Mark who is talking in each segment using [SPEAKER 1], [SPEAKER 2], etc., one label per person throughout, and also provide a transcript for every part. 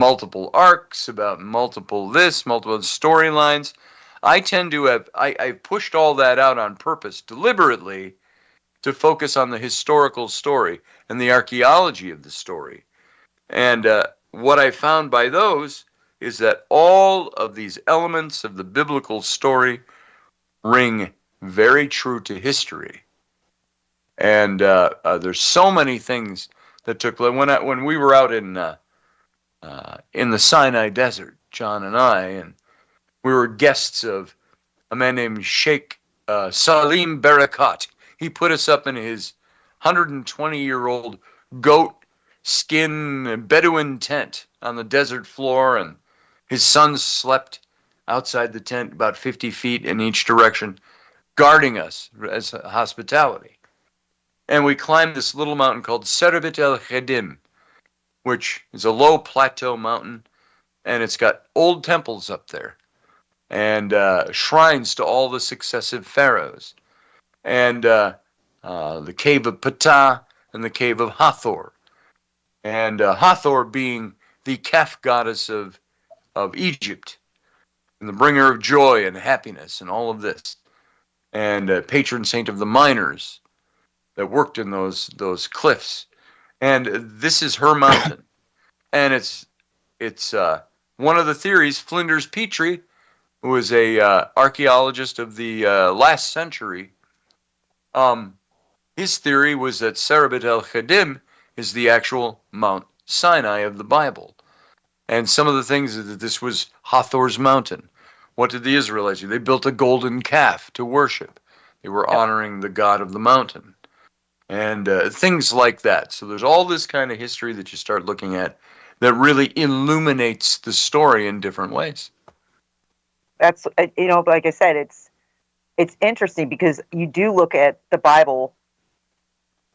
[SPEAKER 1] multiple arcs, about multiple storylines. I tend to have, I pushed all that out on purpose, deliberately, to focus on the historical story and the archaeology of the story. And what I found by those is that all of these elements of the biblical story ring very true to history. And there's so many things that took place. When we were out in the Sinai Desert, John and I, and we were guests of a man named Sheikh Salim Barakat. He put us up in his 120-year-old goat skin Bedouin tent on the desert floor, and his sons slept outside the tent about 50 feet in each direction, guarding us as hospitality. And we climbed this little mountain called Serbet el Khadim, which is a low plateau mountain, and it's got old temples up there, and shrines to all the successive pharaohs, and the cave of Ptah and the cave of Hathor, and Hathor being the Kaf goddess of Egypt, and the bringer of joy and happiness and all of this, and patron saint of the miners that worked in those cliffs. And this is her mountain, and it's one of the theories. Flinders Petrie, who was a archaeologist of the last century, his theory was that Serbet el Khadim is the actual Mount Sinai of the Bible, and some of the things that this was Hathor's mountain. What did the Israelites do? They built a golden calf to worship. They were honoring the god of the mountain. And things like that. So there's all this kind of history that you start looking at that really illuminates the story in different ways.
[SPEAKER 2] That's, like I said, it's interesting because you do look at the Bible.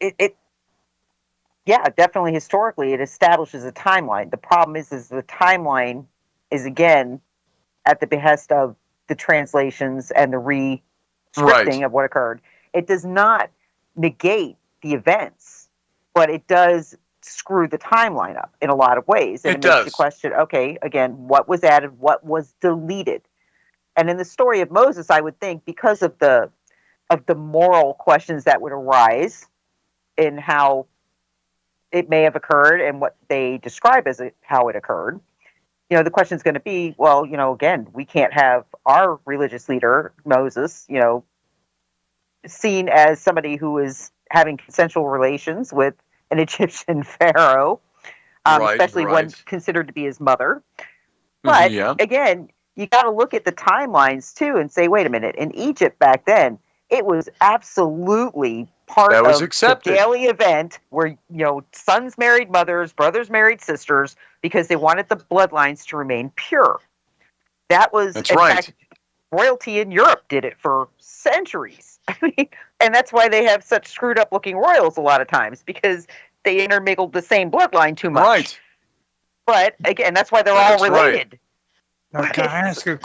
[SPEAKER 2] Yeah, definitely historically it establishes a timeline. The problem is the timeline is, again, at the behest of the translations and the re-scripting of what occurred. It does not negate the events, but it does screw the timeline up in a lot of ways. And it makes you question, okay, again, what was added, what was deleted? And in the story of Moses, I would think because of the moral questions that would arise in how it may have occurred and what they describe as how it occurred, the question is going to be, well, again, we can't have our religious leader, Moses, seen as somebody who is having consensual relations with an Egyptian pharaoh, especially one considered to be his mother. But again, you got to look at the timelines too and say, wait a minute, in Egypt back then, it was absolutely part of the daily event where, sons married mothers, brothers married sisters, because they wanted the bloodlines to remain pure. That was, in fact, royalty in Europe did it for centuries. And that's why they have such screwed up looking royals a lot of times, because they intermingled the same bloodline too much. Right. But again, that's why they're all related.
[SPEAKER 3] Now, can I ask a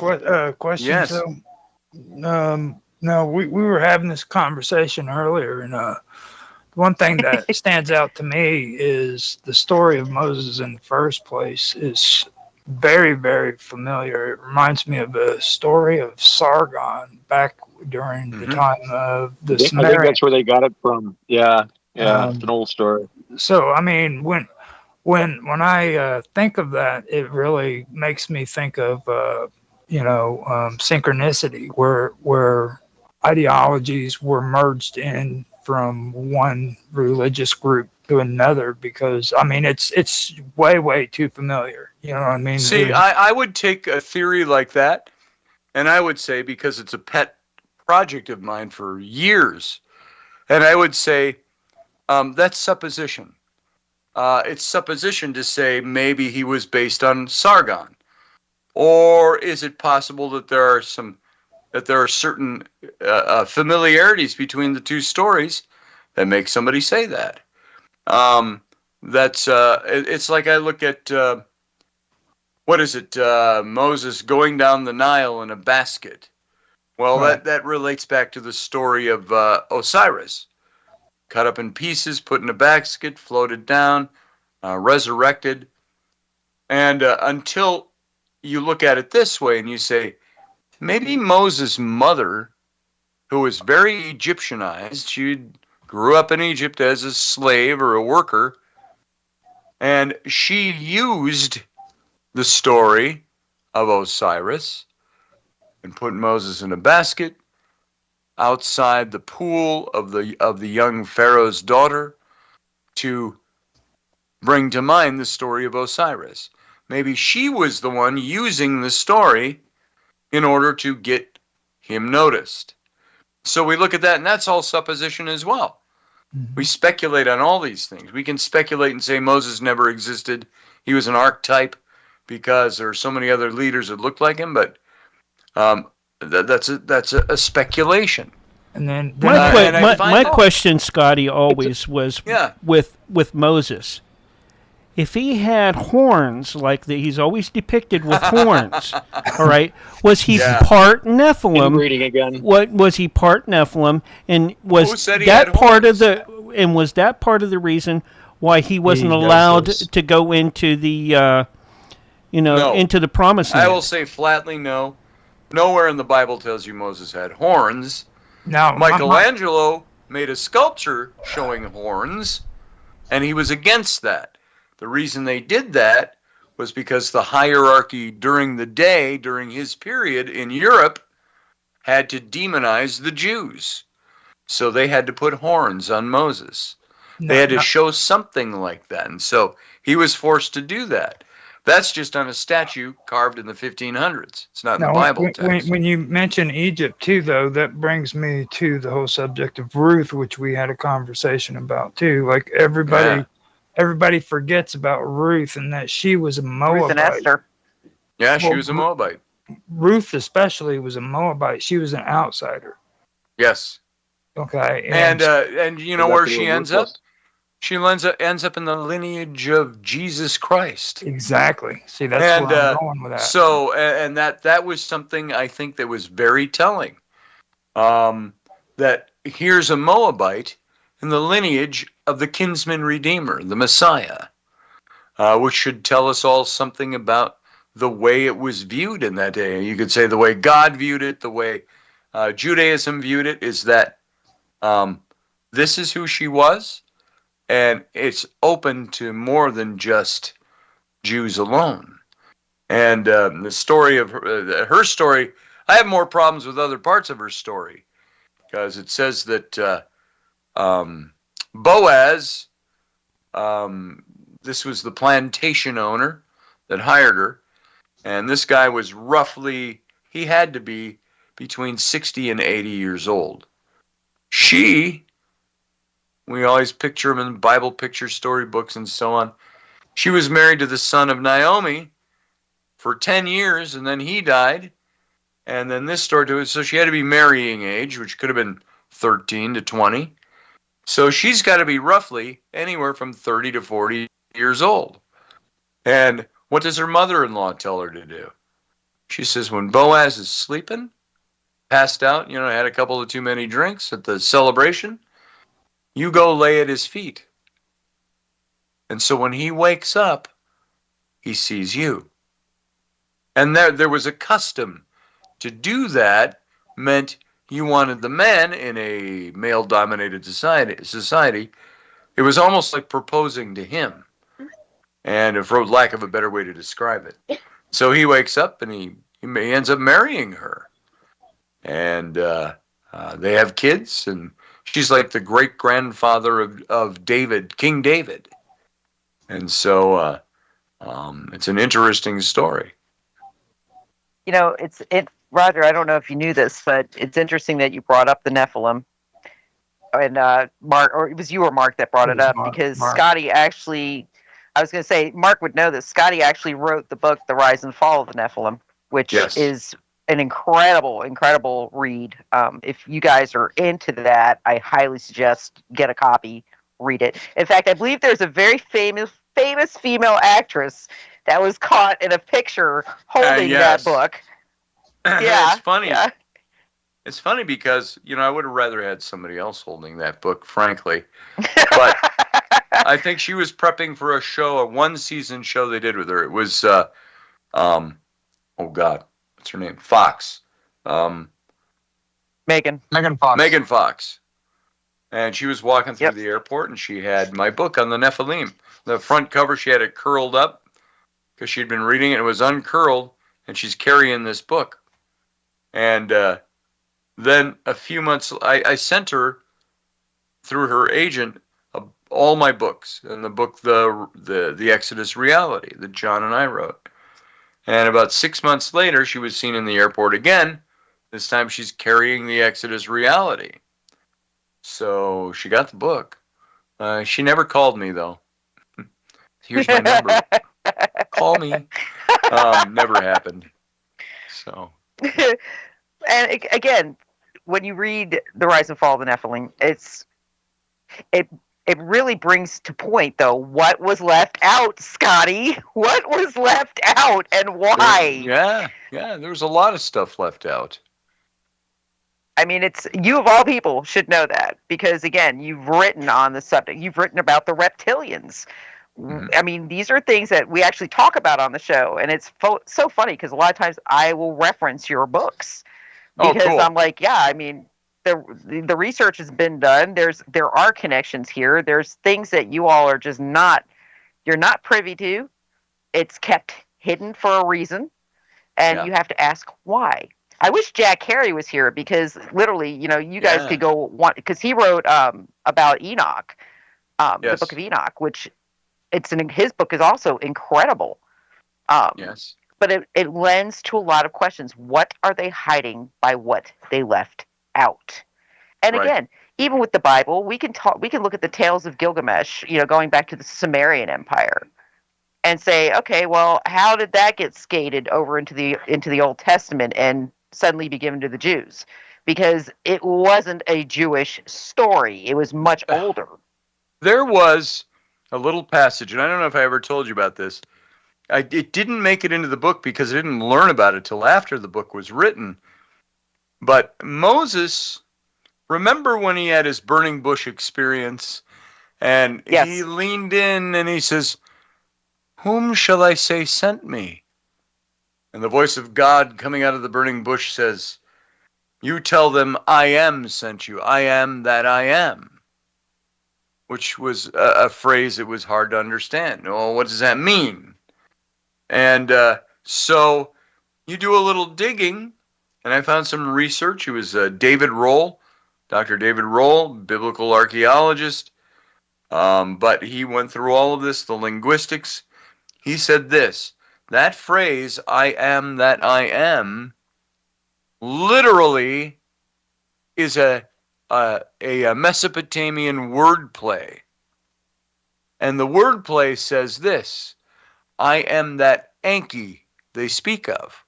[SPEAKER 3] question?
[SPEAKER 1] Yes.
[SPEAKER 3] So, no, we were having this conversation earlier, and one thing that stands out to me is the story of Moses in the first place is very, very familiar. It reminds me of a story of Sargon back during the time of the Sumerians.
[SPEAKER 4] I think that's where they got it from. Yeah, it's an old story.
[SPEAKER 3] So, I mean, when I think of that, it really makes me think of synchronicity, where ideologies were merged in from one religious group to another, because I mean it's way too familiar. You know what I mean?
[SPEAKER 1] See, I would take a theory like that, and I would say, because it's a pet project of mine for years, and I would say that's supposition. It's supposition to say maybe he was based on Sargon, or is it possible that there are certain familiarities between the two stories that make somebody say that? It's like I look at Moses going down the Nile in a basket. Well, that relates back to the story of Osiris, cut up in pieces, put in a basket, floated down, resurrected. And until you look at it this way and you say, maybe Moses' mother, who was very Egyptianized, she grew up in Egypt as a slave or a worker, and she used the story of Osiris and put Moses in a basket outside the pool of the young Pharaoh's daughter to bring to mind the story of Osiris. Maybe she was the one using the story in order to get him noticed. So we look at that, and that's all supposition as well. We speculate on all these things. We can speculate and say Moses never existed. He was an archetype because there are so many other leaders that looked like him, but that's a speculation.
[SPEAKER 3] And then
[SPEAKER 5] my question, Scotty, always was with Moses. If he had horns like he's always depicted with horns, all right, was he part Nephilim?
[SPEAKER 4] Inbreeding again.
[SPEAKER 5] What was he part Nephilim? And was that part of the reason why he wasn't allowed to go into the into the promised land?
[SPEAKER 1] I will say flatly no. Nowhere in the Bible tells you Moses had horns.
[SPEAKER 3] Now,
[SPEAKER 1] Michelangelo made a sculpture showing horns, and he was against that. The reason they did that was because the hierarchy during the day, during his period in Europe, had to demonize the Jews. So they had to put horns on Moses. They had to show something like that. And so he was forced to do that. That's just on a statue carved in the 1500s. It's not in the Bible text.
[SPEAKER 3] When you mention Egypt, too, though, that brings me to the whole subject of Ruth, which we had a conversation about, too. Like, everybody forgets about Ruth and that she was a Moabite.
[SPEAKER 2] Ruth and Esther.
[SPEAKER 1] Yeah, she was a Moabite.
[SPEAKER 3] Ruth especially was a Moabite. She was an outsider.
[SPEAKER 1] Yes.
[SPEAKER 3] Okay.
[SPEAKER 1] And you know where she ends up? She ends up in the lineage of Jesus Christ.
[SPEAKER 3] Exactly. See, that's where I'm going with that.
[SPEAKER 1] So, and that was something I think that was very telling. That here's a Moabite in the lineage of the kinsman redeemer, the Messiah, which should tell us all something about the way it was viewed in that day. You could say the way God viewed it, the way Judaism viewed it, is that this is who she was, and it's open to more than just Jews alone. And the story of her story, I have more problems with other parts of her story, because it says that Boaz, this was the plantation owner that hired her, and this guy was he had to be between 60 and 80 years old. We always picture him in Bible picture storybooks and so on. She was married to the son of Naomi for 10 years, and then he died. And then this story to it, so she had to be marrying age, which could have been 13 to 20. So she's got to be roughly anywhere from 30 to 40 years old. And what does her mother-in-law tell her to do? She says, when Boaz is sleeping, passed out, had a couple of too many drinks at the celebration, you go lay at his feet. And so when he wakes up, he sees you. And there was a custom to do that, meant you wanted the man in a male-dominated society. It was almost like proposing to him, and for lack of a better way to describe it. So he wakes up and he ends up marrying her, and they have kids, and she's like the great-grandfather of David, King David. And so it's an interesting story.
[SPEAKER 2] Roger, I don't know if you knew this, but it's interesting that you brought up the Nephilim. And Mark, or it was you or Mark that brought it up, because Scotty actually, I was going to say, Mark would know this, Scotty actually wrote the book, The Rise and Fall of the Nephilim, which is an incredible read. If you guys are into that, I highly suggest get a copy, read it. In fact, I believe there's a very famous female actress that was caught in a picture holding that book. Yeah,
[SPEAKER 1] it's funny.
[SPEAKER 2] Yeah.
[SPEAKER 1] It's funny because I would have rather had somebody else holding that book, frankly. But I think she was prepping for a show, a one-season show they did with her. It was, oh God, what's her name? Fox.
[SPEAKER 2] Megan
[SPEAKER 4] Fox.
[SPEAKER 1] Megan Fox. And she was walking through the airport, and she had my book on the Nephilim. The front cover, she had it curled up because she'd been reading it. It was uncurled, and she's carrying this book. And then a few months, I sent her through her agent all my books, and the book, the Exodus Reality that John and I wrote. And about 6 months later, she was seen in the airport again. This time she's carrying the Exodus Reality. So she got the book. She never called me, though. Here's my number. Call me. Never happened. So.
[SPEAKER 2] And again, when you read The Rise and Fall of the Nephilim, it really brings to point, though, what was left out, Scotty. What was left out and why?
[SPEAKER 1] There was a lot of stuff left out.
[SPEAKER 2] I mean, you of all people should know that, because again, you've written on the subject. You've written about the reptilians. Mm-hmm. I mean, these are things that we actually talk about on the show, and it's so funny because a lot of times I will reference your books because cool. I'm like, I mean, the research has been done. There are connections here. There's things that you all are just you're not privy to. It's kept hidden for a reason, and you have to ask why. I wish Jack Carey was here because literally, you guys could go because he wrote about Enoch, the Book of Enoch, which his book is also incredible.
[SPEAKER 1] Yes.
[SPEAKER 2] But it lends to a lot of questions. What are they hiding by what they left out? And again, even with the Bible, we can look at the tales of Gilgamesh, going back to the Sumerian Empire, and say, okay, well, how did that get skated over into the Old Testament and suddenly be given to the Jews? Because it wasn't a Jewish story. It was much older.
[SPEAKER 1] There was a little passage, and I don't know if I ever told you about this. It didn't make it into the book because I didn't learn about it till after the book was written. But Moses, remember when he had his burning bush experience, and he leaned in and he says, "Whom shall I say sent me?" And the voice of God coming out of the burning bush says, "You tell them I am sent you. I am that I am." Which was a phrase that was hard to understand. Well, what does that mean? And so you do a little digging, and I found some research. It was David Roll, Dr. David Roll, biblical archaeologist. But he went through all of this, the linguistics. He said this: that phrase, "I am that I am," literally is a Mesopotamian wordplay. And the wordplay says this: I am that Enki they speak of.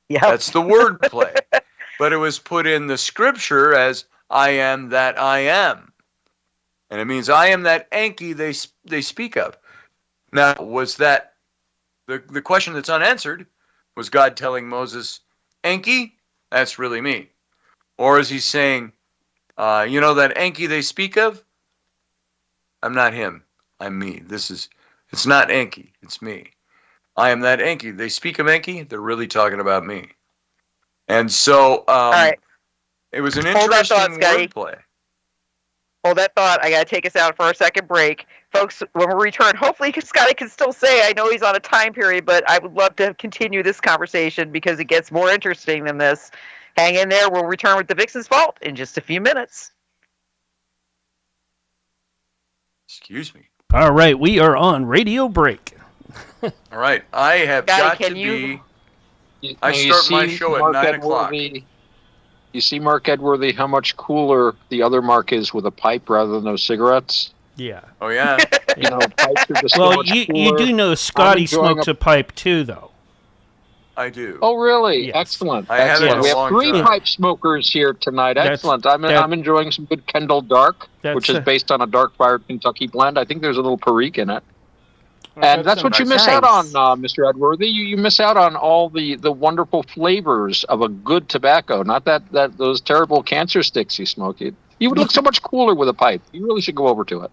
[SPEAKER 1] Yeah, that's the wordplay. But it was put in the scripture as I am that I am. And it means I am that Enki they speak of. Now, was that the question that's unanswered? Was God telling Moses, Enki? That's really me. Or is he saying, that Enki they speak of? I'm not him. I'm me. It's not Enki. It's me. I am that Enki. They speak of Enki. They're really talking about me. And so all right. It was an interesting wordplay.
[SPEAKER 2] Hold that thought. I got to take us out for our second break. Folks, when we return, hopefully Scotty can still say, I know he's on a time period, but I would love to continue this conversation because it gets more interesting than this. Hang in there. We'll return with the Vixen's Vault in just a few minutes.
[SPEAKER 1] Excuse me.
[SPEAKER 5] All right, we are on radio break.
[SPEAKER 1] All right, I have got to be... I start my show at 9 o'clock.
[SPEAKER 4] You see, Mark Edworthy, how much cooler the other Mark is with a pipe rather than those cigarettes?
[SPEAKER 5] Yeah.
[SPEAKER 1] Oh, yeah?
[SPEAKER 4] Pipes are just
[SPEAKER 5] well, you do know Scotty smokes a pipe, too, though.
[SPEAKER 1] I do.
[SPEAKER 4] Oh, really?
[SPEAKER 5] Yes.
[SPEAKER 4] Excellent.
[SPEAKER 1] I have
[SPEAKER 4] we have three pipe smokers here tonight. Excellent. I'm enjoying some good Kendall Dark, which is based on a dark fired Kentucky blend. I think there's a little Perique in it. And that's what you miss out on, Mr. Edworthy. You miss out on all the wonderful flavors of a good tobacco, not that those terrible cancer sticks you smoke. You would look so much cooler with a pipe. You really should go over to it.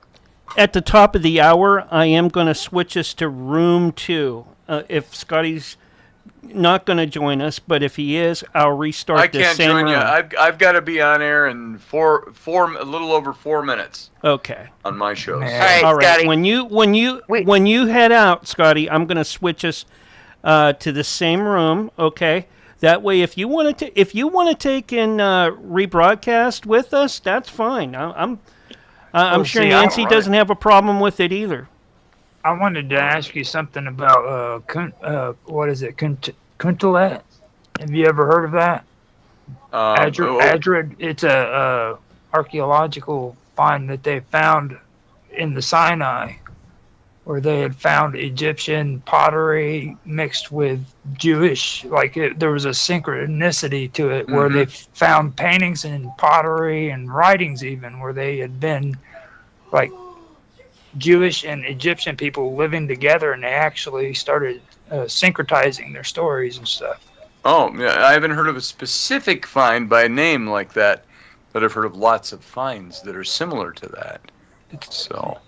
[SPEAKER 5] at the top of the hour, I am going to switch us to room 2. If Scotty's not going to join us, but if he is, I'll restart the same room. I
[SPEAKER 1] can't join you. I've got to be on air in a little over 4 minutes.
[SPEAKER 5] Okay.
[SPEAKER 1] On my shows.
[SPEAKER 2] All right,
[SPEAKER 5] Scotty. When you head out, Scotty, I'm going to switch us to the same room. Okay. That way, if you want to take and rebroadcast with us, that's fine. I'm sure Nancy doesn't have a problem with it either.
[SPEAKER 3] I wanted to ask you something about what is it, Kuntalet? Have you ever heard of that? Adrid. It's a archaeological find that they found in the Sinai, where they had found Egyptian pottery mixed with Jewish. There was a synchronicity to it, where they found paintings and pottery and writings even where they had been like Jewish and Egyptian people living together, and they actually started syncretizing their stories and stuff.
[SPEAKER 1] Oh, yeah, I haven't heard of a specific find by name like that, but I've heard of lots of finds that are similar to that. So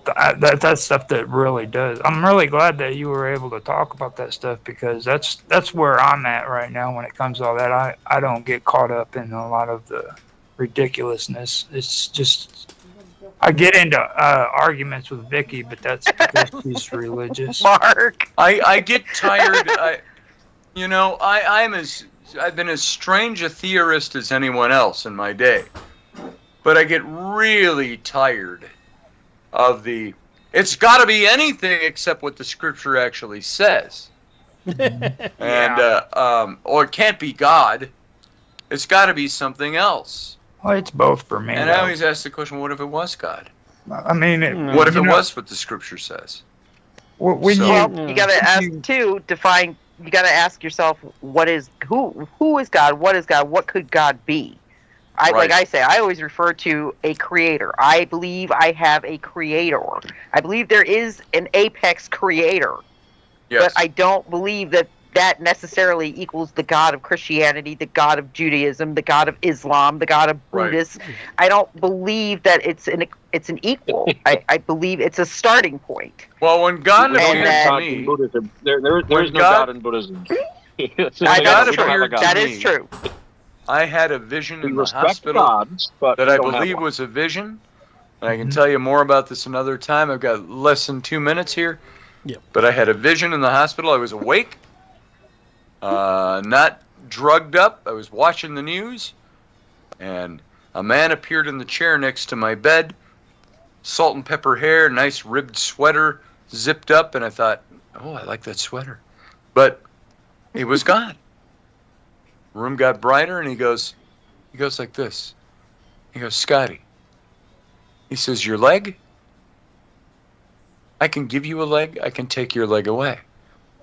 [SPEAKER 3] that's stuff that really does. I'm really glad that you were able to talk about that stuff, because that's where I'm at right now when it comes to all that. I don't get caught up in a lot of the ridiculousness. It's just I get into arguments with Vicky, but that's because she's religious.
[SPEAKER 2] Mark,
[SPEAKER 1] I get tired. I've been as strange a theorist as anyone else in my day, but I get really tired of it's got to be anything except what the scripture actually says. And or it can't be God. It's got to be something else.
[SPEAKER 3] Well, it's both for me.
[SPEAKER 1] And I always ask the question, what if it was God?
[SPEAKER 3] I mean,
[SPEAKER 1] what if it was what the scripture says?
[SPEAKER 2] You got to ask too. Define. You got to ask yourself, who is God? What is God? What could God be? Like I say, I always refer to a creator. I believe I have a creator. I believe there is an apex creator.
[SPEAKER 1] Yes.
[SPEAKER 2] But I don't believe that necessarily equals the God of Christianity, the God of Judaism, the God of Islam, the God of Buddhist. I don't believe that it's an equal. I believe it's a starting point.
[SPEAKER 1] Well, when God appeared to me,
[SPEAKER 4] there is no God in Buddhism.
[SPEAKER 2] That is true.
[SPEAKER 1] I had a vision in the hospital that I believe was a vision. And I can tell you more about this another time. I've got less than 2 minutes here.
[SPEAKER 5] Yep.
[SPEAKER 1] But I had a vision in the hospital. I was awake, not drugged up. I was watching the news, and a man appeared in the chair next to my bed, salt and pepper hair, nice ribbed sweater, zipped up, and I thought, oh, I like that sweater. But it was God. Room got brighter, and he goes like this. He goes, Scotty. He says, your leg? I can give you a leg. I can take your leg away.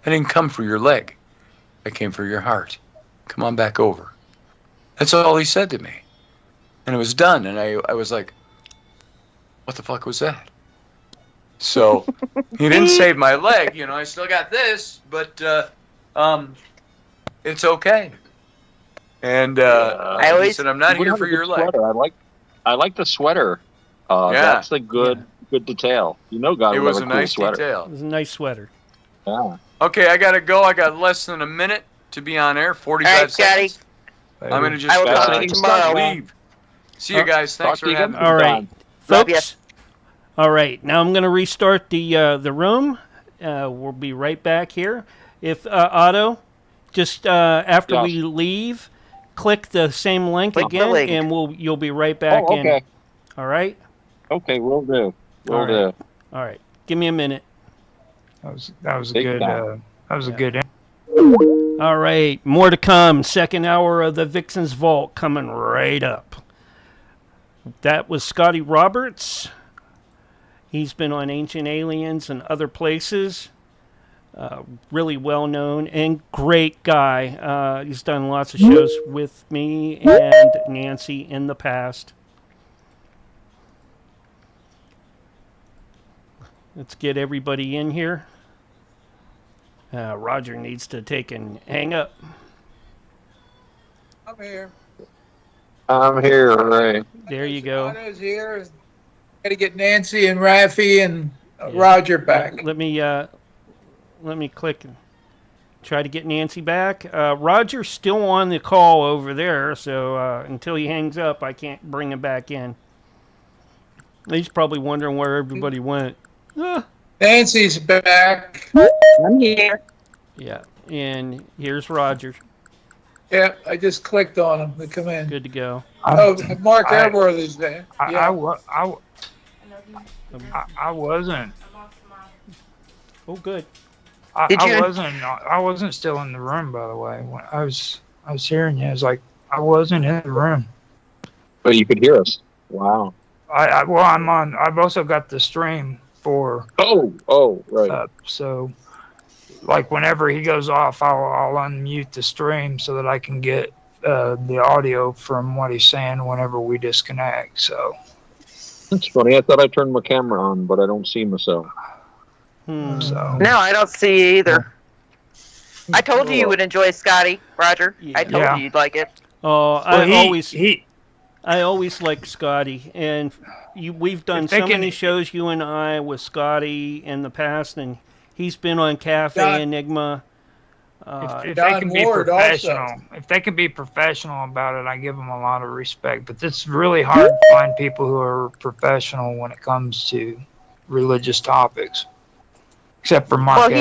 [SPEAKER 1] I didn't come for your leg. I came for your heart. Come on back over. That's all he said to me. And it was done. And I was like, what the fuck was that? So he didn't save my leg. I still got this, but it's okay. And he said, I'm not here for your leg.
[SPEAKER 4] I like the sweater. That's a good detail. God.
[SPEAKER 1] It was a nice
[SPEAKER 4] sweater.
[SPEAKER 1] detail.
[SPEAKER 5] It was a nice sweater.
[SPEAKER 4] Yeah.
[SPEAKER 1] Okay, I gotta go. I got less than a minute to be on air. 45 seconds. I'm gonna just leave. See you guys. Thanks for having me.
[SPEAKER 5] All right, folks. All right, now I'm gonna restart the room. We'll be right back here. If Otto, just after we leave, click the same link again, and you'll be right back in. All right.
[SPEAKER 4] Okay, we'll do.
[SPEAKER 5] All right. Give me a minute.
[SPEAKER 3] That was a good. That was a good.
[SPEAKER 5] All right, more to come. Second hour of the VIXEN'S Vault coming right up. That was Scotty Roberts. He's been on Ancient Aliens and other places. Really well known and great guy. He's done lots of shows with me and Nancy in the past. Let's get everybody in here. Roger needs to take and hang up.
[SPEAKER 6] I'm here.
[SPEAKER 4] I'm here, Ray.
[SPEAKER 5] There you go.
[SPEAKER 6] Otto's here. Got to get Nancy and Rafi and Roger back.
[SPEAKER 5] Let me click and try to get Nancy back. Roger's still on the call over there, so until he hangs up, I can't bring him back in. He's probably wondering where everybody went.
[SPEAKER 6] Nancy's back.
[SPEAKER 2] I'm here.
[SPEAKER 5] Yeah, and here's Roger.
[SPEAKER 6] Yeah, I just clicked on him to come in.
[SPEAKER 5] Good to go.
[SPEAKER 6] Mark Airworthy's there.
[SPEAKER 3] I wasn't.
[SPEAKER 5] Oh, good.
[SPEAKER 3] I wasn't still in the room, by the way. When I was hearing you. I was like, I wasn't in the room.
[SPEAKER 4] But you could hear us. Wow.
[SPEAKER 3] I'm on. I've also got the stream for.
[SPEAKER 4] Oh, right.
[SPEAKER 3] So, like, whenever he goes off, I'll unmute the stream so that I can get the audio from what he's saying whenever we disconnect. So.
[SPEAKER 4] That's funny. I thought I turned my camera on, but I don't see myself.
[SPEAKER 2] So. No, I don't see you either. I told you would enjoy Scotty, Roger. I told you you'd like it.
[SPEAKER 5] Oh, I always like Scotty, and we've done so many shows, you and I, with Scotty in the past, and he's been on Cafe Enigma.
[SPEAKER 3] If they can be professional, if they can be professional about it, I give them a lot of respect. But it's really hard to find people who are professional when it comes to religious topics, except for Mark.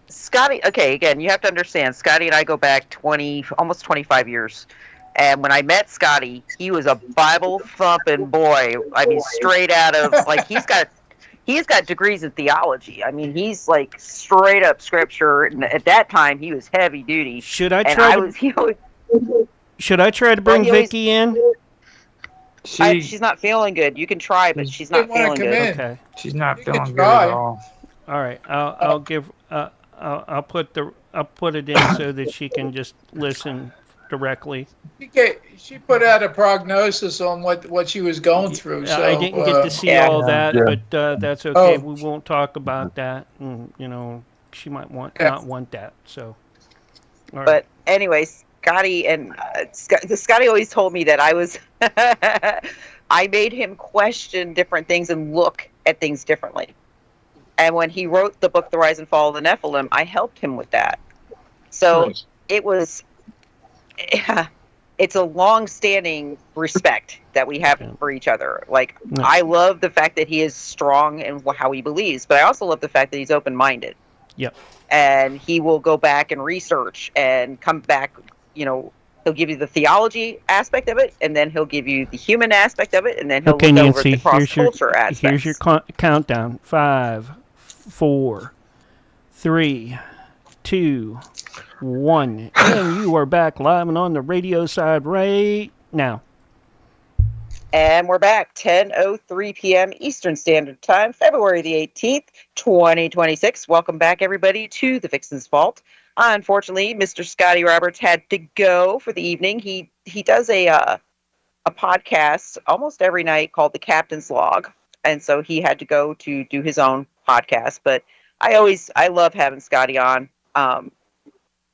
[SPEAKER 2] Scotty. Okay, again, you have to understand. Scotty and I go back almost 25 years. And when I met Scotty, he was a Bible thumping boy. I mean, straight out of he's got degrees in theology. I mean, he's like straight up scripture. And at that time, he was heavy duty.
[SPEAKER 5] Should I try to bring Vicky in?
[SPEAKER 2] She's not feeling good. You can try, but she's not feeling good.
[SPEAKER 5] Okay,
[SPEAKER 3] she's not feeling good at all.
[SPEAKER 5] All right, I'll put it in so that she can just listen directly.
[SPEAKER 6] She put out a prognosis on what she was going through. So,
[SPEAKER 5] I didn't get to see all that, but that's okay. We won't talk about that. And, she might not want that. So,
[SPEAKER 2] but anyway, Scotty and Scotty always told me that I made him question different things and look at things differently. And when he wrote the book, The Rise and Fall of the Nephilim, I helped him with that. So it's a long-standing respect that we have for each other. Like, I love the fact that he is strong in how he believes, but I also love the fact that he's open-minded.
[SPEAKER 5] Yep.
[SPEAKER 2] And he will go back and research and come back, he'll give you the theology aspect of it, and then he'll give you the human aspect of it, and then he'll look over at the cross-culture aspects.
[SPEAKER 5] Here's your countdown. 5, 4, 3, 2, 1. And you are back live and on the radio side right now.
[SPEAKER 2] And we're back. 10:03 p.m. Eastern Standard Time, February the 18th, 2026. Welcome back, everybody, to the Vixen's Vault. Unfortunately, Mr. Scotty Roberts had to go for the evening. He does a podcast almost every night called The Captain's Log. And so he had to go to do his own podcast. But I love having Scotty on.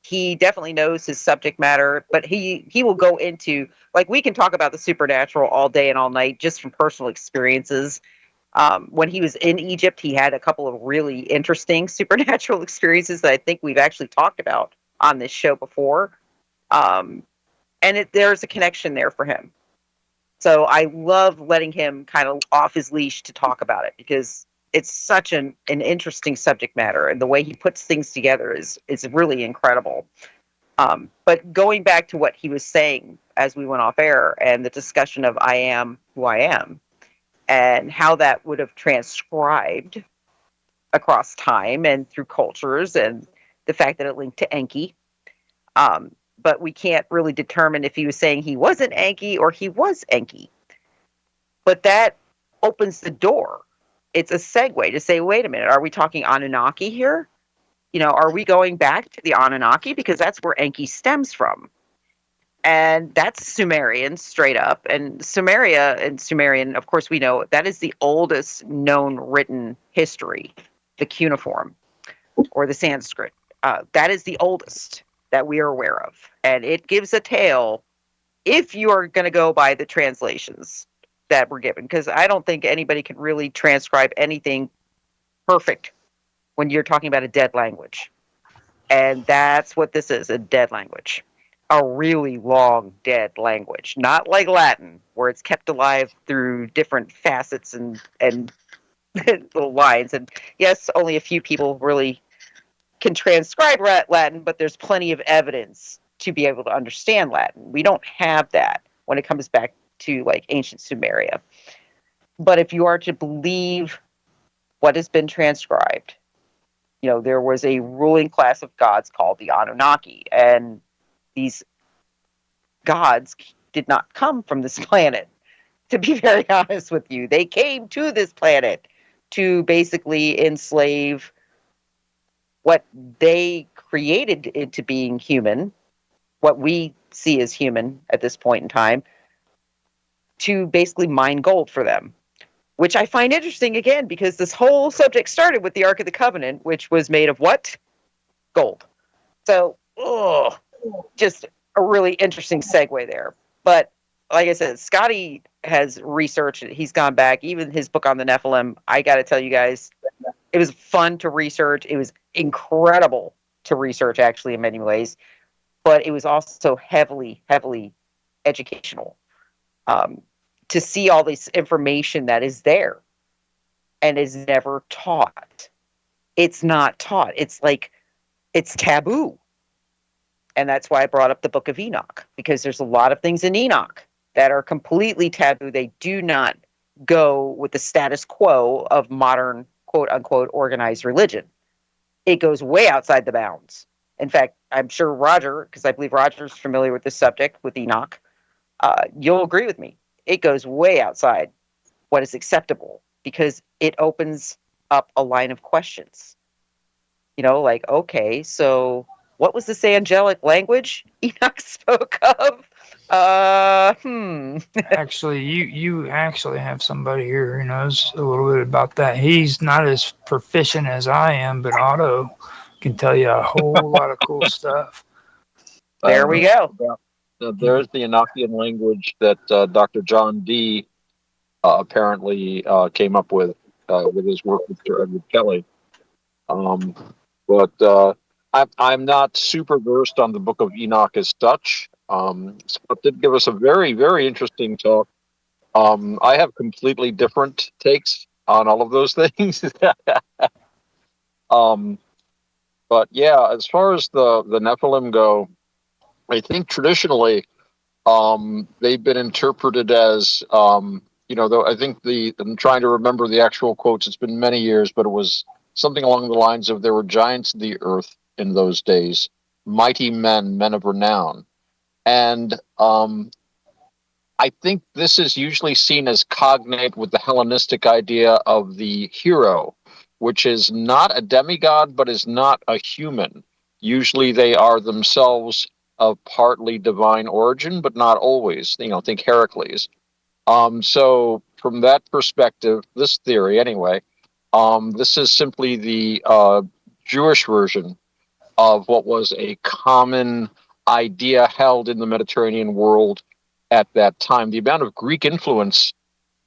[SPEAKER 2] He definitely knows his subject matter, but he will go into, we can talk about the supernatural all day and all night just from personal experiences. When he was in Egypt, he had a couple of really interesting supernatural experiences that I think we've actually talked about on this show before. And there's a connection there for him. So I love letting him kind of off his leash to talk about it, because it's such an interesting subject matter, and the way he puts things together is really incredible. But going back to what he was saying as we went off air, and the discussion of I am who I am, and how that would have transcribed across time and through cultures, and the fact that it linked to Enki. But we can't really determine if he was saying he wasn't Enki or he was Enki. But that opens the door. It's a segue to say, wait a minute, are we talking Anunnaki here? Are we going back to the Anunnaki? Because that's where Enki stems from. And that's Sumerian, straight up. And Sumerian, of course, we know that is the oldest known written history, the cuneiform, or the Sanskrit. That is the oldest that we are aware of. And it gives a tale, if you are going to go by the translations, that we're given, because I don't think anybody can really transcribe anything perfect when you're talking about a dead language. And that's what this is, a dead language. A really long dead language. Not like Latin, where it's kept alive through different facets and little lines. And yes, only a few people really can transcribe Latin, but there's plenty of evidence to be able to understand Latin. We don't have that when it comes back to like ancient Sumeria. But if you are to believe what has been transcribed, you know, there was a ruling class of gods called the Anunnaki, and these gods did not come from this planet, to be very honest with you. They came to this planet to basically enslave what they created into being human, what we see as human at this point in time, to basically mine gold for them. Which I find interesting, again, because this whole subject started with the Ark of the Covenant, which was made of what? Gold. So, just a really interesting segue there. But, like I said, Scotty has researched it. He's gone back. Even his book on the Nephilim, I got to tell you guys, it was fun to research. It was incredible to research, actually, in many ways. But it was also heavily, heavily educational. To see all this information that is there and is never taught. It's not taught. It's like, it's taboo. And that's why I brought up the Book of Enoch, because there's a lot of things in Enoch that are completely taboo. They do not go with the status quo of modern, quote unquote, organized religion. It goes way outside the bounds. In fact, I'm sure Roger, because I believe Roger's familiar with this subject with Enoch, you'll agree with me. It goes way outside what is acceptable, because it opens up a line of questions. You know, like, okay, so what was this angelic language Enoch spoke of?
[SPEAKER 3] Actually, you actually have somebody here who knows a little bit about that. He's not as proficient as I am, but Otto can tell you a whole lot of cool stuff.
[SPEAKER 2] There we go.
[SPEAKER 4] There's the Enochian language that Dr. John Dee apparently came up with his work with Sir Edward Kelly. But I'm not super versed on the Book of Enoch as such. Scott did give us a very, very interesting talk. I have completely different takes on all of those things. But yeah, as far as the Nephilim go, I think traditionally they've been interpreted as, though I think I'm trying to remember the actual quotes. It's been many years, but it was something along the lines of there were giants of the earth in those days, mighty men of renown. And I think this is usually seen as cognate with the Hellenistic idea of the hero, which is not a demigod, but is not a human. Usually they are themselves of partly divine origin, but not always. Think Heracles. So from that perspective, this theory anyway, this is simply the Jewish version of what was a common idea held in the Mediterranean world at that time. The amount of Greek influence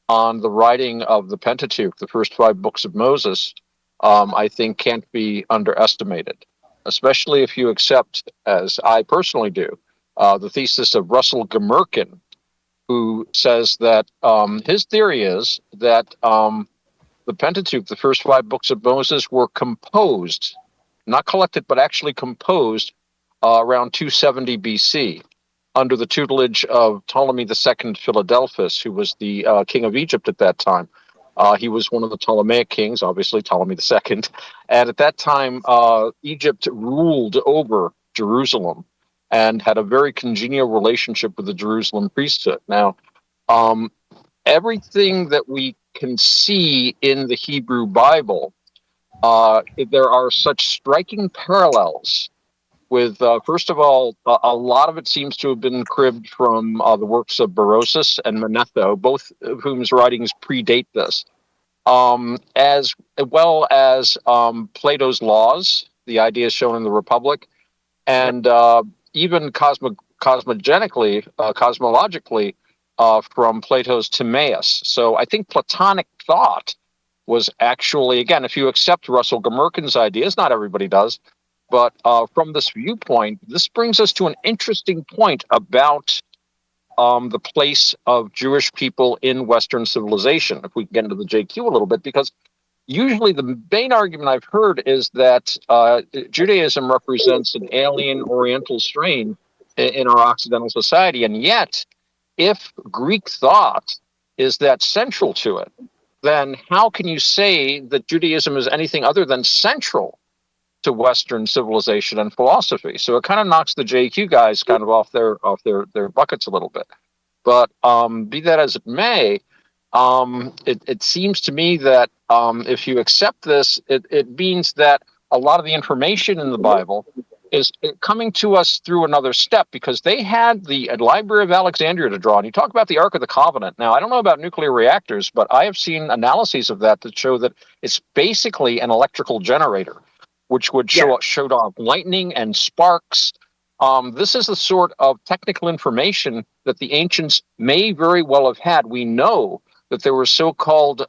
[SPEAKER 4] on the writing of the Pentateuch, the first 5 books of Moses, I think can't be underestimated, especially if you accept, as I personally do, the thesis of Russell Gmerkin, who says that his theory is that the Pentateuch, the first 5 books of Moses, were composed, not collected, but actually composed around 270 BC under the tutelage of Ptolemy II Philadelphus, who was the king of Egypt at that time. He was one of the Ptolemaic kings, obviously Ptolemy II. And at that time, Egypt ruled over Jerusalem and had a very congenial relationship with the Jerusalem priesthood. Now, everything that we can see in the Hebrew Bible, there are such striking parallels with, first of all, a lot of it seems to have been cribbed from the works of Berosus and Manetho, both of whose writings predate this, as well as Plato's laws, the ideas shown in the Republic, and even cosmologically, from Plato's Timaeus. So I think Platonic thought was actually, again, if you accept Russell Gmirkin's ideas, not everybody does, but from this viewpoint, this brings us to an interesting point about the place of Jewish people in Western civilization, if we get into the JQ a little bit, because usually the main argument I've heard is that Judaism represents an alien Oriental strain in our Occidental society, and yet, if Greek thought is that central to it, then how can you say that Judaism is anything other than central to Western civilization and philosophy? So it kind of knocks the JQ guys kind of off their buckets a little bit. But be that as it may, it seems to me that if you accept this, it means that a lot of the information in the Bible is coming to us through another step, because they had the Library of Alexandria to draw. And you talk about the Ark of the Covenant. Now, I don't know about nuclear reactors, but I have seen analyses of that show that it's basically an electrical generator, which would showed off lightning and sparks. This is the sort of technical information that the ancients may very well have had. We know that there were so-called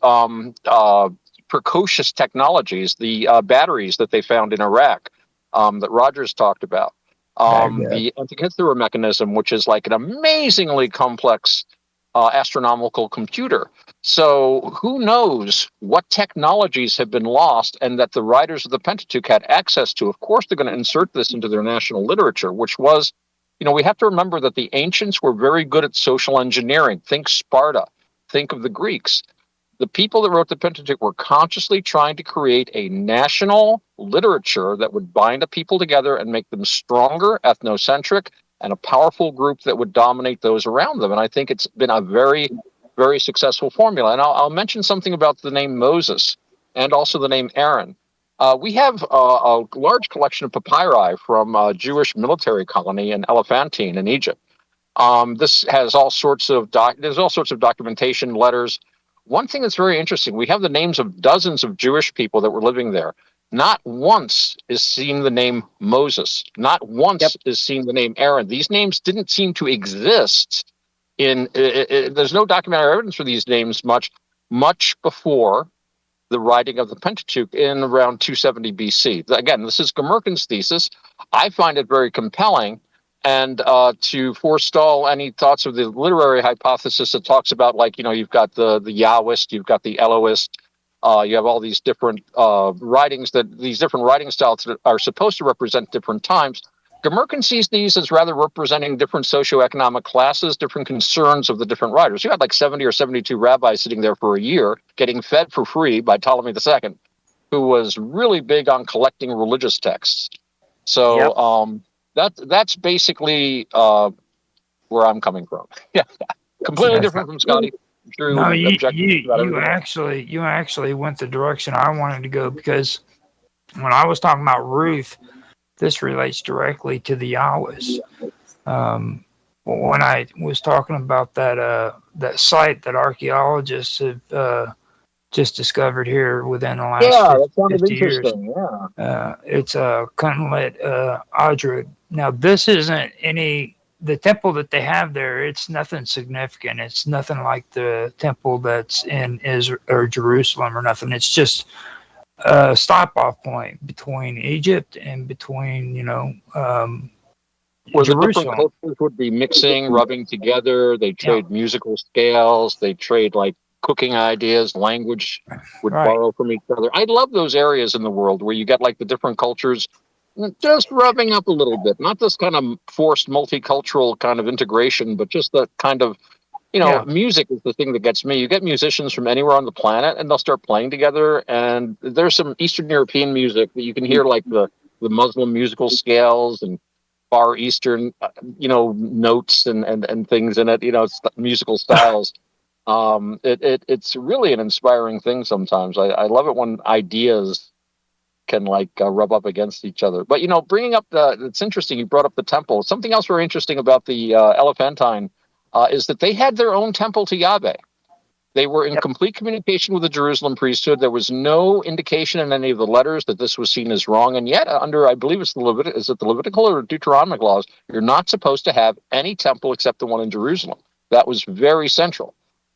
[SPEAKER 4] precocious technologies, the batteries that they found in Iraq, that Rogers talked about. The Antikythera mechanism, which is like an amazingly complex astronomical computer. So who knows what technologies have been lost and that the writers of the Pentateuch had access to. Of course, they're going to insert this into their national literature, which was, we have to remember that the ancients were very good at social engineering. Think Sparta. Think of the Greeks. The people that wrote the Pentateuch were consciously trying to create a national literature that would bind a people together and make them stronger, ethnocentric, and a powerful group that would dominate those around them. And I think it's been a very, very successful formula. And I'll mention something about the name Moses and also the name Aaron. We have a large collection of papyri from a Jewish military colony in Elephantine in Egypt. This has all sorts of documentation, letters. One thing that's very interesting, we have the names of dozens of Jewish people that were living there. Not once is seen the name Moses. Not once is seen the name Aaron. These names didn't seem to exist there's no documentary evidence for these names much before the writing of the Pentateuch in around 270 BC. Again, this is Gmirkin's thesis. I find it very compelling. And to forestall any thoughts of the literary hypothesis that talks about, you've got the Yahwist, you've got the Elohist, you have all these different these different writing styles that are supposed to represent different times. Gmirkin sees these as rather representing different socioeconomic classes, different concerns of the different writers. You had like 70 or 72 rabbis sitting there for a year getting fed for free by Ptolemy II, who was really big on collecting religious texts. So that's basically where I'm coming from. Yeah, completely different from Scotty. I'm sure
[SPEAKER 3] no, you actually went the direction I wanted to go, because when I was talking about Ruth, this relates directly to the Yahwist. When I was talking about that site that archaeologists have just discovered here within the last 50 years. It's Kunlet Adrug. Now, this isn't the temple that they have there, it's nothing significant. It's nothing like the temple that's in Israel or Jerusalem or nothing. It's just a stop-off point between Egypt and between,
[SPEAKER 4] where the different cultures would be mixing, rubbing together. They trade musical scales. They trade cooking ideas, language would borrow from each other. I love those areas in the world where you get the different cultures just rubbing up a little bit, not this kind of forced multicultural kind of integration, but just the kind of, music is the thing that gets me. You get musicians from anywhere on the planet and they'll start playing together. And there's some Eastern European music that you can hear the Muslim musical scales and Far Eastern, notes and things in it, musical styles. It's really an inspiring thing sometimes. I love it when ideas can rub up against each other. But bringing up it's interesting you brought up the temple. Something else very interesting about the Elephantine is that they had their own temple to Yahweh. They were in complete communication with the Jerusalem priesthood. There was no indication in any of the letters that this was seen as wrong. And yet, under, I believe it's the Levitical or Deuteronomic laws, you're not supposed to have any temple except the one in Jerusalem. That was very central.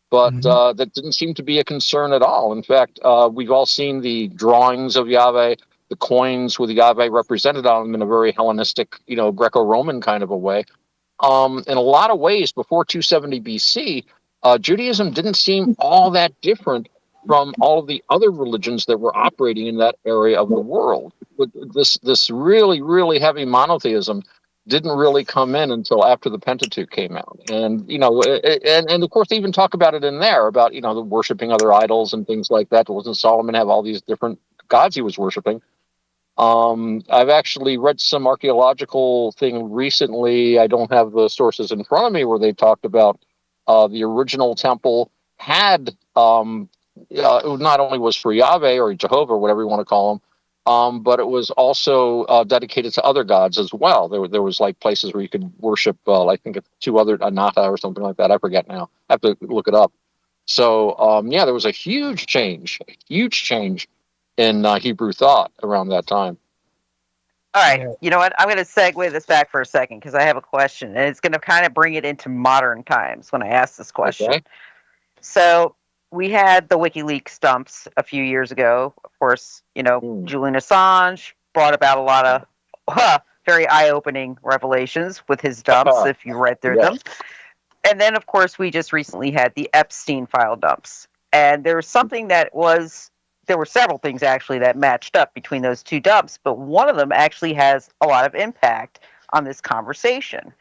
[SPEAKER 4] But that didn't seem to be a concern at all. In fact, we've all seen the drawings of Yahweh, the coins with Yahweh represented on them in a very Hellenistic, Greco-Roman kind of a way. In a lot of ways, before 270 BC, Judaism didn't seem all that different from all of the other religions that were operating in that area of the world. This really, really heavy monotheism didn't really come in until after the Pentateuch came out. And, and of course, they even talk about it in there, about, the worshiping other idols and things like that. Doesn't Solomon have all these different gods he was worshiping? I've actually read some archaeological thing recently. I don't have the sources in front of me where they talked about the original temple had, it not only was for Yahweh or Jehovah, or whatever you want to call him, but it was also dedicated to other gods as well. There was like places where you could worship, I think two other, Anata or something like that. I forget now. I have to look it up. So, there was a huge change in Hebrew thought around that time.
[SPEAKER 2] All right. You know what? I'm going to segue this back for a second because I have a question, and it's going to kind of bring it into modern times when I ask this question.
[SPEAKER 4] Okay.
[SPEAKER 2] So we had the WikiLeaks dumps a few years ago. Of course, Julian Assange brought about a lot of very eye-opening revelations with his dumps, if you read through them. And then, of course, we just recently had the Epstein file dumps. And there was something there were several things actually that matched up between those two dumps, but one of them actually has a lot of impact on this conversation.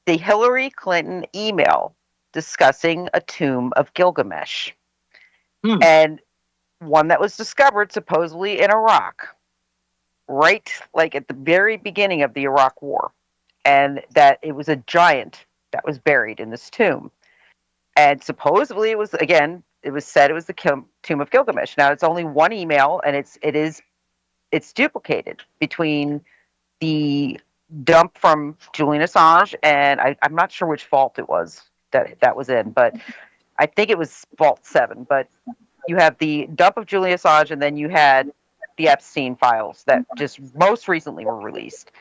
[SPEAKER 2] The Hillary Clinton email discussing a tomb of Gilgamesh. And one that was discovered supposedly in Iraq, right like at the very beginning of the Iraq War, and that it was a giant that was buried in this tomb. And supposedly it was said it was the tomb of Gilgamesh. Now it's only one email, and it's duplicated between the dump from Julian Assange, and I'm not sure which vault it was that was in, but I think it was Vault 7. But you have the dump of Julian Assange, and then you had the Epstein files that just most recently were released,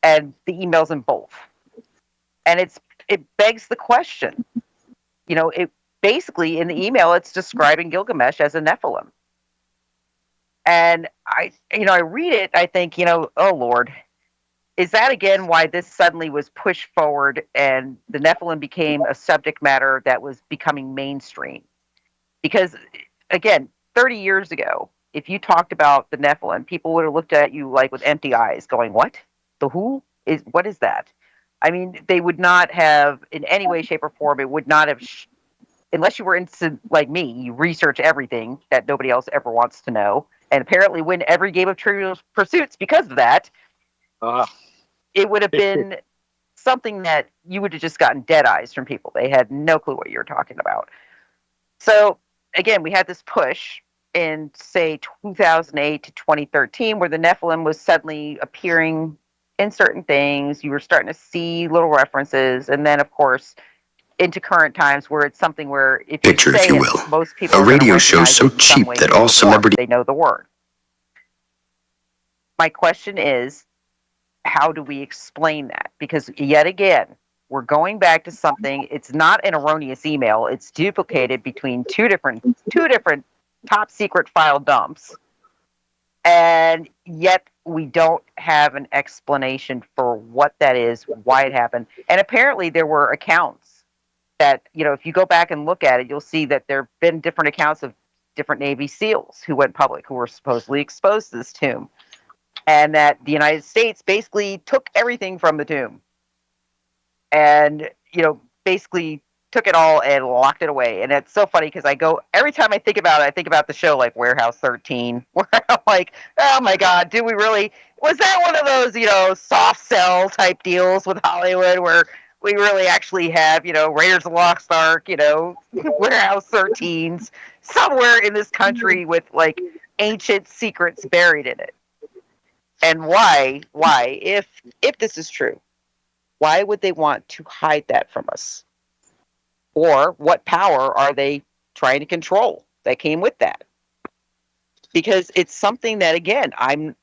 [SPEAKER 2] and the emails in both. And it begs the question, it basically in the email it's describing Gilgamesh as a Nephilim. And I read it, I think, oh Lord, is that again why this suddenly was pushed forward and the Nephilim became a subject matter that was becoming mainstream? Because again, 30 years ago, if you talked about the Nephilim, people would have looked at you like with empty eyes going, what? What is that? I mean, they would not have in any way, shape, or form, it would not have, unless you were into, like me, you research everything that nobody else ever wants to know, and apparently win every game of Trivial Pursuits because of that. It would have been something that you would have just gotten dead eyes from people. They had no clue what you were talking about. So, again, we had this push in, say, 2008 to 2013, where the Nephilim was suddenly appearing in certain things. You were starting to see little references, and then, of course, into current times where it's something where if you
[SPEAKER 7] picture,
[SPEAKER 2] say
[SPEAKER 7] if you
[SPEAKER 2] it,
[SPEAKER 7] will,
[SPEAKER 2] most people
[SPEAKER 7] a radio show so cheap that all celebrities
[SPEAKER 2] they know the word. My question is, how do we explain that? Because yet again, we're going back to something. It's not an erroneous email. It's duplicated between two different top secret file dumps, and yet we don't have an explanation for what that is, why it happened. And apparently there were accounts that, if you go back and look at it, you'll see that there have been different accounts of different Navy SEALs who went public, who were supposedly exposed to this tomb. And that the United States basically took everything from the tomb and, basically took it all and locked it away. And it's so funny because every time I think about it, I think about the show like Warehouse 13, where I'm like, oh my God, was that one of those, soft sell type deals with Hollywood where we really actually have, Raiders of the Lost Ark, Warehouse 13s somewhere in this country with like ancient secrets buried in it? And why, if this is true, why would they want to hide that from us? Or what power are they trying to control that came with that? Because it's something that, again, I'm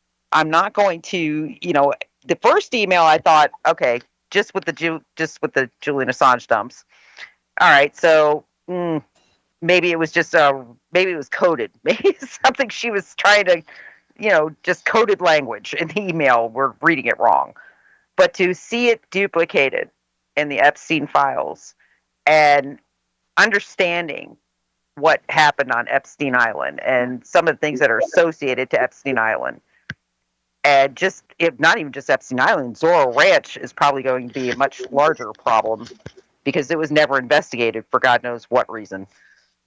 [SPEAKER 2] not going to, the first email I thought, okay, just with the Julian Assange dumps. All right, so maybe it was just maybe it was coded. Maybe it's something she was trying to, just coded language in the email. We're reading it wrong. But to see it duplicated in the Epstein files and understanding what happened on Epstein Island and some of the things that are associated to Epstein Island, and just, if not even just Epstein Island, Zorro Ranch is probably going to be a much larger problem because it was never investigated for God knows what reason.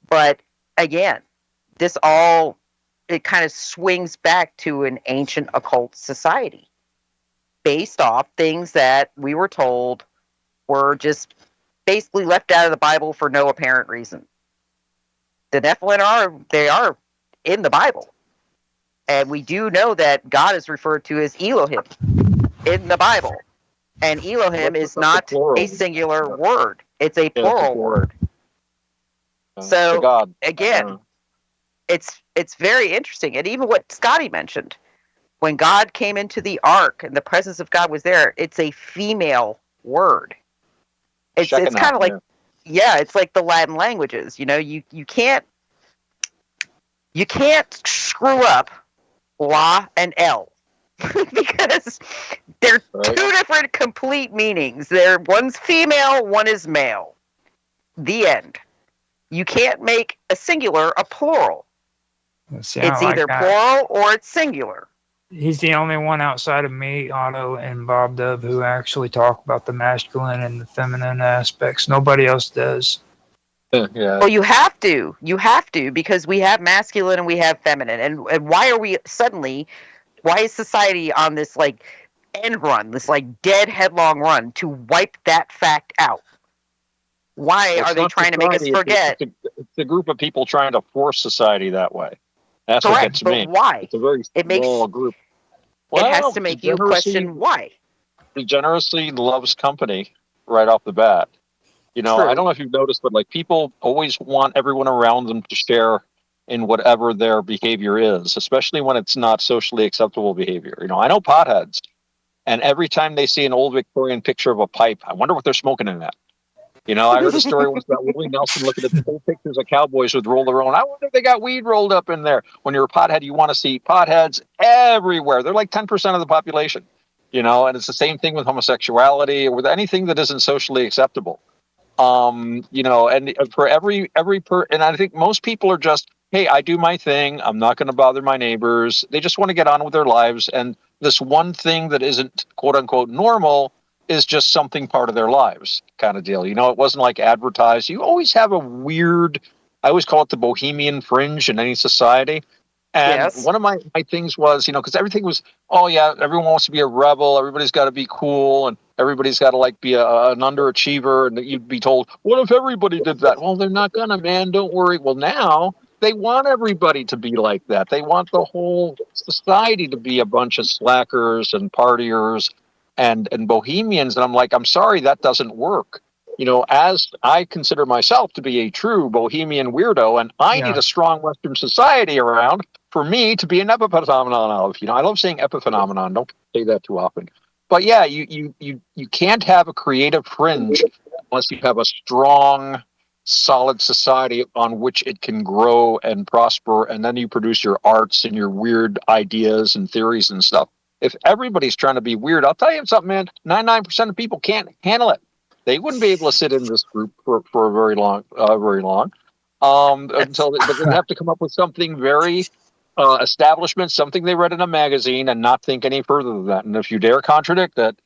[SPEAKER 2] But again, it kind of swings back to an ancient occult society based off things that we were told were just basically left out of the Bible for no apparent reason. The Nephilim are in the Bible. And we do know that God is referred to as Elohim in the Bible. And Elohim is not a singular word. It's a plural word. So, again, it's very interesting. And even what Scotty mentioned, when God came into the ark and the presence of God was there, it's a female word. It's kind of like, it's like the Latin languages. You can't screw up La and L because they're two different complete meanings. One's female, one is male. The end. You can't make a singular a plural. It's either plural or it's singular.
[SPEAKER 3] He's the only one outside of me, Otto, and Bob Dove who actually talk about the masculine and the feminine aspects. Nobody else does.
[SPEAKER 2] Yeah. Well, you have to. You have to, because we have masculine and we have feminine. And why is society on this end run, this dead headlong run to wipe that fact out? Why are they trying to make us forget?
[SPEAKER 4] It's a group of people trying to force society that way. That's what gets me.
[SPEAKER 2] Why?
[SPEAKER 4] It's a very small group.
[SPEAKER 2] Well, it has to make you question why.
[SPEAKER 4] Degeneracy loves company right off the bat. I don't know if you've noticed, but people always want everyone around them to share in whatever their behavior is, especially when it's not socially acceptable behavior. I know potheads, and every time they see an old Victorian picture of a pipe, I wonder what they're smoking in that. I heard a story once about Willie Nelson looking at the old pictures of cowboys with roll their own. I wonder if they got weed rolled up in there. When you're a pothead, you want to see potheads everywhere. They're like 10% of the population, and it's the same thing with homosexuality or with anything that isn't socially acceptable. And for every and I think most people are just, hey, I do my thing. I'm not going to bother my neighbors. They just want to get on with their lives. And this one thing that isn't quote unquote normal is just something part of their lives kind of deal. It wasn't advertised. You always have a weird, I always call it the bohemian fringe in any society. And one of my things was, because everything was, everyone wants to be a rebel. Everybody's got to be cool. And everybody's got to be an underachiever. And you'd be told, what if everybody did that? Well, they're not going to, man. Don't worry. Well, now they want everybody to be like that. They want the whole society to be a bunch of slackers and partiers and bohemians. And I'm like, I'm sorry, that doesn't work. As I consider myself to be a true bohemian weirdo, and I need a strong Western society around for me to be an epiphenomenon of. I love saying epiphenomenon. Don't say that too often. But yeah, you can't have a creative fringe unless you have a strong, solid society on which it can grow and prosper, and then you produce your arts and your weird ideas and theories and stuff. If everybody's trying to be weird, I'll tell you something, man. 99% of people can't handle it. They wouldn't be able to sit in this group for a very long, until they have to come up with something very establishment, something they read in a magazine, and not think any further than that. And if you dare contradict it,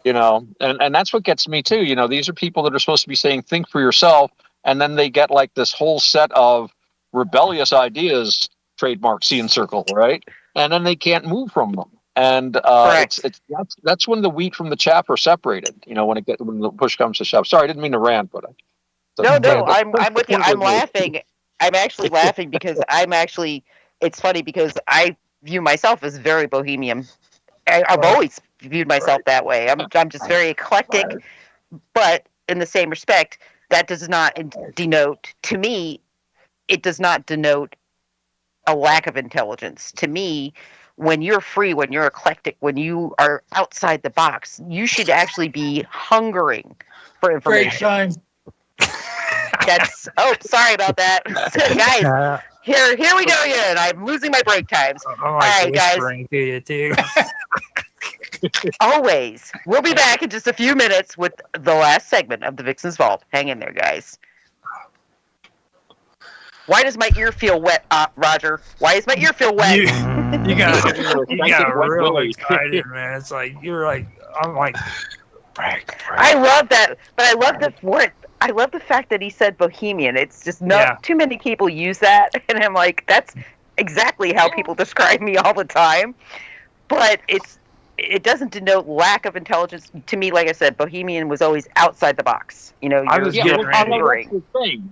[SPEAKER 4] and that's what gets me too. These are people that are supposed to be saying, think for yourself, and then they get this whole set of rebellious ideas, trademark C and Circle, right? And then they can't move from them. And that's when the wheat from the chaff are separated. When the push comes to shove. Sorry, I didn't mean to rant, but
[SPEAKER 2] I'm with you. I'm laughing. I'm actually laughing because it's funny because I view myself as very bohemian. I've always viewed myself that way. I'm just very eclectic, but in the same respect, that does not denote, to me, it does not denote a lack of intelligence. To me, when you're free, when you're eclectic, when you are outside the box, you should actually be hungering for information.
[SPEAKER 6] Break time.
[SPEAKER 2] That's sorry about that. Guys, here we go again. I'm losing my break times.
[SPEAKER 3] All right, guys. To you too.
[SPEAKER 2] Always. We'll be back in just a few minutes with the last segment of the Vixen's Vault. Hang in there, guys. Why does my ear feel wet, Roger? Why does my ear feel wet?
[SPEAKER 3] You got really excited, man. It's like I'm like, break.
[SPEAKER 2] I love that, but I love the word. I love the fact that he said bohemian. It's just not too many people use that, and I'm like, that's exactly how people describe me all the time. But it doesn't denote lack of intelligence to me. Like I said, bohemian was always outside the box. You know, you're hungering.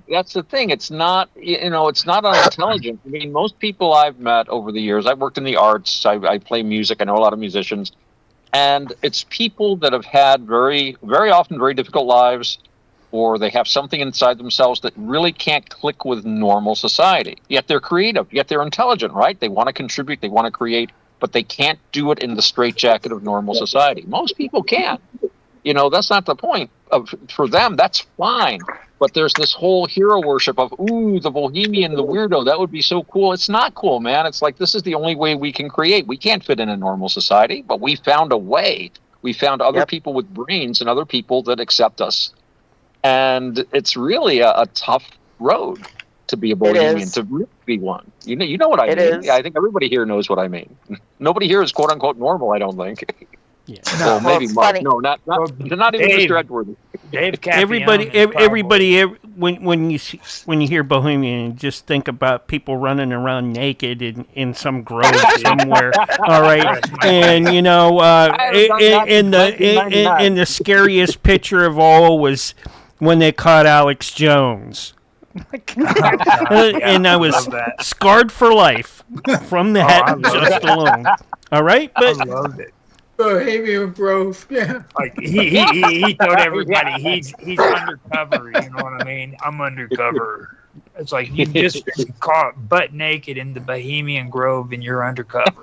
[SPEAKER 4] That's the thing. It's not, it's not unintelligent. I mean, most people I've met over the years, I've worked in the arts. I play music. I know a lot of musicians, and it's people that have had very, very often very difficult lives, or they have something inside themselves that really can't click with normal society. Yet they're creative. Yet they're intelligent, right? They want to contribute. They want to create. But they can't do it in the straitjacket of normal society. Most people can. That's not the point. For them, that's fine. But there's this whole hero worship of, ooh, the bohemian, the weirdo, that would be so cool. It's not cool, man. It's like, this is the only way we can create. We can't fit in a normal society, but we found a way. We found other people with brains and other people that accept us. And it's really a tough road to be a bohemian, to really be one. You know what I mean? I think everybody here knows what I mean. Nobody here is quote unquote normal, I don't think.
[SPEAKER 5] Yeah.
[SPEAKER 4] So maybe Mark. No, not even Mr. Edward.
[SPEAKER 3] Dave
[SPEAKER 5] everybody when you hear bohemian, just think about people running around naked in some grove somewhere. All right, and in the scariest picture of all was when they caught Alex Jones. And I was scarred for life from that just alone. All right, but
[SPEAKER 3] I loved it.
[SPEAKER 6] Bohemian Grove, yeah.
[SPEAKER 3] Like he told everybody he's undercover. You know what I mean? I'm undercover. It's like you just caught butt naked in the Bohemian Grove and you're undercover.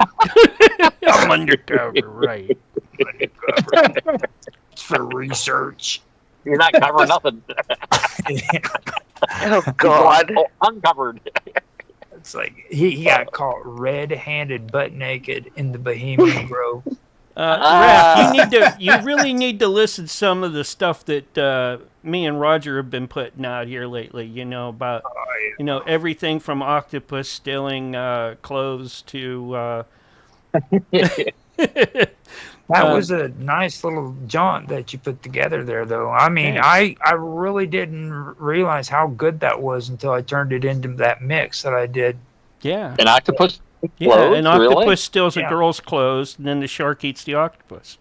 [SPEAKER 5] I'm undercover, right?
[SPEAKER 3] Undercover. It's for research.
[SPEAKER 4] You're not covering nothing.
[SPEAKER 2] Oh God!
[SPEAKER 4] Uncovered.
[SPEAKER 3] It's like he got caught red-handed, butt naked in the Bohemian Grove.
[SPEAKER 5] Raph, you really need to listen to some of the stuff that me and Roger have been putting out here lately. About everything from octopus stealing clothes to.
[SPEAKER 3] That was a nice little jaunt that you put together there, though. I mean, I really didn't realize how good that was until I turned it into that mix that I did.
[SPEAKER 5] Yeah.
[SPEAKER 4] An octopus?
[SPEAKER 5] Yeah, an octopus steals a girl's clothes, and then the shark eats the octopus.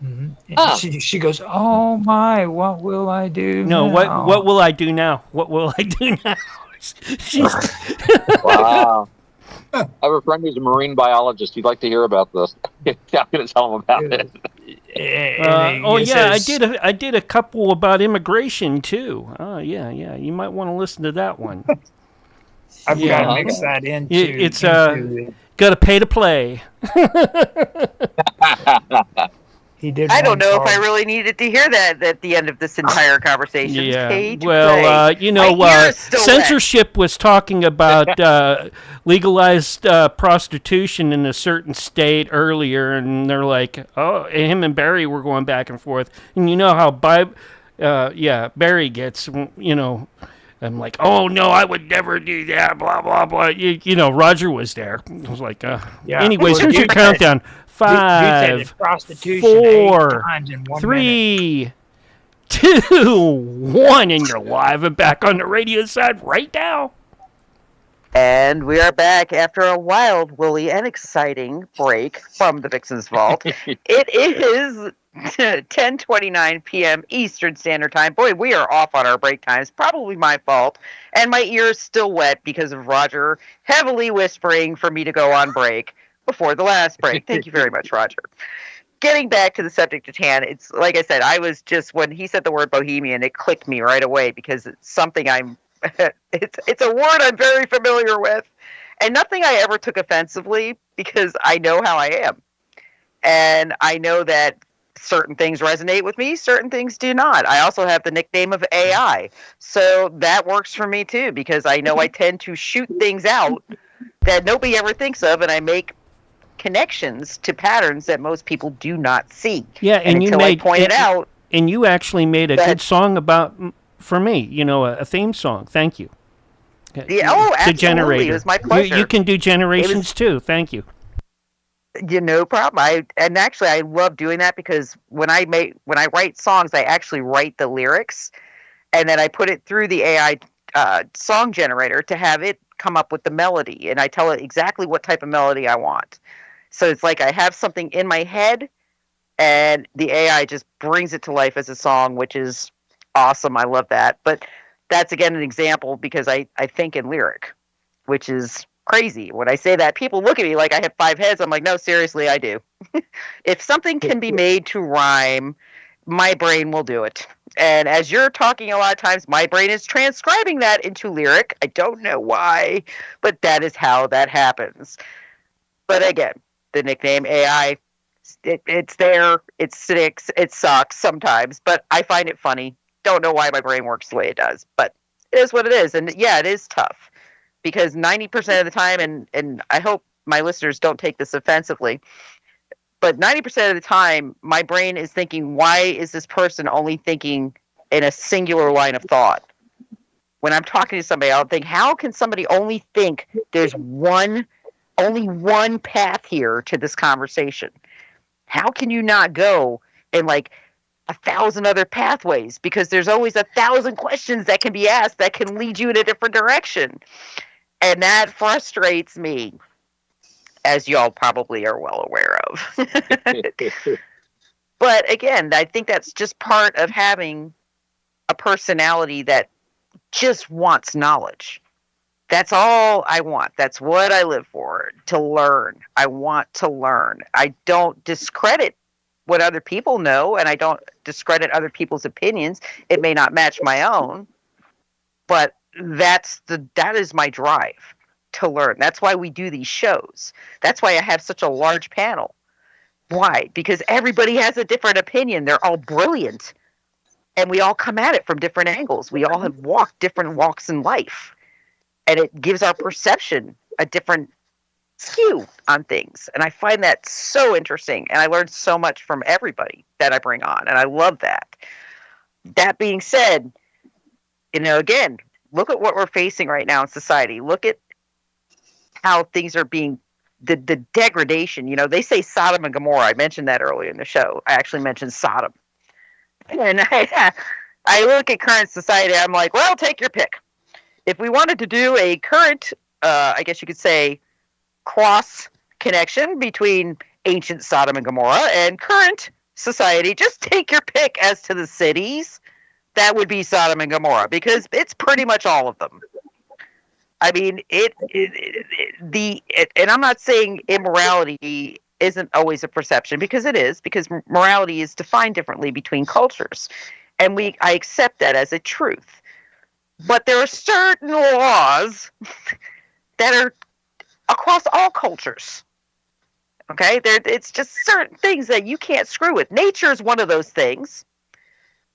[SPEAKER 3] Mm-hmm. She goes, "Oh my, what will I do now?
[SPEAKER 5] What will I do now? What will I do now?"
[SPEAKER 4] Wow. I have a friend who's a marine biologist. You'd like to hear about this? I'm going to tell him about it.
[SPEAKER 5] I did a couple about immigration too. Oh yeah. You might want to listen to that one.
[SPEAKER 3] I've got to mix that into.
[SPEAKER 5] It's got to pay to play.
[SPEAKER 2] I don't know if I really needed to hear that at the end of this entire conversation.
[SPEAKER 5] Yeah. Well, censorship was talking about legalized prostitution in a certain state earlier, and they're like, oh, him and Barry were going back and forth. And you know how Barry gets, I'm like, oh, no, I would never do that, blah, blah, blah. Roger was there. I was like, anyways, here's your countdown. 5, 4, 3, 2, 1, and you're live and back on the radio side right now.
[SPEAKER 2] And we are back after a wild, woolly, and exciting break from the Vixen's Vault. It is 10:29 p.m. Eastern Standard Time. Boy, we are off on our break times. Probably my fault. And my ear is still wet because of Roger heavily whispering for me to go on break before the last break. Thank you very much, Roger. Getting back to the subject at hand, it's like I said, I was just, when he said the word bohemian, it clicked me right away because it's something it's a word I'm very familiar with. And nothing I ever took offensively because I know how I am. And I know that certain things resonate with me, certain things do not. I also have the nickname of AI. So that works for me too, because I know I tend to shoot things out that nobody ever thinks of, and I make connections to patterns that most people do not see.
[SPEAKER 5] Yeah, and you
[SPEAKER 2] I pointed out.
[SPEAKER 5] And you actually made a good song for me, a theme song. Thank you.
[SPEAKER 2] Absolutely. It was my pleasure.
[SPEAKER 5] You can do generations too. Thank you.
[SPEAKER 2] No problem. I love doing that because when I write songs, I actually write the lyrics, and then I put it through the AI song generator to have it come up with the melody, and I tell it exactly what type of melody I want. So it's like I have something in my head, and the AI just brings it to life as a song, which is awesome. I love that. But that's, again, an example because I think in lyric, which is crazy. When I say that, people look at me like I have 5 heads. I'm like, no, seriously, I do. If something can be made to rhyme, my brain will do it. And as you're talking a lot of times, my brain is transcribing that into lyric. I don't know why, but that is how that happens. But again, the nickname AI, it's there, it sticks, it sucks sometimes, but I find it funny. Don't know why my brain works the way it does, but it is what it is. And yeah, it is tough because 90% of the time, and I hope my listeners don't take this offensively, but 90% of the time, my brain is thinking, why is this person only thinking in a singular line of thought? When I'm talking to somebody, I'll think, how can somebody only think there's only one path here to this conversation? How can you not go in like 1,000 other pathways? Because there's always 1,000 questions that can be asked that can lead you in a different direction. And that frustrates me, as y'all probably are well aware of. But again, I think that's just part of having a personality that just wants knowledge. That's all I want. That's what I live for, to learn. I want to learn. I don't discredit what other people know, and I don't discredit other people's opinions. It may not match my own, but that is my drive, to learn. That's why we do these shows. That's why I have such a large panel. Why? Because everybody has a different opinion. They're all brilliant, and we all come at it from different angles. We all have walked different walks in life. And it gives our perception a different skew on things. And I find that so interesting. And I learned so much from everybody that I bring on. And I love that. That being said, again, look at what we're facing right now in society. Look at how things are being, the degradation. They say Sodom and Gomorrah. I mentioned that earlier in the show. I actually mentioned Sodom. And I look at current society. I'm like, well, take your pick. If we wanted to do a current, I guess you could say, cross connection between ancient Sodom and Gomorrah and current society, just take your pick as to the cities. That would be Sodom and Gomorrah, because it's pretty much all of them. I mean, and I'm not saying immorality isn't always a perception, because it is, because morality is defined differently between cultures. And I accept that as a truth. But there are certain laws that are across all cultures. Okay? It's just certain things that you can't screw with. Nature is one of those things.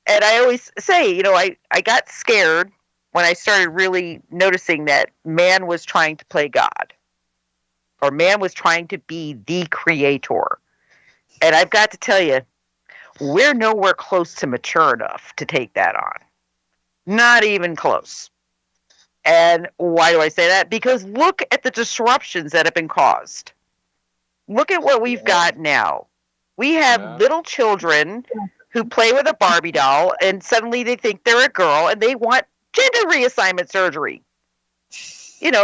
[SPEAKER 2] And I always say, I got scared when I started really noticing that man was trying to play God. Or man was trying to be the creator. And I've got to tell you, we're nowhere close to mature enough to take that on. Not even close. And why do I say that? Because look at the disruptions that have been caused. Look at what we've got now. We have little children who play with a Barbie doll, and suddenly they think they're a girl, and they want gender reassignment surgery.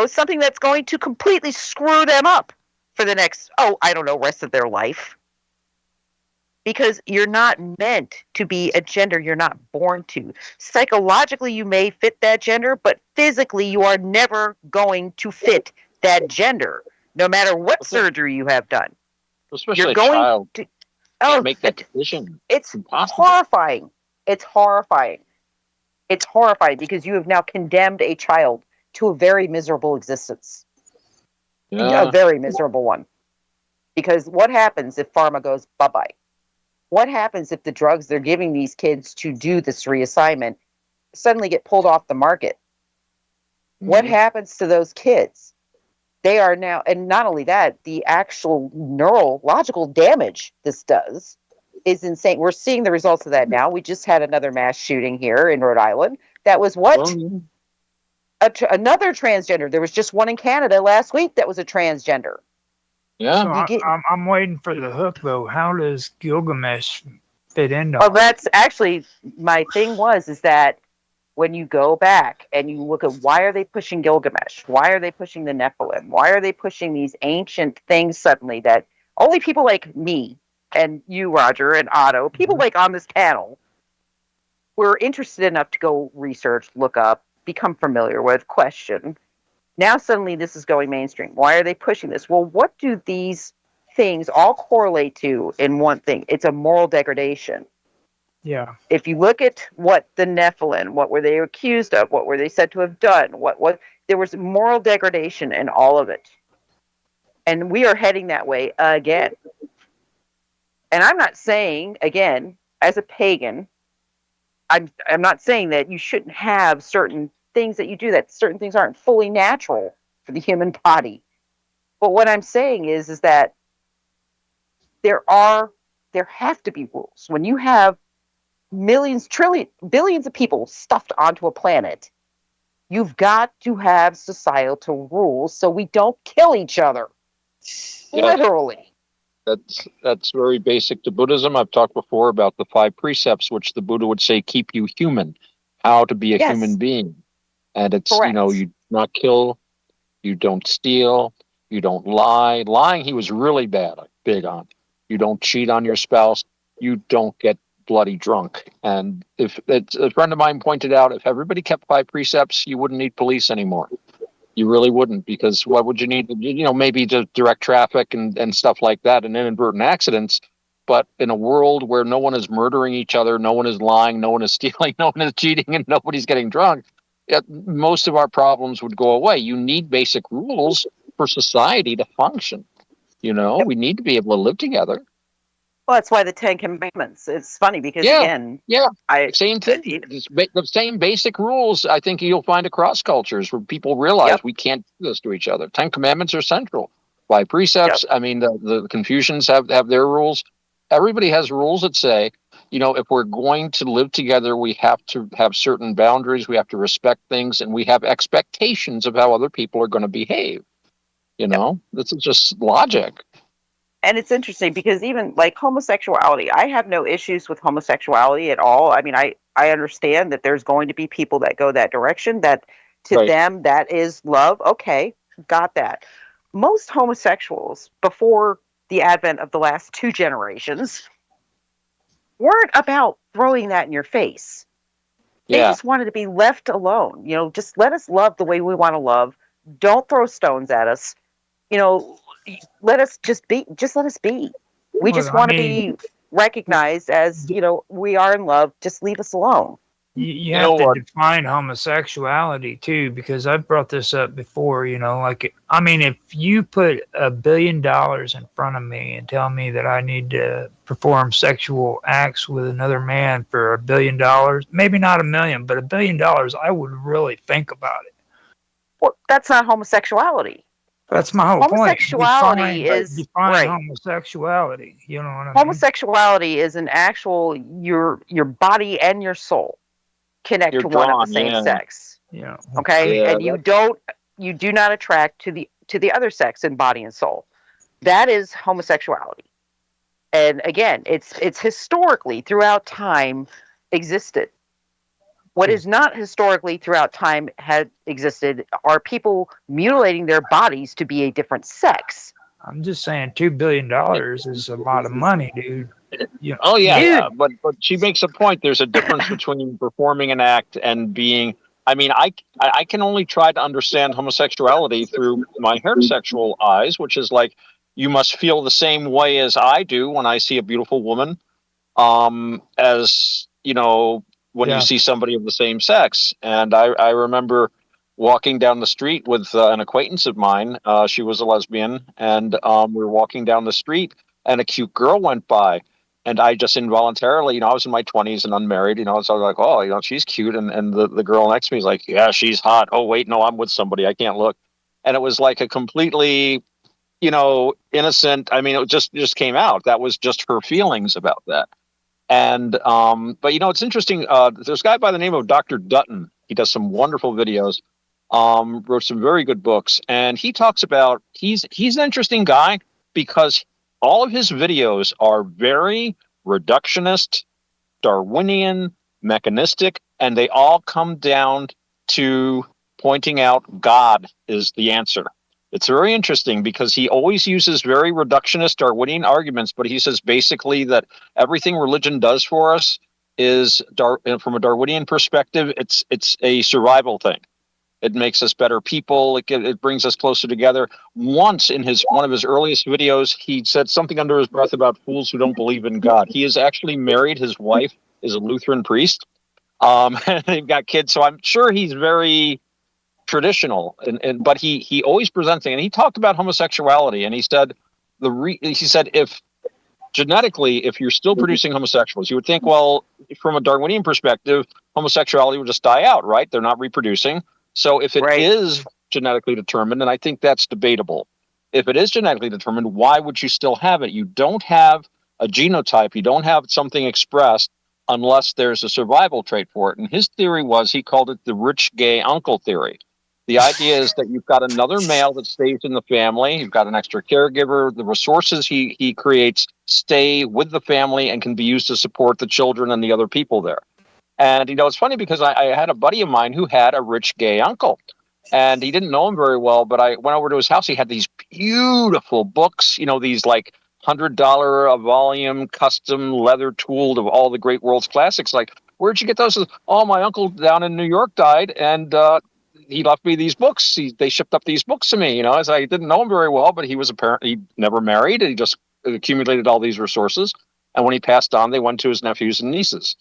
[SPEAKER 2] Something that's going to completely screw them up for the next, rest of their life. Because you're not meant to be a gender you're not born to. Psychologically, you may fit that gender, but physically, you are never going to fit that gender, no matter what surgery you have done.
[SPEAKER 4] Especially you're going a child to make that decision.
[SPEAKER 2] It's horrifying. It's horrifying. It's horrifying because you have now condemned a child to a very miserable existence. A very miserable one. Because what happens if pharma goes bye-bye? What happens if the drugs they're giving these kids to do this reassignment suddenly get pulled off the market? Mm-hmm. What happens to those kids? They are now, and not only that, the actual neurological damage this does is insane. We're seeing the results of that now. We just had another mass shooting here in Rhode Island. That was what? Another transgender. There was just one in Canada last week that was a transgender.
[SPEAKER 3] Yeah. So I'm waiting for the hook, though. How does Gilgamesh fit into?
[SPEAKER 2] Well, that's actually my thing is that when you go back and you look at why are they pushing Gilgamesh? Why are they pushing the Nephilim? Why are they pushing these ancient things suddenly that only people like me and you, Roger, and Otto, people like on this panel, were interested enough to go research, look up, become familiar with, question. Now suddenly this is going mainstream. Why are they pushing this? Well, what do these things all correlate to in one thing? It's a moral degradation.
[SPEAKER 3] Yeah.
[SPEAKER 2] If you look at what the Nephilim, what were they accused of? What were they said to have done? What there was moral degradation in all of it. And we are heading that way again. And I'm not saying, again, as a pagan, I'm not saying that you shouldn't have certain things that you do, that certain things aren't fully natural for the human body. But what I'm saying is that there have to be rules. When you have millions, billions of people stuffed onto a planet, you've got to have societal rules so we don't kill each other. Literally.
[SPEAKER 4] That's very basic to Buddhism. I've talked before about the 5 precepts, which the Buddha would say keep you human, how to be a human being. And it's,
[SPEAKER 2] correct.
[SPEAKER 4] You do not kill, you don't steal, you don't lie. Lying, he was really big on. You don't cheat on your spouse, you don't get bloody drunk. And if a friend of mine pointed out, if everybody kept 5 precepts, you wouldn't need police anymore. You really wouldn't, because what would you need? Maybe to direct traffic and stuff like that, and inadvertent accidents. But in a world where no one is murdering each other, no one is lying, no one is stealing, no one is cheating, and nobody's getting drunk, most of our problems would go away. You need basic rules for society to function. We need to be able to live together.
[SPEAKER 2] Well, that's why the 10 Commandments. It's funny because
[SPEAKER 4] same thing. The same basic rules. I think you'll find across cultures where people realize we can't do this to each other. 10 Commandments are central. 5 precepts. I mean, the Confucians have their rules. Everybody has rules that say, if we're going to live together, we have to have certain boundaries. We have to respect things, and we have expectations of how other people are going to behave. This is just logic.
[SPEAKER 2] And it's interesting because even like homosexuality, I have no issues with homosexuality at all. I mean, I understand that there's going to be people that go that direction, that to them, that is love. Okay, got that. Most homosexuals, before the advent of the last 2 generations, weren't about throwing that in your face. They just wanted to be left alone. Just let us love the way we want to love. Don't throw stones at us. Let us just be. Just let us be. We just want to be recognized as, we are in love. Just leave us alone.
[SPEAKER 3] You have to define homosexuality too, because I've brought this up before. If you put $1 billion in front of me and tell me that I need to perform sexual acts with another man for $1 billion, maybe not 1 million, but $1 billion, I would really think about it.
[SPEAKER 2] Well, that's not homosexuality.
[SPEAKER 3] That's my whole
[SPEAKER 2] homosexuality
[SPEAKER 3] point. Define homosexuality. You know what I mean?
[SPEAKER 2] Homosexuality is an actual your body and your soul connect to one of the same sex.
[SPEAKER 3] Yeah.
[SPEAKER 2] Okay, and you do not attract to the other sex in body and soul. That is homosexuality. And again, it's historically throughout time existed. What is not historically throughout time had existed are people mutilating their bodies to be a different sex.
[SPEAKER 3] I'm just saying $2 billion is a lot of money, dude.
[SPEAKER 4] But she makes a point. There's a difference between performing an act and being. I can only try to understand homosexuality through my heterosexual eyes, which is like, you must feel the same way as I do when I see a beautiful woman, as when you see somebody of the same sex. And I remember walking down the street with an acquaintance of mine. She was a lesbian, and we were walking down the street, and a cute girl went by. And I just involuntarily, I was in my 20s and unmarried, so I was like, oh, she's cute. And the girl next to me is like, yeah, she's hot. Oh, wait, no, I'm with somebody. I can't look. And it was like a completely, innocent. I mean, it just came out. That was just her feelings about that. And, but, it's interesting. There's a guy by the name of Dr. Dutton. He does some wonderful videos, wrote some very good books. And he talks about, he's an interesting guy because all of his videos are very reductionist, Darwinian, mechanistic, and they all come down to pointing out God is the answer. It's very interesting because he always uses very reductionist Darwinian arguments, but he says basically that everything religion does for us is, from a Darwinian perspective, it's a survival thing. It makes us better people. It brings us closer together. Once in one of his earliest videos, he said something under his breath about fools who don't believe in God. He is actually married. His wife is a Lutheran priest. And they've got kids. So I'm sure he's very traditional. But he always presents it. And he talked about homosexuality. And he said, if genetically, if you're still producing homosexuals, you would think, well, from a Darwinian perspective, homosexuality would just die out, right? They're not reproducing. So if it is genetically determined, and I think that's debatable, if it is genetically determined, why would you still have it? You don't have a genotype. You don't have something expressed unless there's a survival trait for it. And his theory was, he called it the rich gay uncle theory. The idea is that you've got another male that stays in the family. You've got an extra caregiver. The resources he creates stay with the family and can be used to support the children and the other people there. And, it's funny because I had a buddy of mine who had a rich gay uncle, and he didn't know him very well, but I went over to his house. He had these beautiful books, these like $100 a volume, custom leather tooled of all the great world's classics. Like, where'd you get those? Oh, my uncle down in New York died, and he left me these books. They shipped up these books to me, as I didn't know him very well, but he was apparently never married, and he just accumulated all these resources. And when he passed on, they went to his nephews and nieces.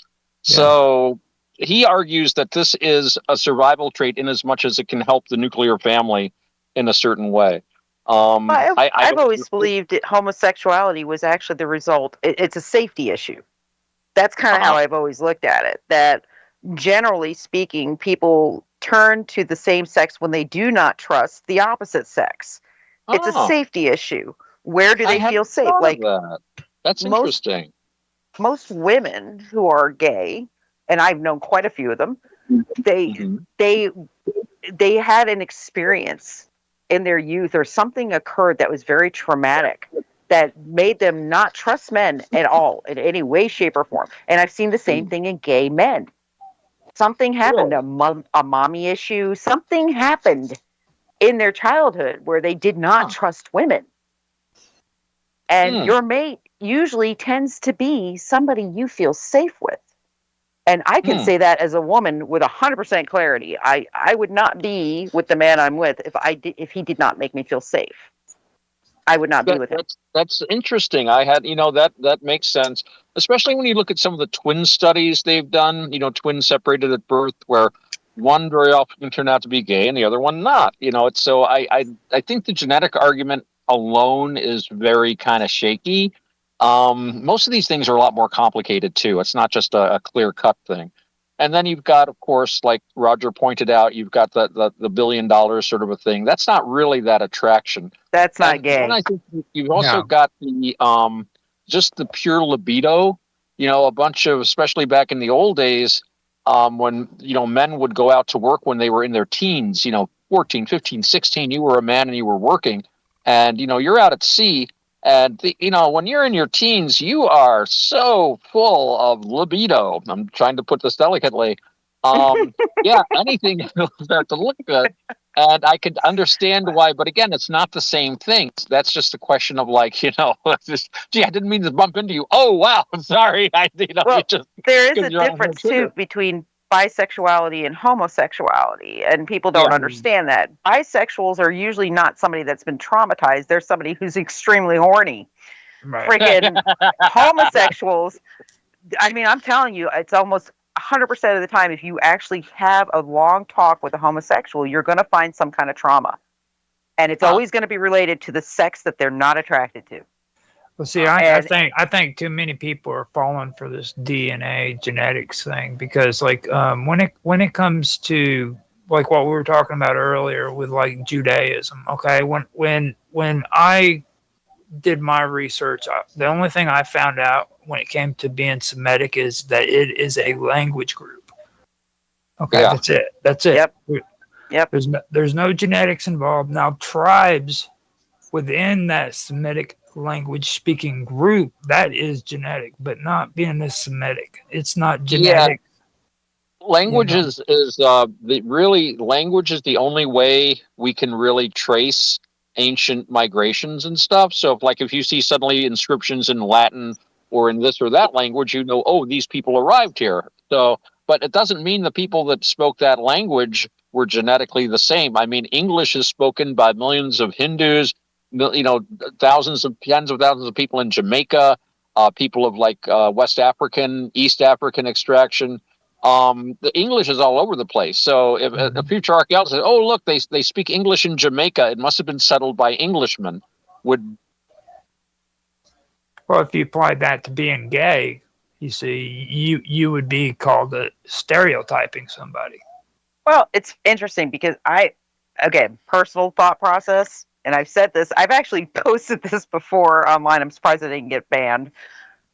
[SPEAKER 4] Yeah. So he argues that this is a survival trait in as much as it can help the nuclear family in a certain way.
[SPEAKER 2] I've always believed that homosexuality was actually the result. It's a safety issue. That's kind of how I've always looked at it. That generally speaking, people turn to the same sex when they do not trust the opposite sex. It's a safety issue. Where do they feel safe?
[SPEAKER 4] Like that's interesting.
[SPEAKER 2] Most women who are gay, and I've known quite a few of them, they had an experience in their youth, or something occurred that was very traumatic that made them not trust men at all in any way, shape, or form. And I've seen the same thing in gay men. Something happened, a mommy issue, something happened in their childhood where they did not trust women. And your mate usually tends to be somebody you feel safe with. And I can say that as a woman with 100% clarity. I would not be with the man I'm with if he did not make me feel safe. I would not be with him.
[SPEAKER 4] That's interesting. I had, that makes sense, especially when you look at some of the twin studies they've done, twins separated at birth, where one very often can turn out to be gay and the other one not. It's so I think the genetic argument alone is very kind of shaky. Most of these things are a lot more complicated too. It's not just a clear-cut thing. And then you've got, of course, like Roger pointed out, you've got the $1 billion sort of a thing. That's not really that attraction.
[SPEAKER 2] That's not gay.
[SPEAKER 4] And I think you've also got the just the pure libido. A bunch of, especially back in the old days, when men would go out to work when they were in their teens. 14, 15, 16. You were a man and you were working, and you're out at sea. And, when you're in your teens, you are so full of libido. I'm trying to put this delicately. Anything will start to look good. And I could understand why. But again, it's not the same thing. That's just a question of I didn't mean to bump into you. Oh, wow. I'm sorry.
[SPEAKER 2] There is a difference, too, between bisexuality and homosexuality, and people don't understand that. Bisexuals are usually not somebody that's been traumatized. They're somebody who's extremely horny. Right. Freaking homosexuals, I mean, I'm telling you, it's almost 100% of the time, if you actually have a long talk with a homosexual, you're going to find some kind of trauma. And it's always going to be related to the sex that they're not attracted to.
[SPEAKER 3] Well, see, I think too many people are falling for this DNA genetics thing because, like, when it comes to like what we were talking about earlier with like Judaism, okay, when I did my research, the only thing I found out when it came to being Semitic is that it is a language group. Okay, yeah. That's it.
[SPEAKER 2] Yep.
[SPEAKER 3] There's no genetics involved. Now, tribes within that Semitic language speaking group, that is genetic, but not being a Semitic. It's not genetic.
[SPEAKER 4] Yeah. Language is language is the only way we can really trace ancient migrations and stuff. So if you see suddenly inscriptions in Latin or in this or that language, you know, oh, these people arrived here. So, but it doesn't mean the people that spoke that language were genetically the same. I mean, English is spoken by millions of Hindus, you know, tens of thousands of people in Jamaica, people of like West African, East African extraction. The English is all over the place. So if a future archaeologist says, oh, look, they speak English in Jamaica, it must have been settled by Englishmen.
[SPEAKER 3] Well, if you applied that to being gay, you see, you would be called stereotyping somebody.
[SPEAKER 2] Well, it's interesting because again, personal thought process, and I've said this, I've actually posted this before online. I'm surprised I didn't get banned.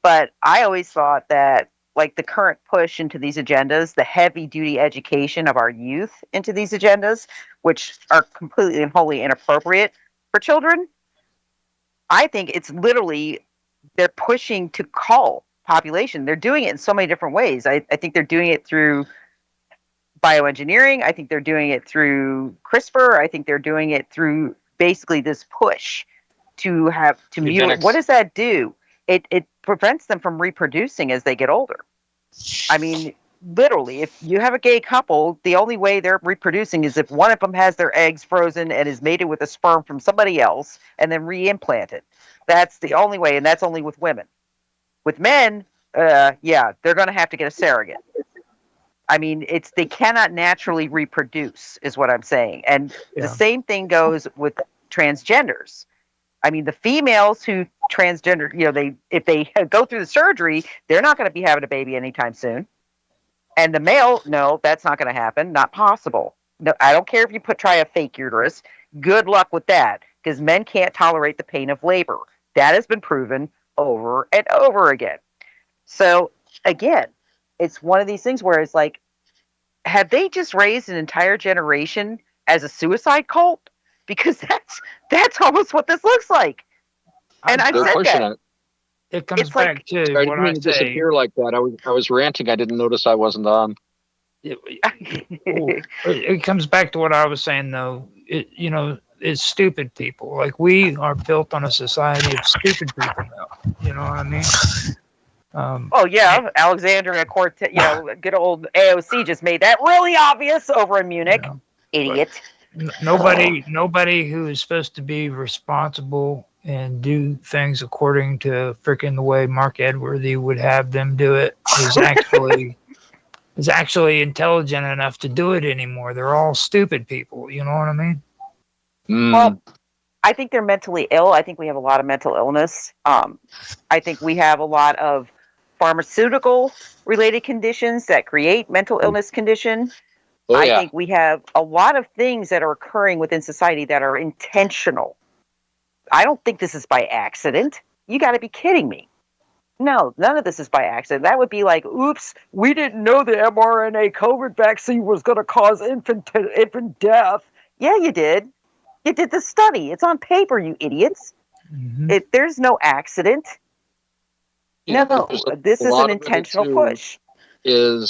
[SPEAKER 2] But I always thought that, like, the current push into these agendas, the heavy-duty education of our youth into these agendas, which are completely and wholly inappropriate for children, I think it's literally, they're pushing to cull population. They're doing it in so many different ways. I think they're doing it through bioengineering. I think they're doing it through CRISPR. I think they're doing it through basically this push to mutilate. What does that do? It prevents them from reproducing as they get older. I mean, literally, if you have a gay couple, the only way they're reproducing is if one of them has their eggs frozen and is mated with a sperm from somebody else and then reimplanted. That's the only way, and that's only with women. With men, they're going to have to get a surrogate. I mean, they cannot naturally reproduce, is what I'm saying. And the same thing goes with transgenders. I mean, the females who transgender, you know, if they go through the surgery, they're not going to be having a baby anytime soon. And the male, no, that's not going to happen. Not possible. No, I don't care if you try a fake uterus. Good luck with that, because men can't tolerate the pain of labor. That has been proven over and over again. So, again, it's one of these things where it's like, have they just raised an entire generation as a suicide cult? Because that's almost what this looks like. And I said that.
[SPEAKER 3] It comes back to
[SPEAKER 4] I didn't mean to disappear like that. I was ranting. I didn't notice I wasn't on.
[SPEAKER 3] It comes back to what I was saying, though. It's stupid people. Like, we are built on a society of stupid people now. You know what I mean?
[SPEAKER 2] Alexandria Cortez, good old AOC just made that really obvious over in Munich. Idiot.
[SPEAKER 3] Nobody who is supposed to be responsible and do things according to freaking the way Mark Edworthy would have them do it is actually intelligent enough to do it anymore. They're all stupid people. You know what I mean?
[SPEAKER 2] Well, I think they're mentally ill. I think we have a lot of mental illness. I think we have a lot of pharmaceutical related conditions that create mental illness condition. I think we have a lot of things that are occurring within society that are intentional. I don't think this is by accident. You got to be kidding me. No, none of this is by accident. That would be like, oops, we didn't know the mRNA COVID vaccine was going to cause infant death. Yeah, you did. You did the study. It's on paper, you idiots. Mm-hmm. There's no accident.
[SPEAKER 4] Yeah,
[SPEAKER 2] no, this is an intentional push.
[SPEAKER 4] And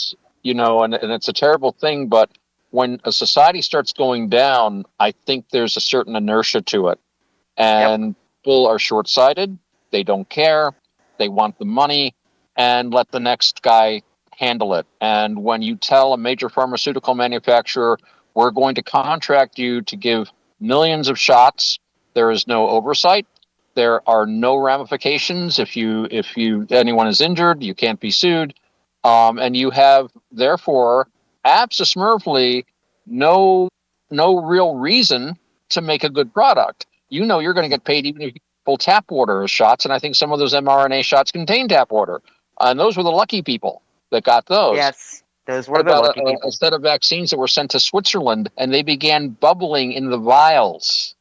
[SPEAKER 4] it's a terrible thing, but when a society starts going down, I think there's a certain inertia to it. And people are short-sighted. They don't care. They want the money and let the next guy handle it. And when you tell a major pharmaceutical manufacturer, we're going to contract you to give millions of shots, there is no oversight. There are no ramifications. If anyone is injured, you can't be sued. And you have, therefore, absolutely no real reason to make a good product. You know you're going to get paid even if you pull tap water as shots, and I think some of those mRNA shots contain tap water. And those were the lucky people that got those.
[SPEAKER 2] Yes, those were the lucky people.
[SPEAKER 4] A set of vaccines that were sent to Switzerland, and they began bubbling in the vials.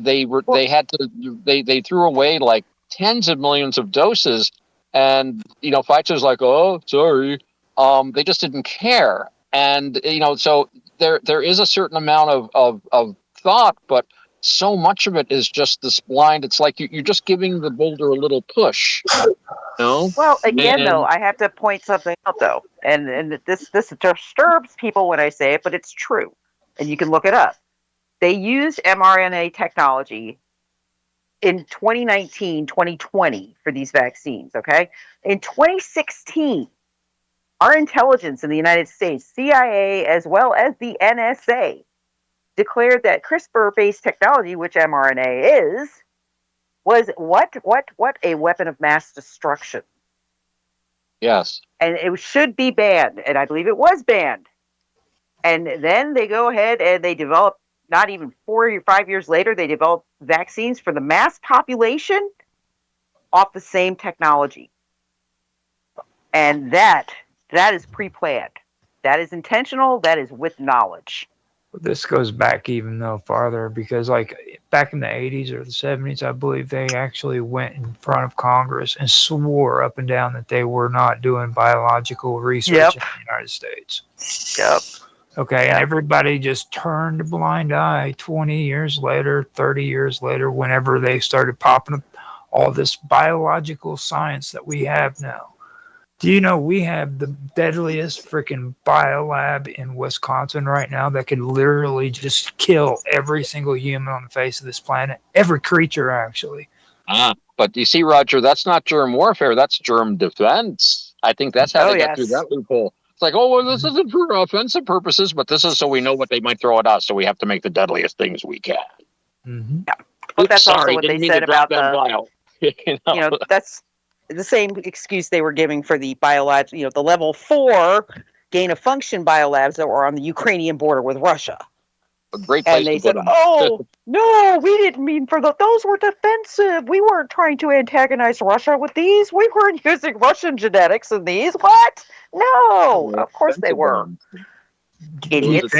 [SPEAKER 4] They threw away like tens of millions of doses, and Pfizer's like, oh, sorry, they just didn't care, and so there is a certain amount of thought, but so much of it is just this blind. It's like you're just giving the boulder a little push. No.
[SPEAKER 2] Well, again, though, I have to point something out, though, and this disturbs people when I say it, but it's true, and you can look it up. They used mRNA technology in 2019, 2020 for these vaccines, okay? In 2016, our intelligence in the United States, CIA, as well as the NSA, declared that CRISPR-based technology, which mRNA is, was what a weapon of mass destruction.
[SPEAKER 4] Yes.
[SPEAKER 2] And it should be banned, and I believe it was banned. And then they go ahead and they develop, not even 4 or 5 years later, they developed vaccines for the mass population off the same technology. And that is pre-planned. That is intentional. That is with knowledge.
[SPEAKER 3] This goes back even though farther, because like back in the 80s or the 70s, I believe they actually went in front of Congress and swore up and down that they were not doing biological research in the United States.
[SPEAKER 2] Yep.
[SPEAKER 3] Okay, and everybody just turned a blind eye 20 years later, 30 years later, whenever they started popping up all this biological science that we have now. Do you know we have the deadliest freaking biolab in Wisconsin right now that can literally just kill every single human on the face of this planet? Every creature, actually.
[SPEAKER 4] But you see, Roger, that's not germ warfare. That's germ defense. I think that's how they got through that loophole. It's like, oh, well, this isn't for offensive purposes, but this is so we know what they might throw at us, so we have to make the deadliest things we can.
[SPEAKER 2] Mm-hmm. Yeah. Well, that's also what they said about the, that's the same excuse they were giving for the biolabs, the level 4 gain of function biolabs that were on the Ukrainian border with Russia.
[SPEAKER 4] A great place
[SPEAKER 2] and they
[SPEAKER 4] to
[SPEAKER 2] said,
[SPEAKER 4] put them.
[SPEAKER 2] oh, no, we didn't mean for those were defensive. We weren't trying to antagonize Russia with these. We weren't using Russian genetics in these. What? No, of course they were. Idiots.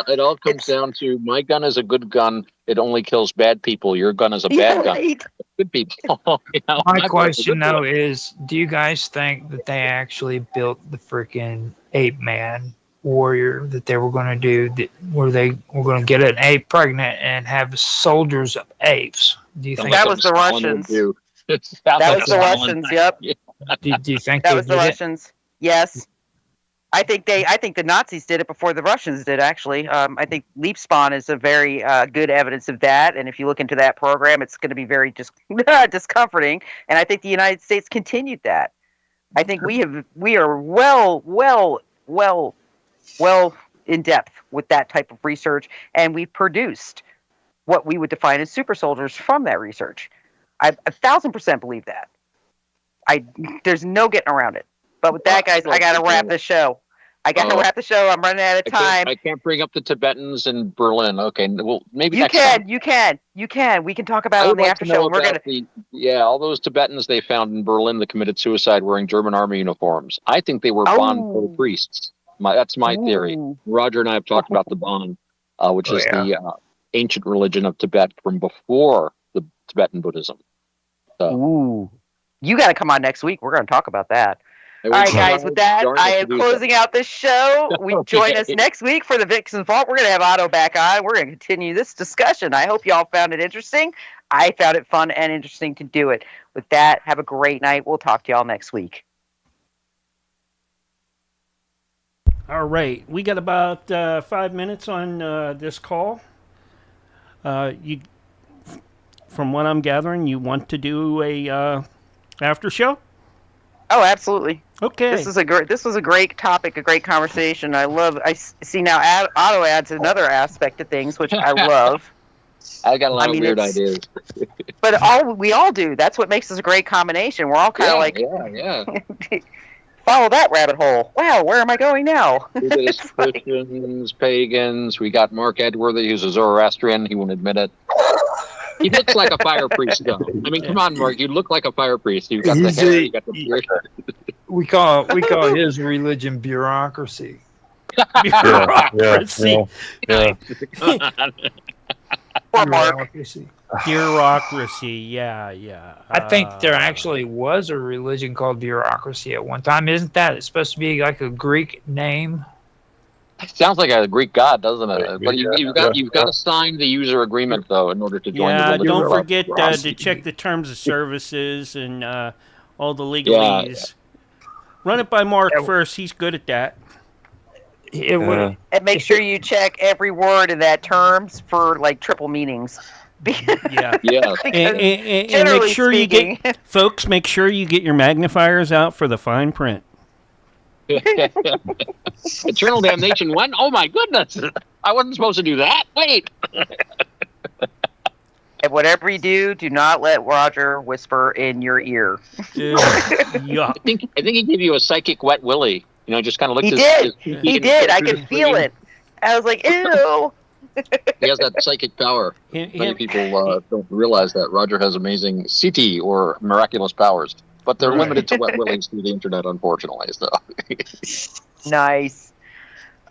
[SPEAKER 4] It all comes down to my gun is a good gun. It only kills bad people. Your gun is a bad gun. Good people.
[SPEAKER 3] My question, though, is do you guys think that they actually built the freaking ape man warrior that they were going to do, where they were going to get an ape pregnant and have soldiers of apes? Do you think
[SPEAKER 2] that was the Russians? That was the Russians. Yep.
[SPEAKER 3] Do you think
[SPEAKER 2] that was the Russians? Yes. I think the Nazis did it before the Russians did, actually. I think leap spawn is a very good evidence of that, and if you look into that program, it's going to be very discomforting. And I think the United States continued that. I think we are well in depth with that type of research, and we've produced what we would define as super soldiers from that research. I 1,000% believe that. There's no getting around it. But with that, guys, I got to wrap the show. I'm running out of time.
[SPEAKER 4] I can't bring up the Tibetans in Berlin. Okay, well, maybe
[SPEAKER 2] you can. You can. We can talk about it on the after show. We're gonna.
[SPEAKER 4] All those Tibetans they found in Berlin that committed suicide wearing German army uniforms. I think they were Bon priests. That's my theory. Roger and I have talked about the Bon, which is the ancient religion of Tibet from before the Tibetan Buddhism.
[SPEAKER 2] So. You got to come on next week. We're going to talk about that. All right, guys, with that, I am closing out this show. Join us next week for the VIXEN'S Vault. We're going to have Otto back on. We're going to continue this discussion. I hope you all found it interesting. I found it fun and interesting to do it. With that, have a great night. We'll talk to y'all next week.
[SPEAKER 5] All right. We got about 5 minutes on this call. From what I'm gathering, you want to do a after show?
[SPEAKER 2] Oh, absolutely.
[SPEAKER 5] Okay.
[SPEAKER 2] This was a great topic, a great conversation. I see now Otto adds another aspect of things, which I love.
[SPEAKER 4] I got a lot of weird ideas.
[SPEAKER 2] But we all do. That's what makes us a great combination. We're all kind of follow that rabbit hole. Wow, where am I going now?
[SPEAKER 4] There's Christians, pagans. We got Mark Edworthy, who's a Zoroastrian. He won't admit it. He looks like a fire priest, though. I mean, come on, Mark. You look like a fire priest. You got the hair. You got the beard.
[SPEAKER 3] We call his religion bureaucracy.
[SPEAKER 5] Bureaucracy.
[SPEAKER 8] Yeah.
[SPEAKER 5] Bureaucracy. Yeah.
[SPEAKER 3] I think there actually was a religion called bureaucracy at one time. Isn't that it's supposed to be like a Greek name?
[SPEAKER 4] It sounds like a Greek god, doesn't it? But you've got to sign the user agreement, though, in order to join the religion.
[SPEAKER 5] Don't forget to check the terms of services and all the legalese. Run it by Mark first. He's good at that.
[SPEAKER 2] And make sure you check every word in that terms for like triple meanings.
[SPEAKER 5] And make sure you get, folks, make sure you get your magnifiers out for the fine print.
[SPEAKER 4] Eternal damnation when? Oh my goodness! I wasn't supposed to do that. Wait.
[SPEAKER 2] And whatever you do not let Roger whisper in your ear.
[SPEAKER 5] Yeah.
[SPEAKER 4] I think he gave you a psychic wet willy. You know, just kind of looked.
[SPEAKER 2] He did. I could feel it. I was like, ew.
[SPEAKER 4] He has that psychic power. Many people don't realize that Roger has amazing CT or miraculous powers. But they're limited to wet willies through the internet, unfortunately. So.
[SPEAKER 2] Nice.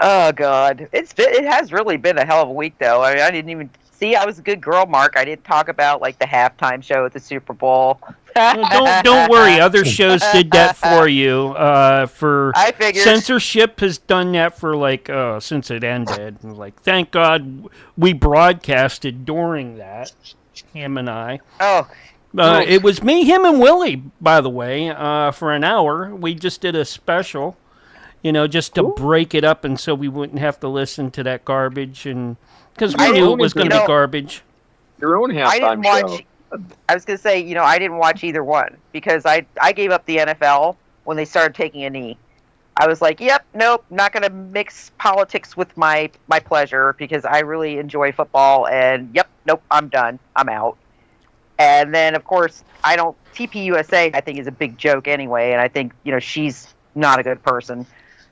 [SPEAKER 2] Oh God, it has really been a hell of a week, though. I mean, I didn't even see. I was a good girl, Mark. I didn't talk about like the halftime show at the Super Bowl.
[SPEAKER 5] Don't worry. Other shows did that for you.
[SPEAKER 2] I figured
[SPEAKER 5] Censorship has done that for like since it ended. Like, thank God we broadcasted during that. Him and I.
[SPEAKER 2] Oh.
[SPEAKER 5] It was me, him, and Willie, by the way, for an hour. We just did a special, just to break it up and so we wouldn't have to listen to that garbage. And because we knew it was going to be garbage.
[SPEAKER 4] Your own halftime show.
[SPEAKER 2] I was going to say, I didn't watch either one because I gave up the NFL when they started taking a knee. I was like, yep, nope, not going to mix politics with my pleasure because I really enjoy football. And, yep, nope, I'm done. I'm out. And then, of course, TPUSA, I think, is a big joke anyway. And I think, she's not a good person.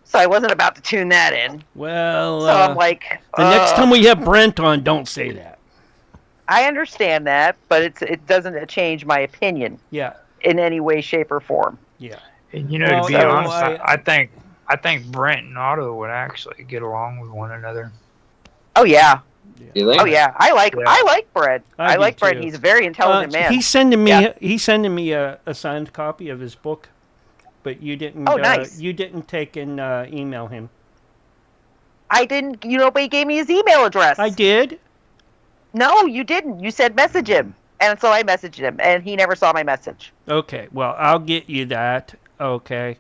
[SPEAKER 2] So I wasn't about to tune that in.
[SPEAKER 5] Well,
[SPEAKER 2] so I'm like,
[SPEAKER 5] the next time we have Brent on, don't say that.
[SPEAKER 2] I understand that, but it doesn't change my opinion.
[SPEAKER 5] Yeah.
[SPEAKER 2] In any way, shape, or form.
[SPEAKER 5] Yeah.
[SPEAKER 3] And to be honest, I think Brent and Otto would actually get along with one another.
[SPEAKER 2] Oh yeah.
[SPEAKER 4] Oh
[SPEAKER 2] yeah. I like Brent. I like Brent. He's a very intelligent man.
[SPEAKER 5] He's sending me a signed copy of his book, but you didn't.
[SPEAKER 2] Oh, nice.
[SPEAKER 5] You didn't take and email him.
[SPEAKER 2] I didn't. But he gave me his email address.
[SPEAKER 5] I did.
[SPEAKER 2] No, you didn't. You said message him, and so I messaged him, and he never saw my message.
[SPEAKER 5] Okay. Well, I'll get you that. Okay.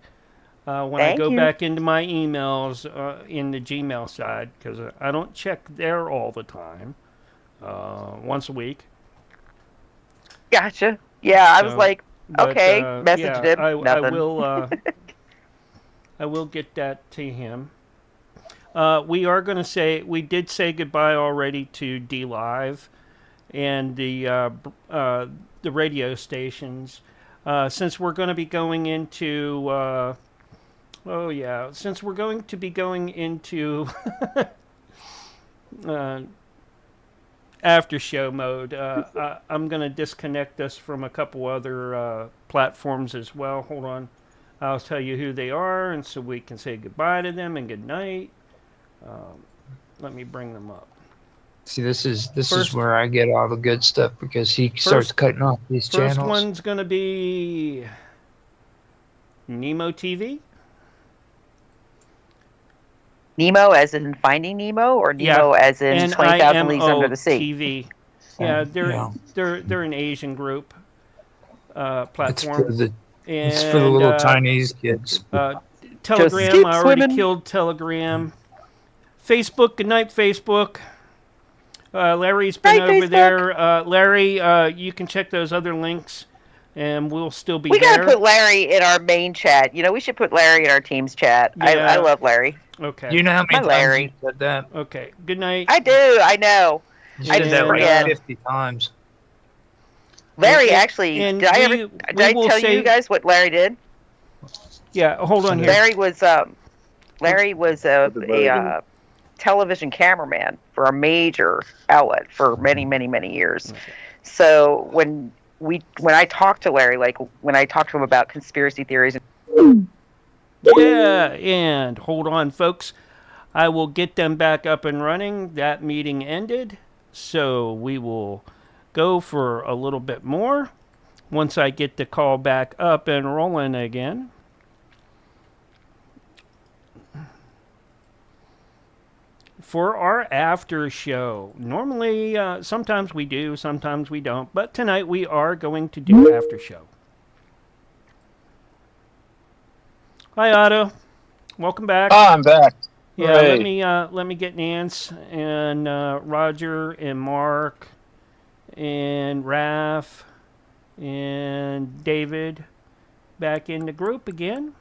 [SPEAKER 5] When I go back into my emails in the Gmail side, because I don't check there all the time, once a week.
[SPEAKER 2] Gotcha. Yeah, I was like, okay, messaged him. Nothing.
[SPEAKER 5] I will get that to him. We are going to we did say goodbye already to D-Live and the radio stations. Since we're going to be going into... since we're going to be going into after show mode, I'm going to disconnect us from a couple other platforms as well. Hold on. I'll tell you who they are, and so we can say goodbye to them and good night. Let me bring them up.
[SPEAKER 3] See, this is where I get all the good stuff because he starts cutting off these channels.
[SPEAKER 5] First one's going to be Nemo TV.
[SPEAKER 2] Nemo as in Finding Nemo, or Nemo as in 20,000 Leagues Under the Sea?
[SPEAKER 5] TV. Yeah, they're an Asian group platform.
[SPEAKER 3] It's for the little Chinese kids.
[SPEAKER 5] Telegram, I already killed Telegram. Facebook, good night, Facebook. Larry's been over there. Larry, you can check those other links, and we'll still be there.
[SPEAKER 2] We gotta put Larry in our main chat. We should put Larry in our team's chat. Yeah. I love Larry.
[SPEAKER 5] Okay.
[SPEAKER 3] You know how many times you said that?
[SPEAKER 5] Okay. Good night.
[SPEAKER 2] I do. I know.
[SPEAKER 3] I did that like 50 times.
[SPEAKER 2] Larry, actually, did I tell you guys what Larry did?
[SPEAKER 5] Yeah, hold on here.
[SPEAKER 2] Larry was a television cameraman for a major outlet for many, many, many years. Okay. So when I talked to Larry, like when I talked to him about conspiracy theories.
[SPEAKER 5] Yeah, and hold on, folks. I will get them back up and running. That meeting ended, so we will go for a little bit more once I get the call back up and rolling again. For our after show, normally sometimes we do, sometimes we don't, but tonight we are going to do after show. Hi, Otto. Welcome back.
[SPEAKER 4] Oh, I'm back.
[SPEAKER 5] Yeah, let me get Nance and Roger and Mark and Raph and David back in the group again.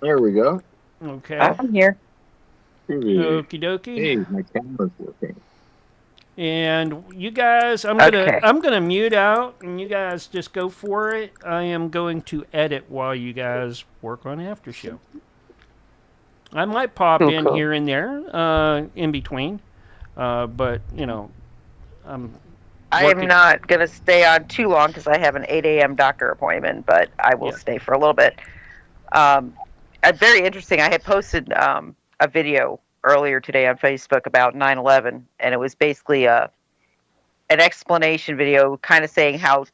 [SPEAKER 4] There we go.
[SPEAKER 2] Okay. I'm here.
[SPEAKER 5] Okie dokie.
[SPEAKER 4] Hey, my camera's working.
[SPEAKER 5] And you guys, I'm gonna mute out, and you guys just go for it. I am going to edit while you guys work on after show. I might pop in here and there, in between, but you know,
[SPEAKER 2] I am not gonna stay on too long because I have an 8 a.m. doctor appointment, but I will stay for a little bit. Very interesting. I had posted a video earlier today on Facebook about 9/11, and it was basically an explanation video, kind of saying how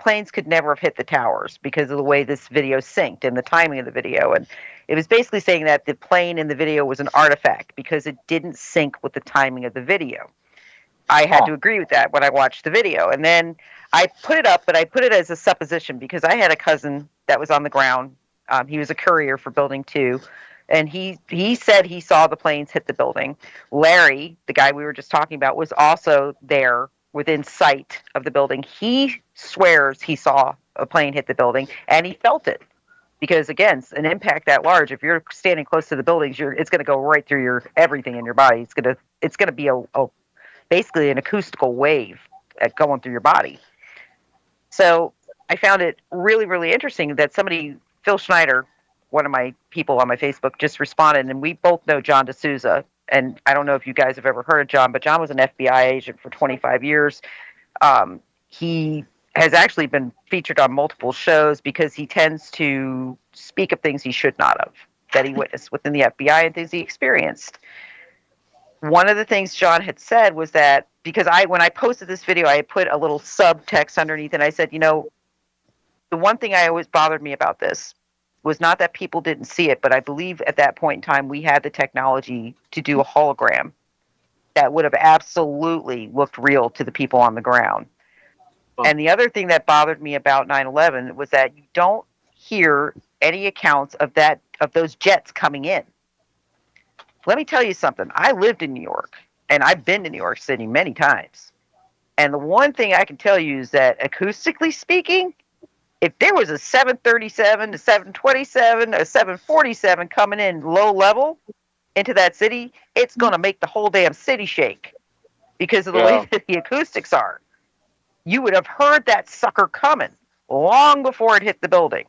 [SPEAKER 2] planes could never have hit the towers because of the way this video synced and the timing of the video. And it was basically saying that the plane in the video was an artifact because it didn't sync with the timing of the video. I had to agree with that when I watched the video. And then I put it up, but I put it as a supposition because I had a cousin that was on the ground. He was a courier for Building 2. And he said he saw the planes hit the building. Larry, the guy we were just talking about, was also there within sight of the building. He swears he saw a plane hit the building, and he felt it. Because, again, an impact that large, if you're standing close to the buildings, it's going to go right through everything in your body. It's going to be basically an acoustical wave going through your body. So I found it really, really interesting that Phil Schneider, one of my people on my Facebook, just responded, and we both know John D'Souza. And I don't know if you guys have ever heard of John, but John was an FBI agent for 25 years. He has actually been featured on multiple shows because he tends to speak of things he should not have, that he witnessed within the FBI and things he experienced. One of the things John had said was that, because when I posted this video, I had put a little subtext underneath, and I said, the one thing I always bothered me about this was not that people didn't see it, but I believe at that point in time we had the technology to do a hologram that would have absolutely looked real to the people on the ground. Oh. And the other thing that bothered me about 9/11 was that you don't hear any accounts of those jets coming in. Let me tell you something. I lived in New York, and I've been to New York City many times. And the one thing I can tell you is that acoustically speaking, if there was a 737, a 727, a 747 coming in low level into that city, it's going to make the whole damn city shake because of the way that the acoustics are. You would have heard that sucker coming long before it hit the building.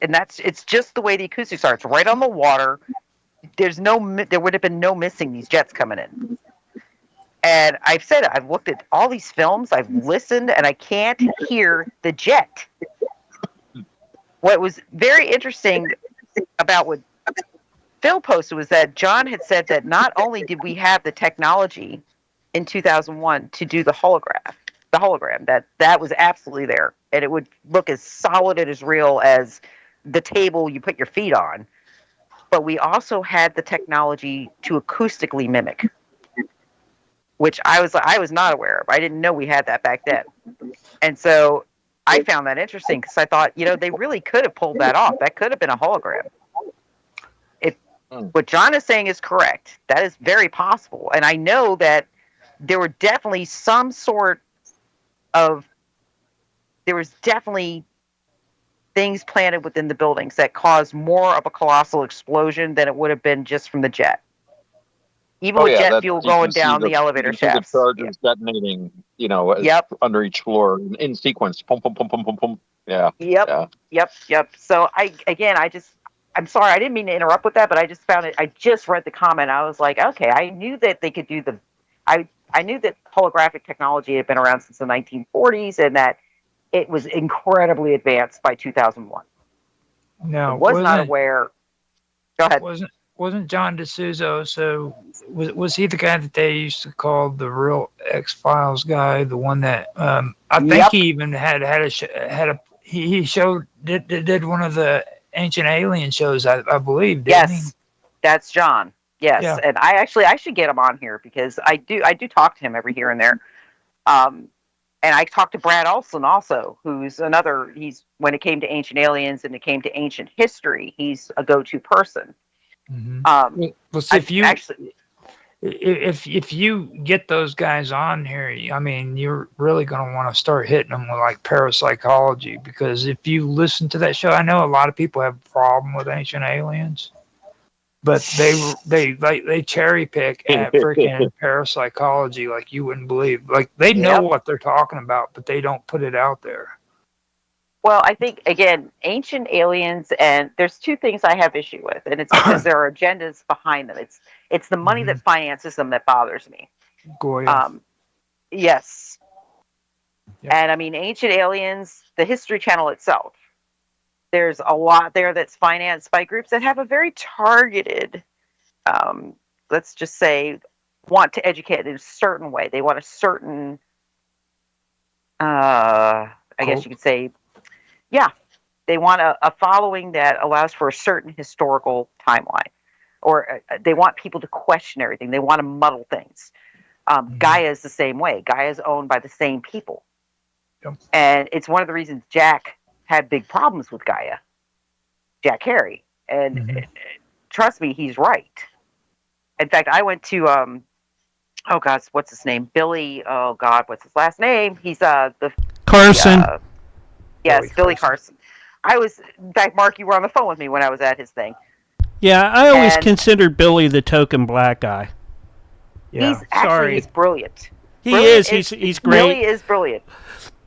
[SPEAKER 2] And it's just the way the acoustics are. It's right on the water. There would have been no missing these jets coming in. And I've said it, I've looked at all these films, I've listened, and I can't hear the jet. What was very interesting about what Phil posted was that John had said that not only did we have the technology in 2001 to do the hologram, that was absolutely there. And it would look as solid and as real as the table you put your feet on. But we also had the technology to acoustically mimic, which I was not aware of. I didn't know we had that back then. And so I found that interesting because I thought, they really could have pulled that off. That could have been a hologram. What John is saying is correct. That is very possible. And I know that there was definitely things planted within the buildings that caused more of a colossal explosion than it would have been just from the jet. Even with jet fuel going down the elevator shafts.
[SPEAKER 4] The charges detonating, under each floor in sequence. Pum, pum, pum, pum, pum, pum. Yeah.
[SPEAKER 2] Yep. So I'm sorry, I didn't mean to interrupt with that, but I just found it. I just read the comment. I was like, okay, I knew that they could do I knew that holographic technology had been around since the 1940s and that it was incredibly advanced by 2001.
[SPEAKER 3] No,
[SPEAKER 2] I was not aware. Go ahead.
[SPEAKER 3] Wasn't John DeSouza? So was he the guy that they used to call the real X-Files guy? The one that I think he even he did one of the Ancient Alien shows, I believe. Didn't he?
[SPEAKER 2] That's John. Yes,
[SPEAKER 3] Yeah.
[SPEAKER 2] and I should get him on here because I do talk to him every here and there. And I talked to Brad Olson also, who's another. When it came to Ancient Aliens and it came to ancient history, he's a go-to person.
[SPEAKER 3] Mm-hmm. Well, see, if you get those guys on here, I mean, you're really going to want to start hitting them with like parapsychology, because if you listen to that show, I know a lot of people have a problem with Ancient Aliens, but they cherry pick at freaking parapsychology like you wouldn't believe. Like they know what they're talking about, but they don't put it out there.
[SPEAKER 2] Well, I think, again, Ancient Aliens, and there's two things I have issue with, and it's because there are agendas behind them. It's the money that finances them that bothers me.
[SPEAKER 3] Goya.
[SPEAKER 2] Yes. Yep. And, I mean, Ancient Aliens, the History Channel itself, there's a lot there that's financed by groups that have a very targeted, let's just say, want to educate in a certain way. They want a certain, I guess you could say, they want a following that allows for a certain historical timeline, or they want people to question everything. They want to muddle things. Gaia is the same way. Gaia is owned by the same people.
[SPEAKER 3] Yep.
[SPEAKER 2] And it's one of the reasons Jack had big problems with Gaia, Jack Harry. And trust me, he's right. In fact, I went to, oh God, what's his name? Billy, oh God, what's his last name? He's the
[SPEAKER 5] Carson.
[SPEAKER 2] Yes, Billy Carson. In fact, Mark, you were on the phone with me when I was at his thing.
[SPEAKER 5] Yeah, I always considered Billy the token black guy.
[SPEAKER 2] Yeah. He's brilliant.
[SPEAKER 5] He is. He's great.
[SPEAKER 2] Billy is brilliant.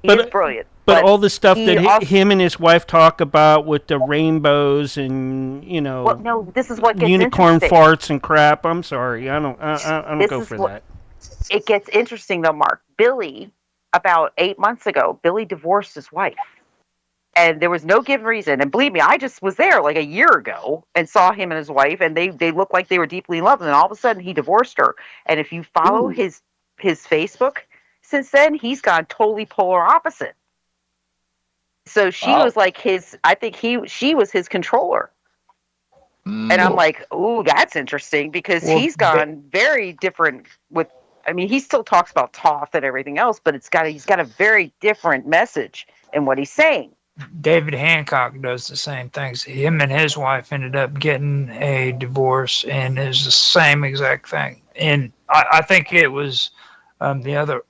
[SPEAKER 2] He is brilliant.
[SPEAKER 5] But all the stuff that him and his wife talk about with the rainbows and, you know,
[SPEAKER 2] well, no, this is what gets
[SPEAKER 5] unicorn farts and crap. I'm sorry. I don't go for that.
[SPEAKER 2] It gets interesting, though, Mark. Billy, about 8 months ago, Billy divorced his wife. And there was no given reason. And believe me, I just was there like a year ago and saw him and his wife, and they looked like they were deeply in love. And then all of a sudden, he divorced her. And if you follow his Facebook, since then, he's gone totally polar opposite. So she was like she was his controller. And I'm like, ooh, that's interesting, because he's gone very different with, I mean, he still talks about Thoth and everything else, but he's got a very different message in what he's saying.
[SPEAKER 3] David Hancock does the same things. Him and his wife ended up getting a divorce, and it's the same exact thing. And I think it was the other.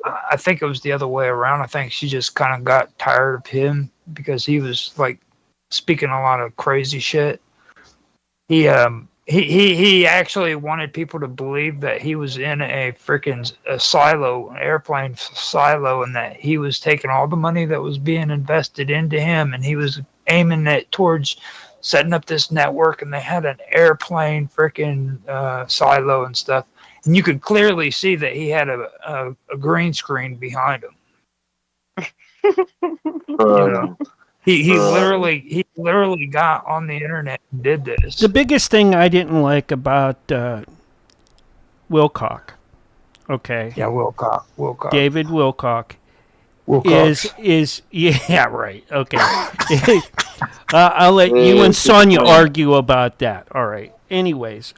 [SPEAKER 3] I think it was the other way around. I think she just kind of got tired of him because he was like speaking a lot of crazy shit. He actually wanted people to believe that he was in a freaking silo, an airplane silo, and that he was taking all the money that was being invested into him, and he was aiming it towards setting up this network, and they had an airplane freaking silo and stuff. And you could clearly see that he had a green screen behind him. You know? He literally got on the internet and did this.
[SPEAKER 5] The biggest thing I didn't like about Wilcock, okay?
[SPEAKER 3] Yeah, Wilcock.
[SPEAKER 5] David Wilcock is yeah, right. Okay. I'll let you and Sonia argue about that. All right. Anyways,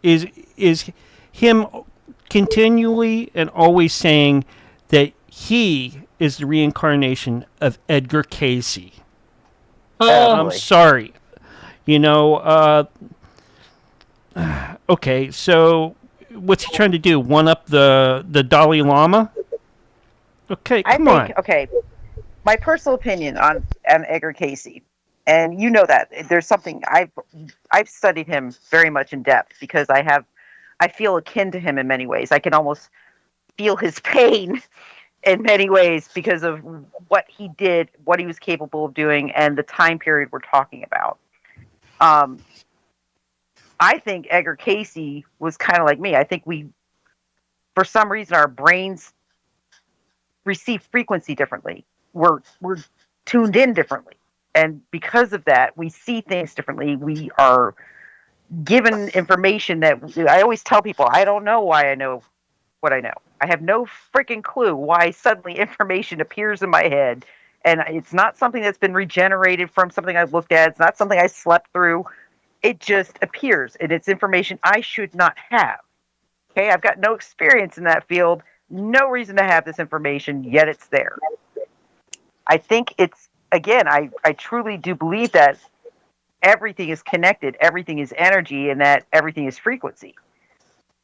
[SPEAKER 5] is him continually and always saying that he is the reincarnation of Edgar Casey. I'm sorry. You know, okay, so what's he trying to do? One up the Dalai Lama? Okay, come on.
[SPEAKER 2] Okay, my personal opinion on Edgar Casey, and you know that there's something I've studied him very much in depth, because I feel akin to him in many ways. I can almost feel his pain in many ways because of what he did, what he was capable of doing, and the time period we're talking about. I think Edgar Cayce was kind of like me. I think for some reason, our brains receive frequency differently. We're tuned in differently. And because of that, we see things differently. We are given information that I always tell people, I don't know why I know what I know. I have no freaking clue why suddenly information appears in my head. And it's not something that's been regenerated from something I've looked at. It's not something I slept through. It just appears, and it's information I should not have. Okay, I've got no experience in that field, no reason to have this information, yet it's there. I think it's, again, I truly do believe that everything is connected, everything is energy, and that everything is frequency.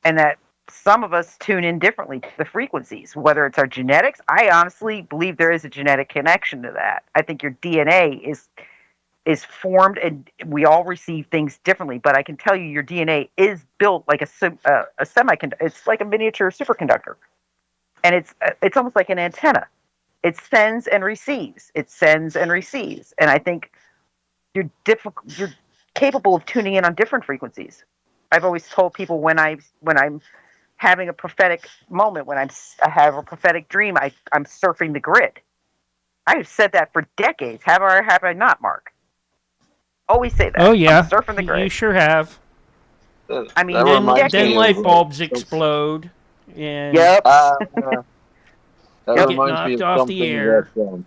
[SPEAKER 2] And that some of us tune in differently to the frequencies, whether it's our genetics. I honestly believe there is a genetic connection to that. I think your DNA is formed, and we all receive things differently. But I can tell you, your DNA is built like a semiconductor. It's like a miniature superconductor, and it's almost like an antenna. It sends and receives. It sends and receives, and I think you're capable of tuning in on different frequencies. I've always told people when I'm having a prophetic moment, when I have a prophetic dream, I'm surfing the grid. I've said that for decades. Have I not, Mark? Always say that.
[SPEAKER 5] Oh, yeah.
[SPEAKER 2] I'm surfing the grid.
[SPEAKER 5] You sure have.
[SPEAKER 2] I mean,
[SPEAKER 5] then light bulbs explode. And
[SPEAKER 2] yep.
[SPEAKER 4] That reminds me of
[SPEAKER 5] off
[SPEAKER 4] something
[SPEAKER 5] the air.
[SPEAKER 4] that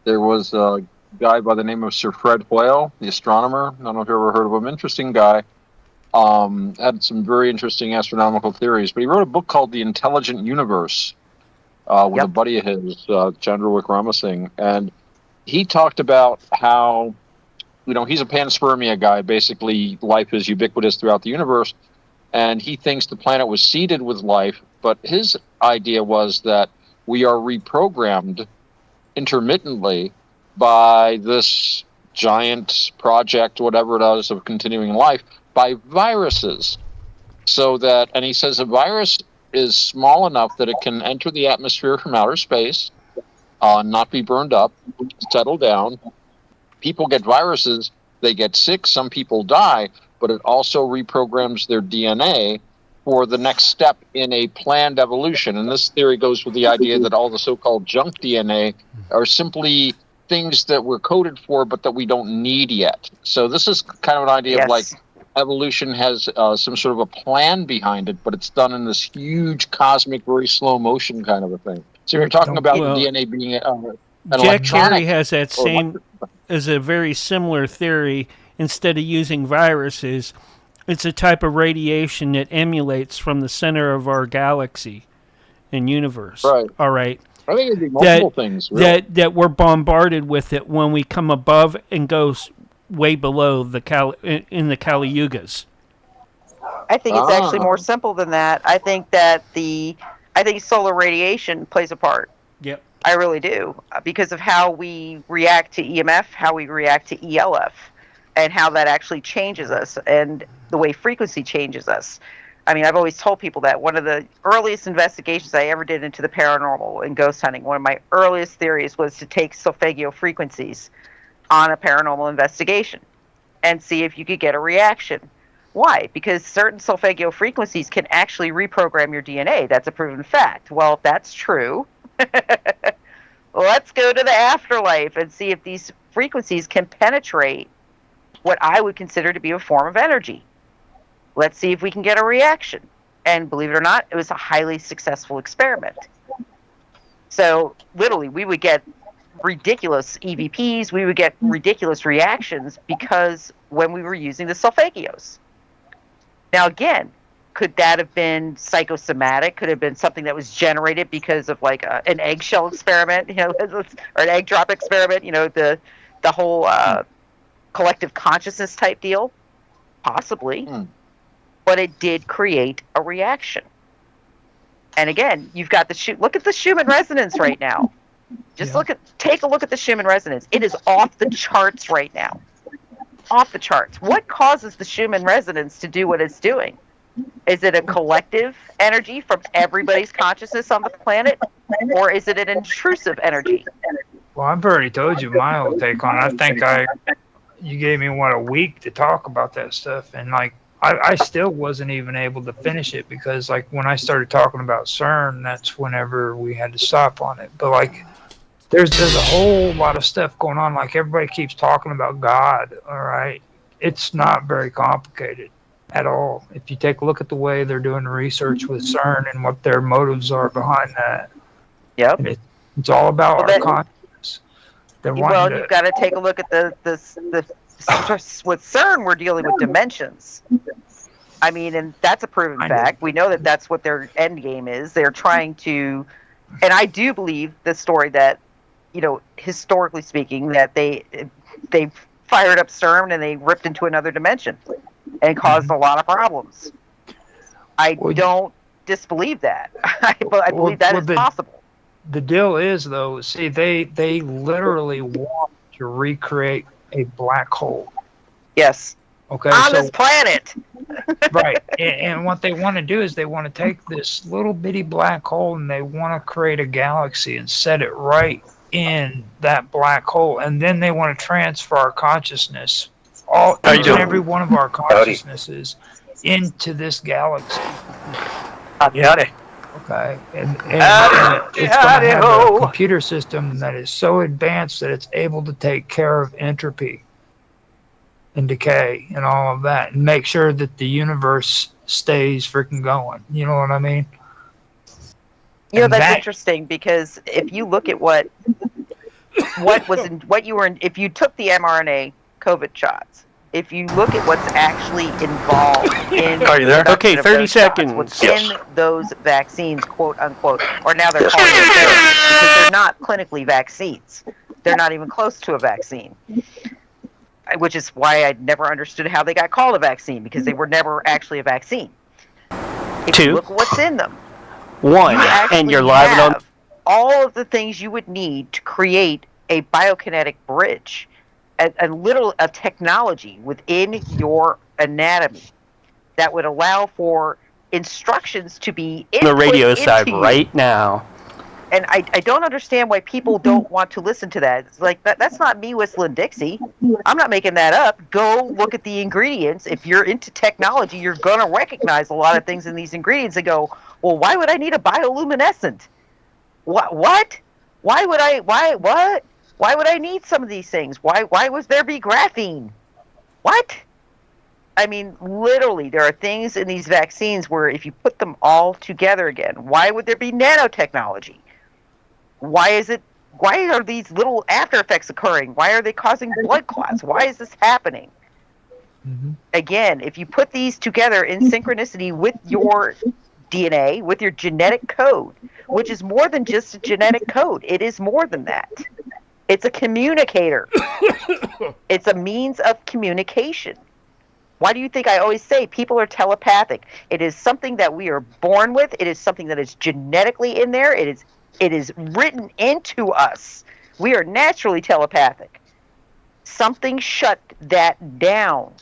[SPEAKER 4] there was a guy by the name of Sir Fred Hoyle, the astronomer. I don't know if you ever heard of him. Interesting guy. Had some very interesting astronomical theories, but he wrote a book called The Intelligent Universe with a buddy of his, Chandra Wickramasinghe, and he talked about how, he's a panspermia guy. Basically, life is ubiquitous throughout the universe, and he thinks the planet was seeded with life, but his idea was that we are reprogrammed intermittently by this giant project, whatever it is, of continuing life, by viruses. So that, and he says a virus is small enough that it can enter the atmosphere from outer space, not be burned up, settle down. People get viruses, they get sick, some people die, but it also reprograms their DNA for the next step in a planned evolution. And this theory goes with the idea that all the so-called junk DNA are simply things that we're coded for, but that we don't need yet. So this is kind of an idea of like evolution has some sort of a plan behind it, but it's done in this huge cosmic, very slow motion kind of a thing. So you're talking about the DNA being an
[SPEAKER 5] Jack Carey has that same, as a very similar theory. Instead of using viruses, it's a type of radiation that emulates from the center of our galaxy and universe.
[SPEAKER 4] Right.
[SPEAKER 5] All right.
[SPEAKER 4] I think it'd be multiple things. Really.
[SPEAKER 5] That we're bombarded with it when we come above and go way below in the Kali Yugas.
[SPEAKER 2] I think it's actually more simple than that. I think that I think solar radiation plays a part.
[SPEAKER 5] Yep.
[SPEAKER 2] I really do, because of how we react to EMF, how we react to ELF, and how that actually changes us, and the way frequency changes us. I mean, I've always told people that one of the earliest investigations I ever did into the paranormal and ghost hunting, one of my earliest theories was to take solfeggio frequencies on a paranormal investigation and see if you could get a reaction. Why? Because certain solfeggio frequencies can actually reprogram your DNA. That's a proven fact. Well, if that's true, let's go to the afterlife and see if these frequencies can penetrate what I would consider to be a form of energy. Let's see if we can get a reaction. And believe it or not, it was a highly successful experiment. So literally, we would get ridiculous EVPs, we would get ridiculous reactions because when we were using the solfeggios. Now again, could that have been psychosomatic? Could it have been something that was generated because of like an eggshell experiment, or an egg drop experiment, the whole collective consciousness type deal? Possibly. But it did create a reaction. And again, you've got look at the Schumann resonance right now. Just take a look at the Schumann resonance. It is off the charts right now. Off the charts. What causes the Schumann resonance to do what it's doing? Is it a collective energy from everybody's consciousness on the planet, or is it an intrusive energy?
[SPEAKER 3] Well, I've already told you my whole take on it. I think you gave me, a week to talk about that stuff, and I still wasn't even able to finish it because when I started talking about CERN, that's whenever we had to stop on it. But there's a whole lot of stuff going on. Everybody keeps talking about God, all right? It's not very complicated at all. If you take a look at the way they're doing the research with CERN and what their motives are behind that.
[SPEAKER 2] Yep.
[SPEAKER 3] It's all about our consciousness.
[SPEAKER 2] Well, you've got to take a look at the with CERN, we're dealing with dimensions. I mean, and that's a proven fact. We know that that's what their end game is. They're trying to, and I do believe the story that, historically speaking, that they fired up CERN and they ripped into another dimension and caused a lot of problems. I don't disbelieve that. I believe that is possible.
[SPEAKER 3] The deal is, though, see, they literally want to recreate a black hole.
[SPEAKER 2] Yes.
[SPEAKER 3] Okay.
[SPEAKER 2] On this planet.
[SPEAKER 3] Right. And what they want to do is they want to take this little bitty black hole and they want to create a galaxy and set it right in that black hole. And then they want to transfer our consciousness, each and every one of our consciousnesses, into this galaxy.
[SPEAKER 8] Howdy.
[SPEAKER 3] Okay, and it's going to have a computer system that is so advanced that it's able to take care of entropy and decay and all of that, and make sure that the universe stays freaking going. You know what I mean?
[SPEAKER 2] That's interesting, because if you look at if you took the mRNA COVID shots, if you look at what's actually involved in
[SPEAKER 8] Are you there?
[SPEAKER 5] Okay, 30 seconds.
[SPEAKER 2] What's in those vaccines, quote unquote, or now they're calling them therapies, because they're not clinically vaccines. They're not even close to a vaccine, which is why I never understood how they got called a vaccine, because they were never actually a vaccine. If you look at what's in them.
[SPEAKER 5] One, and you're live on
[SPEAKER 2] all of the things you would need to create a biokinetic bridge. A technology within your anatomy that would allow for instructions to be
[SPEAKER 5] the radio side right now.
[SPEAKER 2] And I don't understand why people don't want to listen to that. It's that's not me whistling Dixie. I'm not making that up. Go look at the ingredients. If you're into technology, you're going to recognize a lot of things in these ingredients and go, well, why would I need a bioluminescent? What? Why would I? What? Why would I need some of these things? Why would there be graphene? What? I mean, literally, there are things in these vaccines where if you put them all together again, why would there be nanotechnology? Why are these little after effects occurring? Why are they causing blood clots? Why is this happening? Mm-hmm. Again, if you put these together in synchronicity with your DNA, with your genetic code, which is more than just a genetic code, it is more than that. It's a communicator. It's a means of communication. Why do you think I always say people are telepathic? It is something that we are born with. It is something that is genetically in there. It is written into us. We are naturally telepathic. Something shut that down.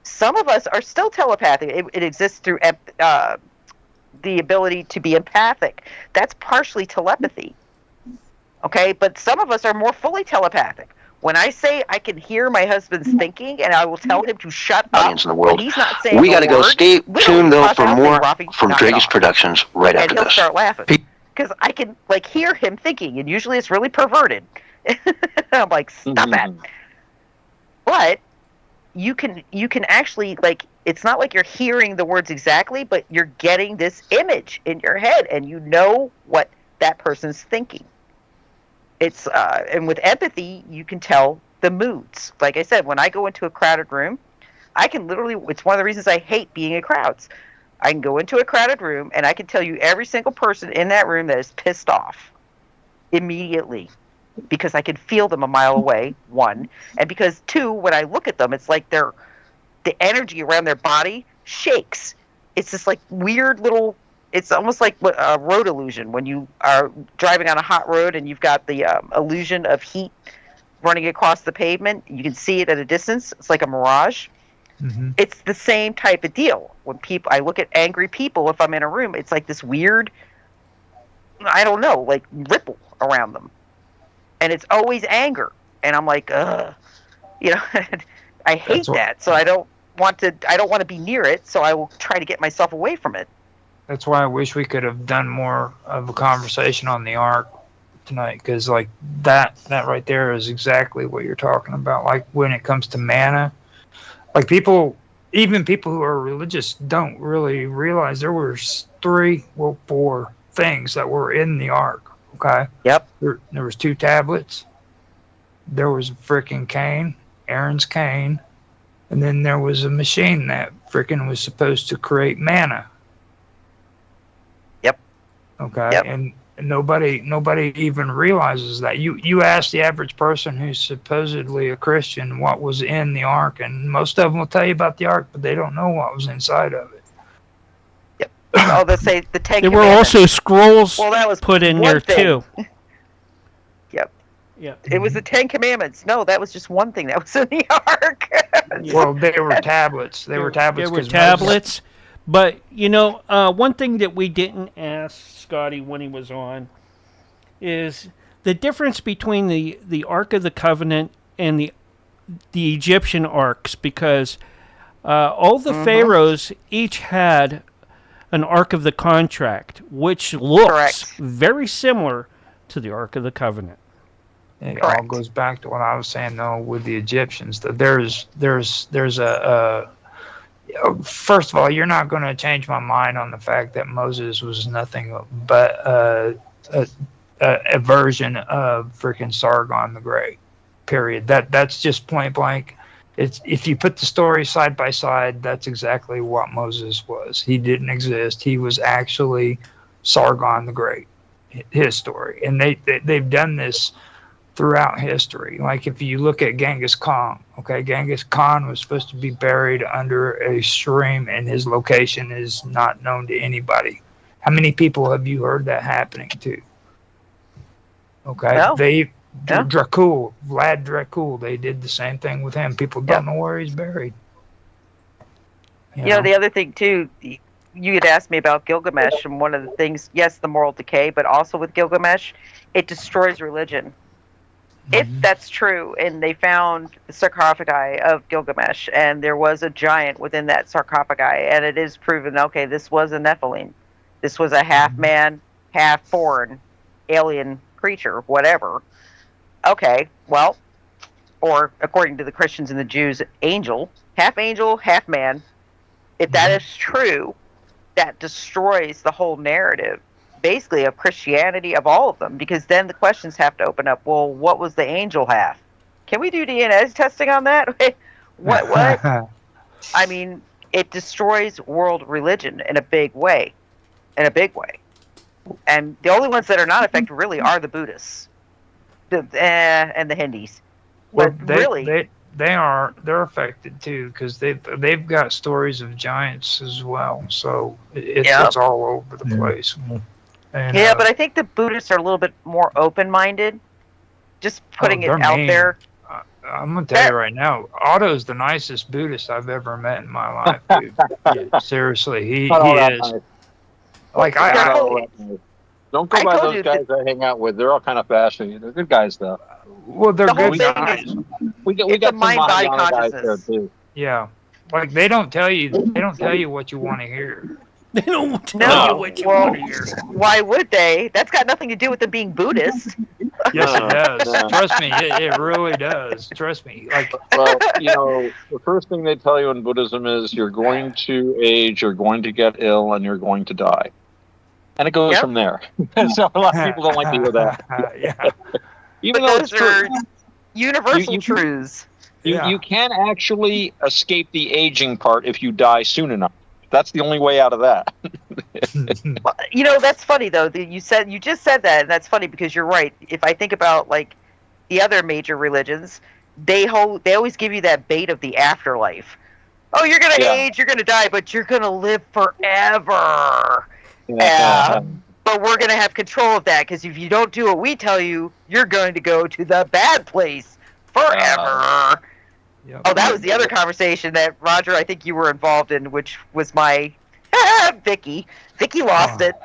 [SPEAKER 2] Some of us are still telepathic. It exists through the ability to be empathic. That's partially telepathy. Okay, but some of us are more fully telepathic. When I say I can hear my husband's thinking and I will tell him to shut up,
[SPEAKER 7] in the world.
[SPEAKER 2] He's not saying
[SPEAKER 7] we got to go. Stay tuned, though, for more from DREAGUS Productions right after this.
[SPEAKER 2] And he'll start laughing. Because I can, hear him thinking, and usually it's really perverted. I'm like, stop that. But you can actually, it's not like you're hearing the words exactly, but you're getting this image in your head, and you know what that person's thinking. It's and with empathy, you can tell the moods. Like I said, when I go into a crowded room, I can literally, it's one of the reasons I hate being in crowds. I can go into a crowded room, and I can tell you every single person in that room that is pissed off immediately, because I can feel them a mile away, one. And because, two, when I look at them, it's like the energy around their body shakes. It's this weird little, it's almost like a road illusion. When you are driving on a hot road and you've got the illusion of heat running across the pavement, you can see it at a distance. It's like a mirage. It's the same type of deal. When I look at angry people, if I'm in a room, it's like this weird, I don't know, like ripple around them. And it's always anger. And I'm like, ugh. I hate that. So I don't want to be near it, so I will try to get myself away from it.
[SPEAKER 3] That's why I wish we could have done more of a conversation on the Ark tonight, because like that right there is exactly what you're talking about. Like when it comes to mana, like even people who are religious don't really realize there were 4 things that were in the Ark. Okay.
[SPEAKER 2] Yep.
[SPEAKER 3] There was 2 tablets. There was a freaking cane, Aaron's cane, and then there was a machine that freaking was supposed to create mana.
[SPEAKER 2] Yep.
[SPEAKER 3] Okay.
[SPEAKER 2] Yep.
[SPEAKER 3] And nobody even realizes that. You ask the average person who's supposedly a Christian what was in the Ark, and most of them will tell you about the Ark, but they don't know what was inside of it.
[SPEAKER 2] Yep. Oh, they say the Ten
[SPEAKER 5] There were
[SPEAKER 2] Commandments.
[SPEAKER 5] also scrolls
[SPEAKER 2] that was
[SPEAKER 5] put in there too.
[SPEAKER 2] Yep.
[SPEAKER 5] Yeah.
[SPEAKER 2] It was the 10 Commandments. No, that was just one thing that was in the Ark.
[SPEAKER 3] Well, they were tablets. They were tablets.
[SPEAKER 5] There were tablets. But, one thing that we didn't ask Scotty when he was on is the difference between the Ark of the Covenant and the Egyptian Arks, because all the pharaohs each had an Ark of the Contract, which looks very similar to the Ark of the Covenant.
[SPEAKER 3] It all goes back to what I was saying, though, with the Egyptians. That there's a first of all, you're not going to change my mind on the fact that Moses was nothing but a version of freaking Sargon the Great. Period. That's just point blank. It's if you put the stories side by side, that's exactly what Moses was. He didn't exist. He was actually Sargon the Great. His story, and they've done this throughout history. Like if you look at Genghis Khan, okay, Genghis Khan was supposed to be buried under a stream, and his location is not known to anybody. How many people have you heard that happening to? Okay,
[SPEAKER 2] well,
[SPEAKER 3] Dracul, Vlad Dracul, they did the same thing with him. People don't know where he's buried.
[SPEAKER 2] You know, the other thing too, you had asked me about Gilgamesh, and one of the things, yes, the moral decay, but also with Gilgamesh, it destroys religion. If that's true, and they found the sarcophagi of Gilgamesh, and there was a giant within that sarcophagi, and it is proven, okay, this was a Nephilim. This was a half-man, half-foreign alien creature, whatever. Okay, well, or according to the Christians and the Jews, angel, half man. If that is true, that destroys the whole narrative, basically, of Christianity, of all of them, because then the questions have to open up. Well, what was the angel half? Can we do DNA testing on that? What? I mean, it destroys world religion in a big way. And the only ones that are not affected really are the Buddhists and the Hindus.
[SPEAKER 3] Well, they're affected too, because they've got stories of giants as well. So it's all over the place. And,
[SPEAKER 2] but I think the Buddhists are a little bit more open-minded. Just putting it out there.
[SPEAKER 3] I'm gonna tell you right now, Otto's the nicest Buddhist I've ever met in my life, dude. Yeah, seriously, he is. Nice. Like
[SPEAKER 4] don't go by those guys I hang out with. They're all kind of fashion. They're good guys, though.
[SPEAKER 3] Well, they're good guys.
[SPEAKER 4] We got some mind-body guys there too.
[SPEAKER 3] Yeah, like they don't tell you what you want to hear.
[SPEAKER 5] They don't tell you what you want to hear.
[SPEAKER 2] Why would they? That's got nothing to do with them being Buddhist.
[SPEAKER 3] Yes, it does. Trust me, it really does. Trust me.
[SPEAKER 4] Well, the first thing they tell you in Buddhism is you're going to age, you're going to get ill, and you're going to die. And it goes from there. So a lot of people don't like to hear that.
[SPEAKER 3] Yeah.
[SPEAKER 2] Even though those are universal truths.
[SPEAKER 4] You can actually escape the aging part if you die soon enough. That's the only way out of that.
[SPEAKER 2] Well, that's funny though. You just said that, and that's funny because you're right. If I think about like the other major religions, they always give you that bait of the afterlife. Oh, you're gonna age, you're gonna die, but you're gonna live forever. But we're gonna have control of that, because if you don't do what we tell you, you're going to go to the bad place forever. Yep. Oh, that was the other conversation that, Roger, I think you were involved in, which was my Vicky. Vicky lost it.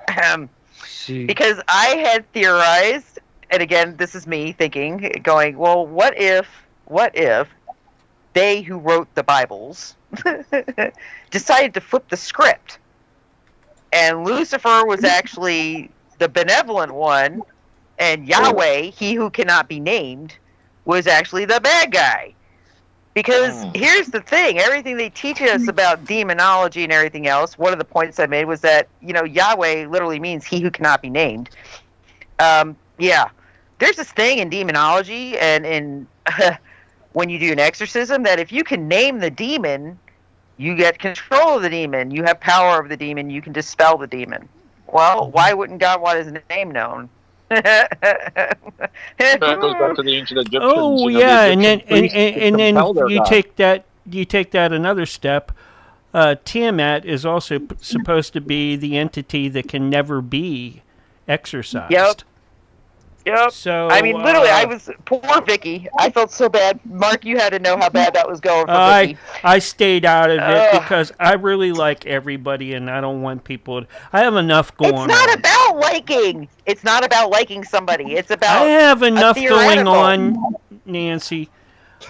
[SPEAKER 2] Because I had theorized, and again, this is me thinking, going, well, what if they who wrote the Bibles decided to flip the script, and Lucifer was actually the benevolent one, and Yahweh, he who cannot be named, was actually the bad guy. Because here's the thing, everything they teach us about demonology and everything else, one of the points I made was that, Yahweh literally means he who cannot be named. Yeah. There's this thing in demonology and in when you do an exorcism that if you can name the demon, you get control of the demon. You have power over the demon. You can dispel the demon. Well, why wouldn't God want his name known?
[SPEAKER 4] That goes back to the ancient Egyptians.
[SPEAKER 5] Oh yeah, and then you take that another step. Tiamat is also supposed to be the entity that can never be exorcised.
[SPEAKER 2] Yep.
[SPEAKER 5] So
[SPEAKER 2] I mean, literally, I was poor Vicky. I felt so bad. Mark, you had to know how bad that was going for Vicky.
[SPEAKER 5] I stayed out of it because I really like everybody, and I don't want people. I have enough going on.
[SPEAKER 2] It's not about liking. It's not about liking somebody. It's about.
[SPEAKER 5] I have enough going on, Nancy.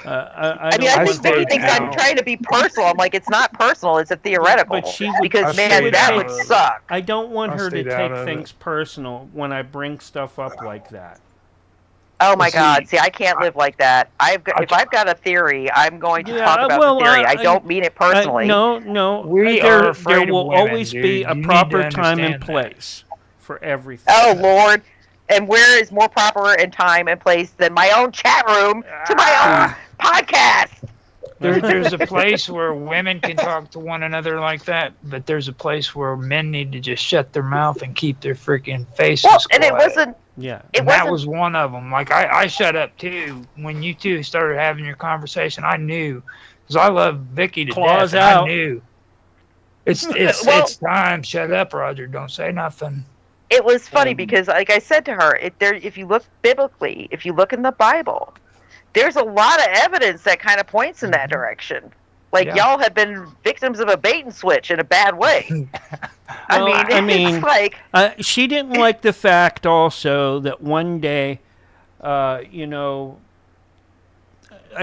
[SPEAKER 5] I
[SPEAKER 2] think Vicky thinks I'm trying to be personal. I'm like, it's not personal. It's a theoretical.
[SPEAKER 5] But
[SPEAKER 2] because man, that would suck.
[SPEAKER 5] I don't want her to take things personal when I bring stuff up like that.
[SPEAKER 2] Oh my God! See, I can't live like that. If I've got a theory, I'm going to talk about the theory. I don't mean it personally.
[SPEAKER 5] No. There will always be a proper time and place for everything.
[SPEAKER 2] Oh Lord. And where is more proper and time and place than my own chat room to my own podcast?
[SPEAKER 3] There's a place where women can talk to one another like that, but there's a place where men need to just shut their mouth and keep their freaking faces quiet.
[SPEAKER 2] And it wasn't.
[SPEAKER 5] Yeah.
[SPEAKER 3] That was one of them. Like, I shut up, too. When you two started having your conversation, I knew. Because I love Vicky to
[SPEAKER 5] Claws
[SPEAKER 3] death.
[SPEAKER 5] out.
[SPEAKER 3] I knew. It's time. Shut up, Roger. Don't say nothing.
[SPEAKER 2] It was funny because, like I said to her, if you look biblically, if you look in the Bible, there's a lot of evidence that kind of points in that direction. Like, y'all have been victims of a bait and switch in a bad way. I mean, it's like...
[SPEAKER 5] she didn't like the fact also that one day, I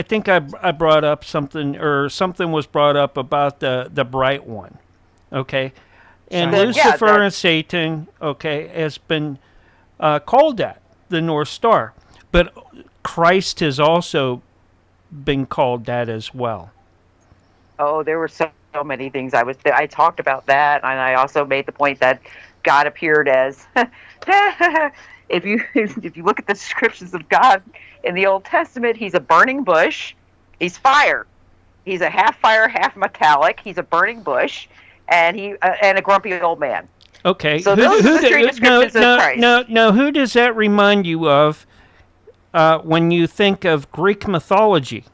[SPEAKER 5] think I brought up something, or something was brought up about the bright one, okay? And Lucifer and Satan, has been called that, the North Star. But Christ has also been called that as well.
[SPEAKER 2] Oh, there were so many things. I talked about that, and I also made the point that God appeared as... if you look at the descriptions of God in the Old Testament, he's a burning bush. He's fire. He's a half fire, half metallic. He's a burning bush. And a grumpy old man.
[SPEAKER 5] Okay.
[SPEAKER 2] So those are the three descriptions of Christ.
[SPEAKER 5] No. Who does that remind you of when you think of Greek mythology?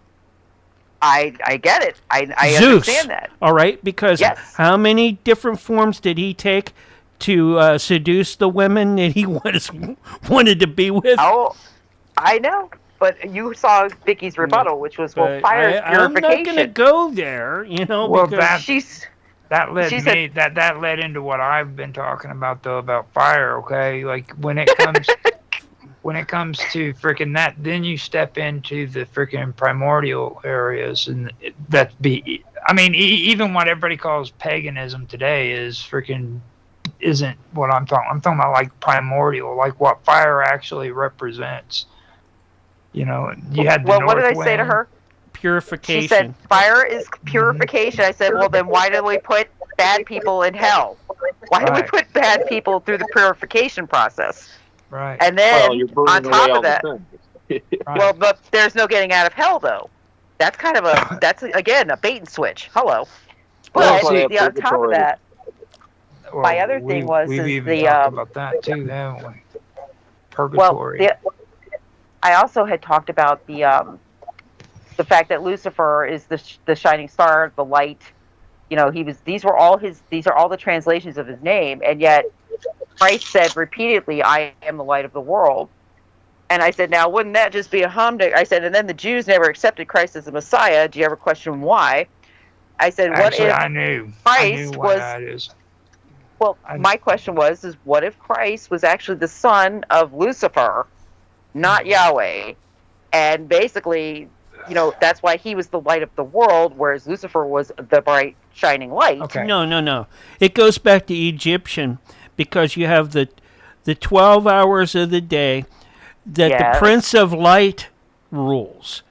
[SPEAKER 2] I get it. I
[SPEAKER 5] Zeus,
[SPEAKER 2] understand that.
[SPEAKER 5] All right, because how many different forms did he take to seduce the women that he wanted to be with?
[SPEAKER 2] Oh, I know. But you saw Vicky's rebuttal, which was, fire is purification.
[SPEAKER 5] I'm not going to go there,
[SPEAKER 2] because
[SPEAKER 3] that led into what I've been talking about, though, about fire. Okay, like when it comes to freaking that, then you step into the freaking primordial areas, and even what everybody calls paganism today isn't what I'm talking. I'm talking about like primordial, like what fire actually represents. You had the north
[SPEAKER 2] what did I
[SPEAKER 3] wind.
[SPEAKER 2] say to her?
[SPEAKER 5] Purification.
[SPEAKER 2] She said, fire is purification. I said, well, then why do we put bad people in hell? Why do we put bad people through the purification process?
[SPEAKER 3] Right.
[SPEAKER 2] And then, on top of that, well, but there's no getting out of hell, though. That's kind of again, a bait and switch. Hello. But on top of that, my other thing was
[SPEAKER 3] we've talked about that, too, haven't we? Purgatory.
[SPEAKER 2] I also had talked about the fact that Lucifer is the shining star, the light. These are all the translations of his name, and yet Christ said repeatedly, "I am the light of the world." And I said, now, wouldn't that just be a humdinger? I said, and then the Jews never accepted Christ as the Messiah. Do you ever question why? I said, what if
[SPEAKER 3] I knew
[SPEAKER 2] Christ
[SPEAKER 3] why
[SPEAKER 2] was...
[SPEAKER 3] that is.
[SPEAKER 2] Well, my question was, what if Christ was actually the son of Lucifer, not Yahweh? And basically, that's why he was the light of the world, whereas Lucifer was the bright, shining light.
[SPEAKER 5] Okay. No. It goes back to Egyptian, because you have the 12 hours of the day that the Prince of Light rules.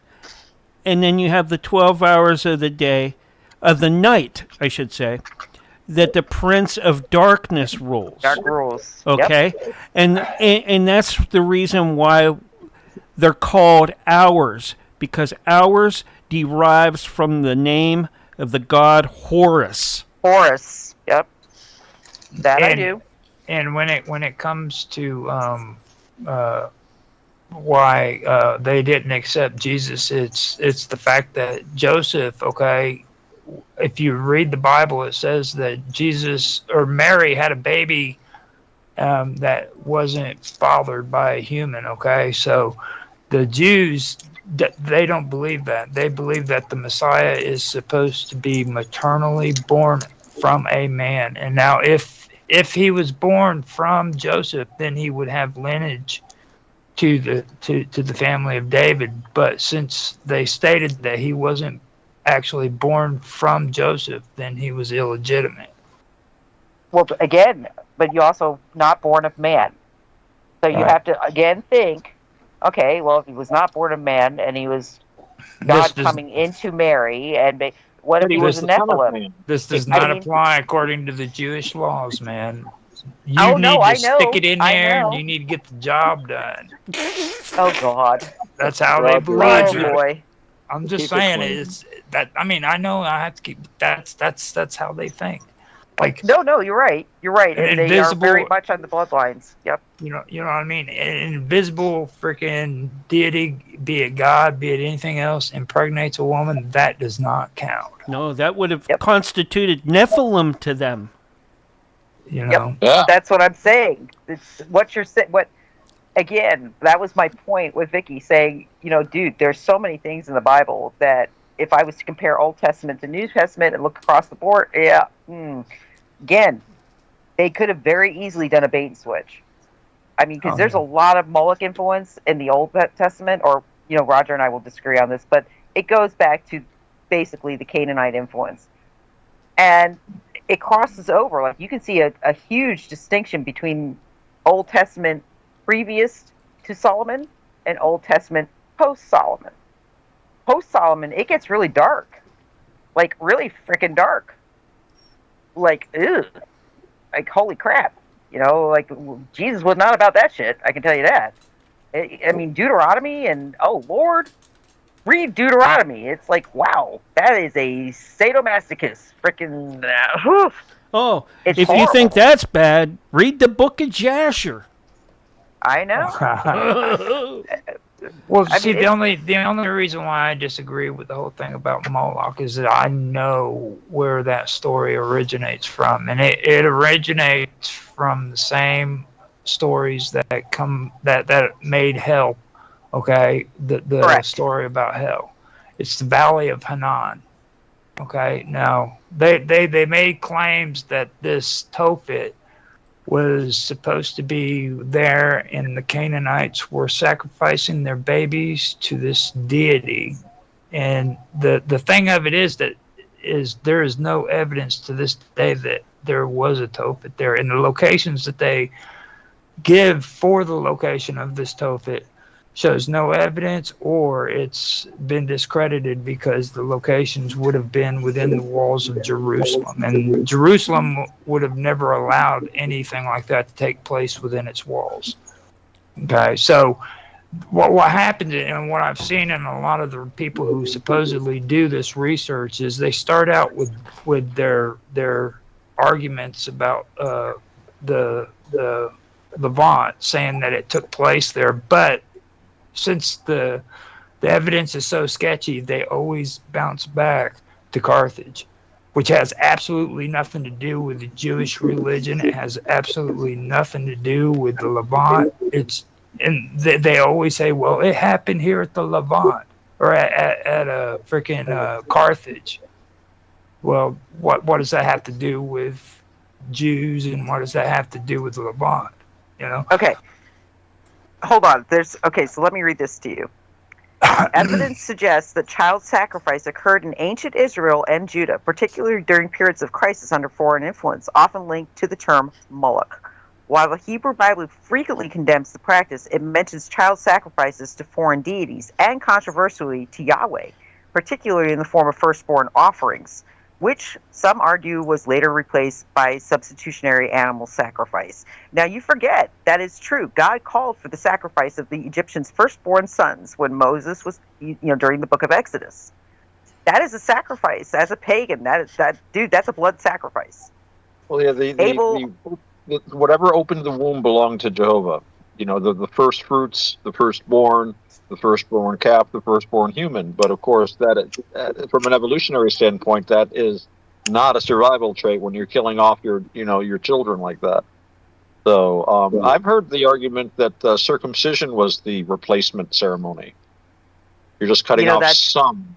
[SPEAKER 5] And then you have the 12 hours of the day, of the night, I should say, that the Prince of Darkness rules.
[SPEAKER 2] Dark rules.
[SPEAKER 5] Okay?
[SPEAKER 2] Yep.
[SPEAKER 5] And that's the reason why they're called hours, because hours derives from the name of the god Horus.
[SPEAKER 2] Horus. Yep. I do.
[SPEAKER 3] And when it comes to why they didn't accept Jesus, it's the fact that Joseph, okay, if you read the Bible, it says that Jesus or Mary had a baby that wasn't fathered by a human, okay? So the Jews, they don't believe that. They believe that the Messiah is supposed to be maternally born from a man. And now if he was born from Joseph, then he would have lineage to the family of David. But since they stated that he wasn't actually born from Joseph, then he was illegitimate.
[SPEAKER 2] Well, again, but you also not born of man. So you have to, again, think, okay, well, if he was not born of man and he was God coming into Mary, and what if he was a Nephilim?
[SPEAKER 3] This does not apply according to the Jewish laws, man. You need to stick it in there, and you need to get the job done.
[SPEAKER 2] Oh, God.
[SPEAKER 3] That's how they believe it.
[SPEAKER 2] Boy.
[SPEAKER 3] I'm just saying it's that. I mean, I know I have to keep. That's how they think. Like
[SPEAKER 2] no, you're right. You're right. And they are very much on the bloodlines. Yep.
[SPEAKER 3] You know what I mean. An invisible freaking deity, be it God, be it anything else, impregnates a woman. That does not count.
[SPEAKER 5] No, that would have constituted Nephilim to them.
[SPEAKER 3] You know.
[SPEAKER 2] Yeah. That's what I'm saying. It's what you're saying. Again, that was my point with Vicky saying, dude, there's so many things in the Bible that if I was to compare Old Testament to New Testament and look across the board, again, they could have very easily done a bait and switch. I mean, because there's a lot of Moloch influence in the Old Testament, or, Roger and I will disagree on this, but it goes back to basically the Canaanite influence. And it crosses over. Like, you can see a huge distinction between Old Testament previous to Solomon and Old Testament post-Solomon. Post-Solomon, it gets really dark. Like, really freaking dark. Like, ew. Like, holy crap. Like, Jesus was not about that shit. I can tell you that. I mean, Deuteronomy and, oh, Lord. Read Deuteronomy. It's like, wow. That is a sadomasochist. Freaking,
[SPEAKER 5] Oh, if horrible. You think that's bad, read the book of Jasher.
[SPEAKER 2] I know.
[SPEAKER 3] Well, see, the only reason why I disagree with the whole thing about Moloch is that I know where that story originates from, and it originates from the same stories that made hell. Okay, the story about hell. It's the Valley of Hanan. Okay, now they made claims that this Tophet was supposed to be there, and the Canaanites were sacrificing their babies to this deity. And the thing of it is there is no evidence to this day that there was a Tophet there. And the locations that they give for the location of this Tophet shows no evidence, or it's been discredited because the locations would have been within the walls of Jerusalem, and Jerusalem would have never allowed anything like that to take place within its walls. Okay, so what happened, and what I've seen in a lot of the people who supposedly do this research, is they start out with their arguments about the Levant, saying that it took place there, but since the evidence is so sketchy, they always bounce back to Carthage, which has absolutely nothing to do with the Jewish religion. It has absolutely nothing to do with the Levant. It's and they always say, well, it happened here at the Levant or at a freaking Carthage. Well, what does that have to do with Jews, and what does that have to do with the Levant? You know?
[SPEAKER 2] Okay. Hold on. So let me read this to you. Evidence suggests that child sacrifice occurred in ancient Israel and Judah, particularly during periods of crisis under foreign influence, often linked to the term Moloch. While the Hebrew Bible frequently condemns the practice, it mentions child sacrifices to foreign deities and, controversially, to Yahweh, particularly in the form of firstborn offerings, which some argue was later replaced by substitutionary animal sacrifice. Now, you forget, that is true. God called for the sacrifice of the Egyptians' firstborn sons when Moses was, during the book of Exodus. That is a sacrifice. As a pagan, that's a blood sacrifice.
[SPEAKER 4] Well, yeah, whatever opened the womb belonged to Jehovah. The first fruits, the firstborn calf, the firstborn human. But of course, from an evolutionary standpoint, that is not a survival trait when you're killing off your children like that. So I've heard the argument that circumcision was the replacement ceremony. You're just cutting off some.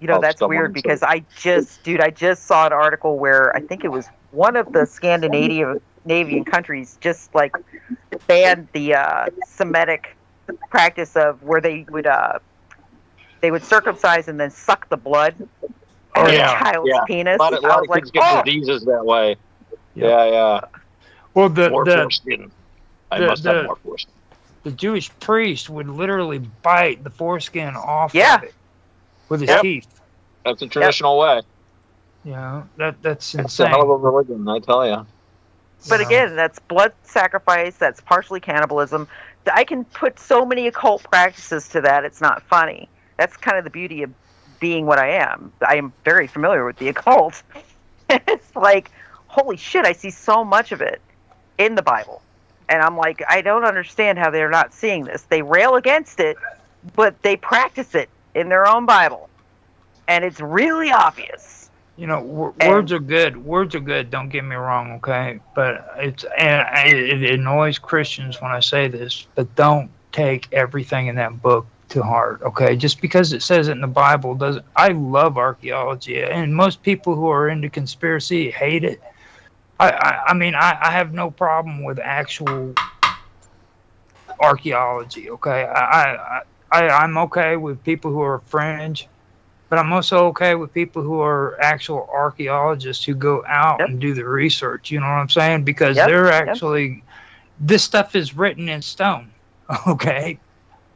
[SPEAKER 2] That's weird because I just saw an article where I think it was one of the Scandinavian countries just like banned the Semitic practice of where they would circumcise and then suck the blood out of the child's penis.
[SPEAKER 4] A lot of kids get diseases that way. Yeah.
[SPEAKER 3] Well,
[SPEAKER 4] more foreskin. I must have more foreskin.
[SPEAKER 3] The Jewish priest would literally bite the foreskin off of it with his teeth.
[SPEAKER 4] That's a traditional way.
[SPEAKER 3] Yeah, that's insane.
[SPEAKER 4] It's a hell of a religion, I tell you.
[SPEAKER 2] But again, that's blood sacrifice. That's partially cannibalism. I can put so many occult practices to that. It's not funny. That's kind of the beauty of being what I am. I am very familiar with the occult. It's like, holy shit, I see so much of it in the Bible. And I'm like, I don't understand how they're not seeing this. They rail against it, but they practice it in their own Bible. And it's really obvious.
[SPEAKER 3] Words are good. Words are good. Don't get me wrong, okay? But it annoys Christians when I say this, but don't take everything in that book to heart, okay? Just because it says it in the Bible doesn't. I love archaeology, and most people who are into conspiracy hate it. I mean, I have no problem with actual archaeology, okay? I'm okay with people who are fringe. But I'm also okay with people who are actual archaeologists who go out and do the research. You know what I'm saying? Because they're actually, this stuff is written in stone. Okay.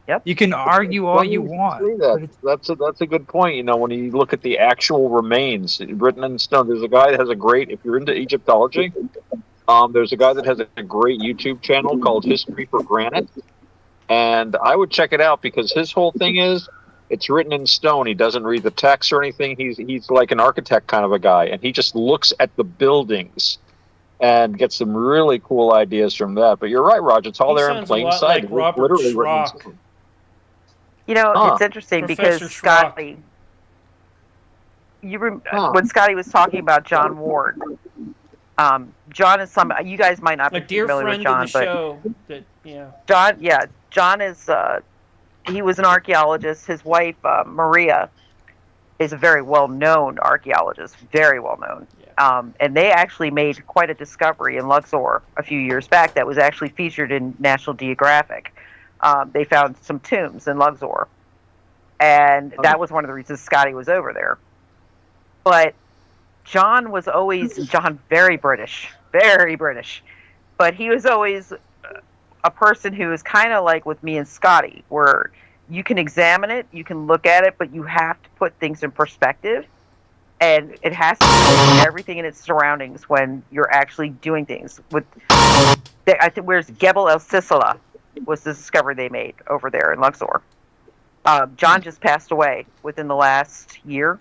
[SPEAKER 2] Yep.
[SPEAKER 3] You can argue all you want.
[SPEAKER 4] That's a good point. When you look at the actual remains written in stone, there's a guy that has a great. If you're into Egyptology, there's a guy that has a great YouTube channel called History for Granite, and I would check it out because his whole thing is. It's written in stone. He doesn't read the text or anything. He's like an architect kind of a guy, and he just looks at the buildings and gets some really cool ideas from that. But you're right, Roger. It's all there in plain sight.
[SPEAKER 5] Like Robert Schrock.
[SPEAKER 2] It's interesting because Scotty, when Scotty was talking about John Ward, John is you guys might not be familiar with John, but John is. He was an archaeologist. His wife, Maria, is a very well-known archaeologist, very well-known. Yeah. And they actually made quite a discovery in Luxor a few years back that was actually featured in National Geographic. They found some tombs in Luxor. And that was one of the reasons Scotty was over there. But John was always, very British, but he was always a person who is kind of like with me and Scotty, where you can examine it, you can look at it, but you have to put things in perspective, and it has to put everything in its surroundings when you're actually doing things. I think where's Gebel El Sisala was the discovery they made over there in Luxor. John just passed away within the last year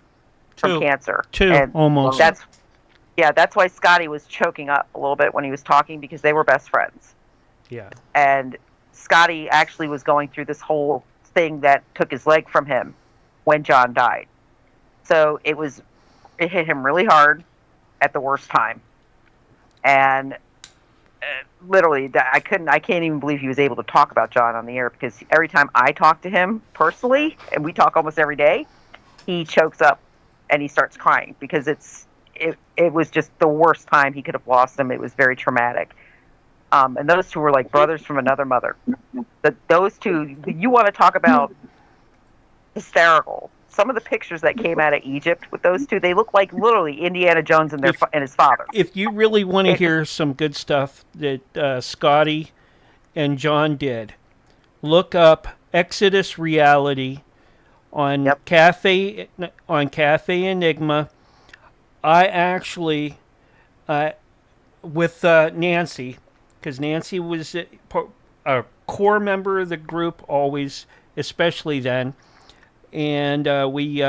[SPEAKER 2] from cancer.
[SPEAKER 5] Almost.
[SPEAKER 2] That's why Scotty was choking up a little bit when he was talking, because they were best friends.
[SPEAKER 5] Yeah.
[SPEAKER 2] And Scotty actually was going through this whole thing that took his leg from him when John died. So it hit him really hard at the worst time. And literally, I can't even believe he was able to talk about John on the air, because every time I talk to him personally, and we talk almost every day, he chokes up and he starts crying, because it was just the worst time he could have lost him. It was very traumatic. And those two were like brothers from another mother. Those two, you want to talk about hysterical. Some of the pictures that came out of Egypt with those two, they look like literally Indiana Jones and his father.
[SPEAKER 5] If you really want to hear some good stuff that Scotty and John did, look up Exodus Reality on Cafe Enigma. I actually, with Nancy, because Nancy was a core member of the group always, especially then, and we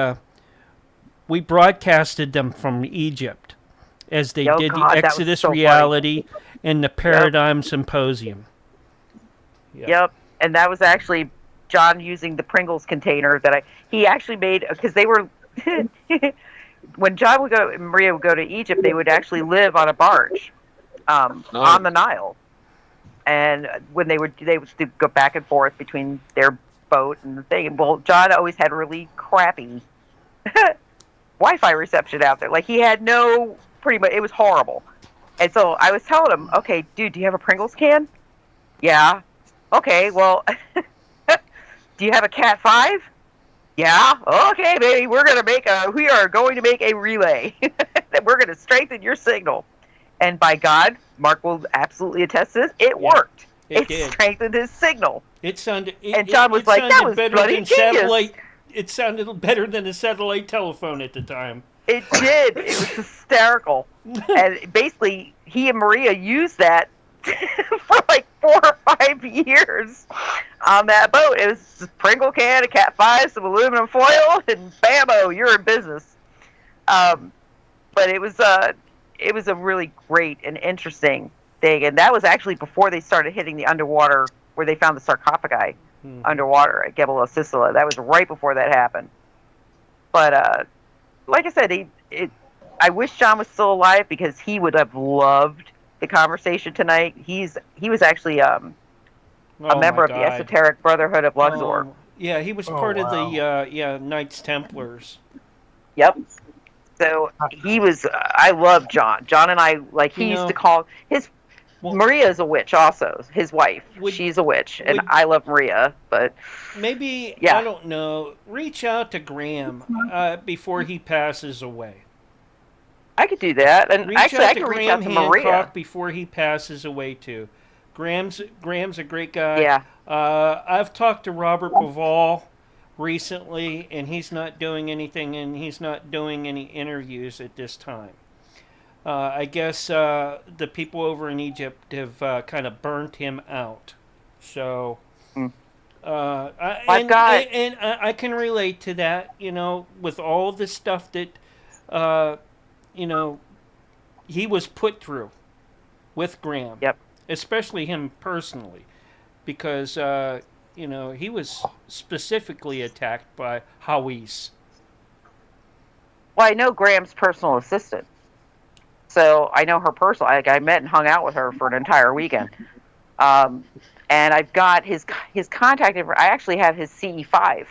[SPEAKER 5] broadcasted them from Egypt as they did the Exodus Reality and the Paradigm Symposium.
[SPEAKER 2] Yep, and that was actually John using the Pringles container that he actually made, because they were when John would go and Maria would go to Egypt, they would actually live on a barge on the Nile. And when they would go back and forth between their boat and the thing. Well, John always had really crappy Wi-Fi reception out there. Like, he had pretty much, it was horrible. And so I was telling him, okay, dude, do you have a Pringles can? Yeah. Okay, well, do you have a Cat 5? Yeah. Okay, baby, we are going to make a relay. We're going to strengthen your signal. And by God, Mark will absolutely attest to this, it worked. It strengthened his signal.
[SPEAKER 5] And
[SPEAKER 2] John was like, that was bloody genius.
[SPEAKER 5] It sounded better than a satellite telephone at the time.
[SPEAKER 2] It did. It was hysterical. And basically, he and Maria used that for like 4 or 5 years on that boat. It was just a Pringle can, a Cat 5, some aluminum foil, and bammo, you're in business. But it was a really great and interesting thing. And that was actually before they started hitting the underwater, where they found the sarcophagi underwater at Gebel Sisla. That was right before that happened. But like I said, I wish John was still alive, because he would have loved the conversation tonight. He was actually a member of the Esoteric Brotherhood of Luxor.
[SPEAKER 5] Yeah, he was part of the Knights Templars.
[SPEAKER 2] Yep. So he was. I love John. John and I, like, he used to call his. Maria is a witch, also his wife. She's a witch, and I love Maria. But
[SPEAKER 5] maybe I don't know. Reach out to Graham before he passes away.
[SPEAKER 2] I could do that, and actually, I could reach out to Maria
[SPEAKER 5] before he passes away too. Graham's a great guy.
[SPEAKER 2] Yeah.
[SPEAKER 5] I've talked to Robert Bivol recently, and he's not doing anything, and he's not doing any interviews at this time. I guess the people over in Egypt have kind of burnt him out. So, I can relate to that, with all the stuff that, he was put through with Graham.
[SPEAKER 2] Yep.
[SPEAKER 5] Especially him personally, because, he was specifically attacked by Hawis.
[SPEAKER 2] Well, I know Graham's personal assistant. So I know her personally. I met and hung out with her for an entire weekend. And I've got his contact information. I actually have his CE5.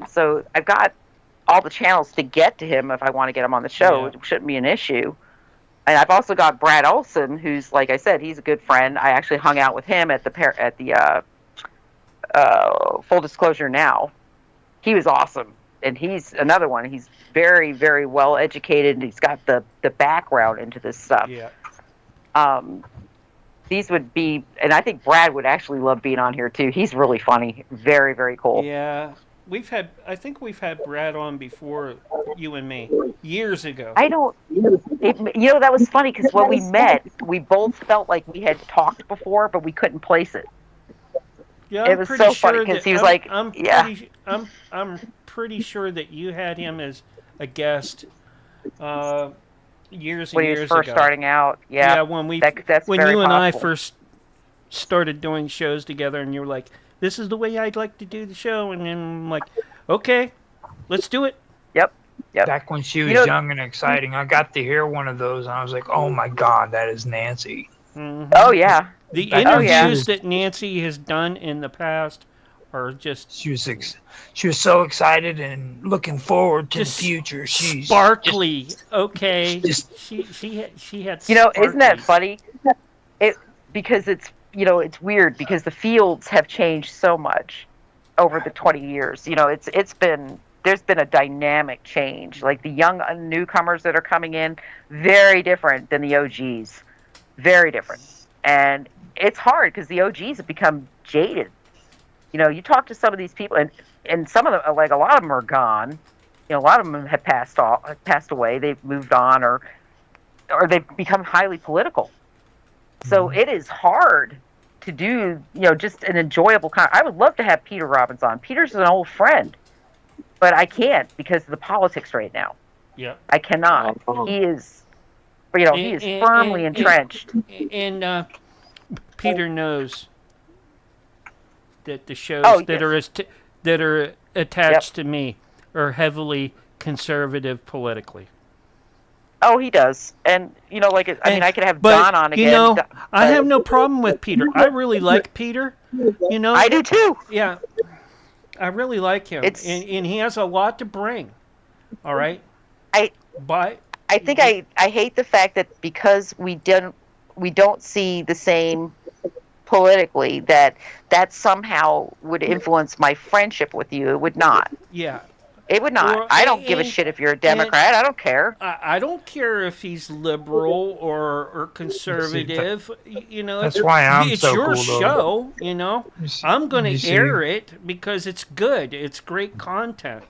[SPEAKER 2] So I've got all the channels to get to him if I want to get him on the show. Yeah. It shouldn't be an issue. And I've also got Brad Olson, who's, like I said, he's a good friend. I actually hung out with him at the Full Disclosure Now. He was awesome. And he's another one. He's very, very well educated, and he's got the background into this stuff.
[SPEAKER 5] Yeah.
[SPEAKER 2] These would be, and I think Brad would actually love being on here too. He's really funny, very, very cool.
[SPEAKER 5] Yeah, I think we've had Brad on before, you and me, years ago.
[SPEAKER 2] That was funny, because when we met, we both felt like we had talked before, but we couldn't place it.
[SPEAKER 5] Yeah,
[SPEAKER 2] it was so funny, because he was
[SPEAKER 5] I'm pretty sure that you had him as a guest years and years ago.
[SPEAKER 2] When he was first starting out, yeah.
[SPEAKER 5] Yeah, when you and I first started doing shows together, and you were like, "This is the way I'd like to do the show," and then I'm like, "Okay, let's do it."
[SPEAKER 2] Yep.
[SPEAKER 3] Back when she was young and exciting, I got to hear one of those, and I was like, "Oh my God, that is Nancy."
[SPEAKER 5] Mm-hmm.
[SPEAKER 2] Oh yeah.
[SPEAKER 5] The interviews that Nancy has done in the past are just.
[SPEAKER 3] She was so excited and looking forward to the future. She's
[SPEAKER 5] sparkly. Okay. She had.
[SPEAKER 2] Isn't that funny? Because it's it's weird because the fields have changed so much over the 20 years. There's been a dynamic change. Like the young newcomers that are coming in, very different than the OGs. Very different. And it's hard because the OGs have become jaded. You talk to some of these people, and some of them, like a lot of them are gone. A lot of them have passed away. They've moved on, or they've become highly political. So it is hard to do, just an enjoyable I would love to have Peter Robbins on. Peter's an old friend, but I can't because of the politics right now.
[SPEAKER 5] Yeah,
[SPEAKER 2] I cannot. He is, he is firmly entrenched.
[SPEAKER 5] And Peter knows that the shows that are attached to me are heavily conservative politically.
[SPEAKER 2] Oh, he does. And, I could have Don on again.
[SPEAKER 5] I have no problem with Peter. I really like Peter.
[SPEAKER 2] I do too.
[SPEAKER 5] Yeah. I really like him. And he has a lot to bring. All right? I
[SPEAKER 2] think I hate the fact that because we don't see the same politically, that somehow would influence my friendship with you. It would not.
[SPEAKER 5] Yeah.
[SPEAKER 2] It would not. I don't give a shit if you're a Democrat. I don't care.
[SPEAKER 5] I don't care if he's liberal or conservative.
[SPEAKER 3] That's why
[SPEAKER 5] it's your show. I'm going to air it because it's good. It's great content.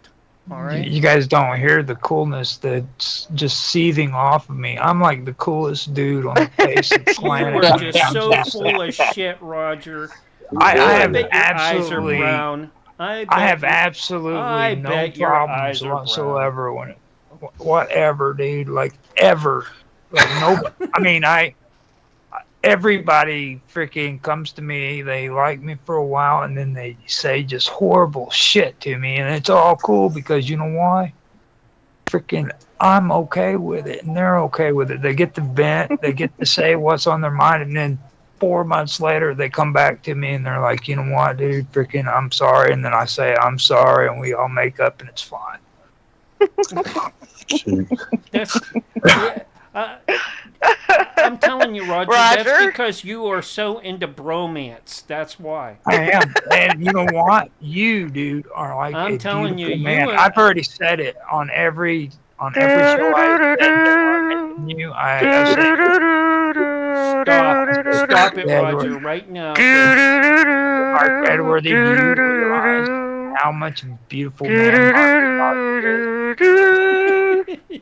[SPEAKER 5] All right.
[SPEAKER 3] You guys don't hear the coolness that's just seething off of me. I'm like the coolest dude on the face of the planet.
[SPEAKER 5] You are just so full of shit, Roger.
[SPEAKER 3] I have
[SPEAKER 5] bet your
[SPEAKER 3] absolutely.
[SPEAKER 5] Eyes are brown. I
[SPEAKER 3] have absolutely no problems whatsoever when whatever, dude. Like ever, like no. I mean, everybody freaking comes to me. They like me for a while, and then they say just horrible shit to me, and it's all cool because you know why? Freaking, I'm okay with it, and they're okay with it. They get to vent. They get to say what's on their mind, and then 4 months later, they come back to me and they're like, you know what, dude, freaking, I'm sorry. And then I say, I'm sorry, and we all make up and it's fine.
[SPEAKER 5] I'm telling you, Roger, that's because you are so into bromance. That's why.
[SPEAKER 3] I am. And you know what? You, dude, are like
[SPEAKER 5] I'm telling you,
[SPEAKER 3] man. I've already said it on every show I
[SPEAKER 5] Stop it, Roger, right now.
[SPEAKER 3] Mark Edward, you realize how much beautiful man.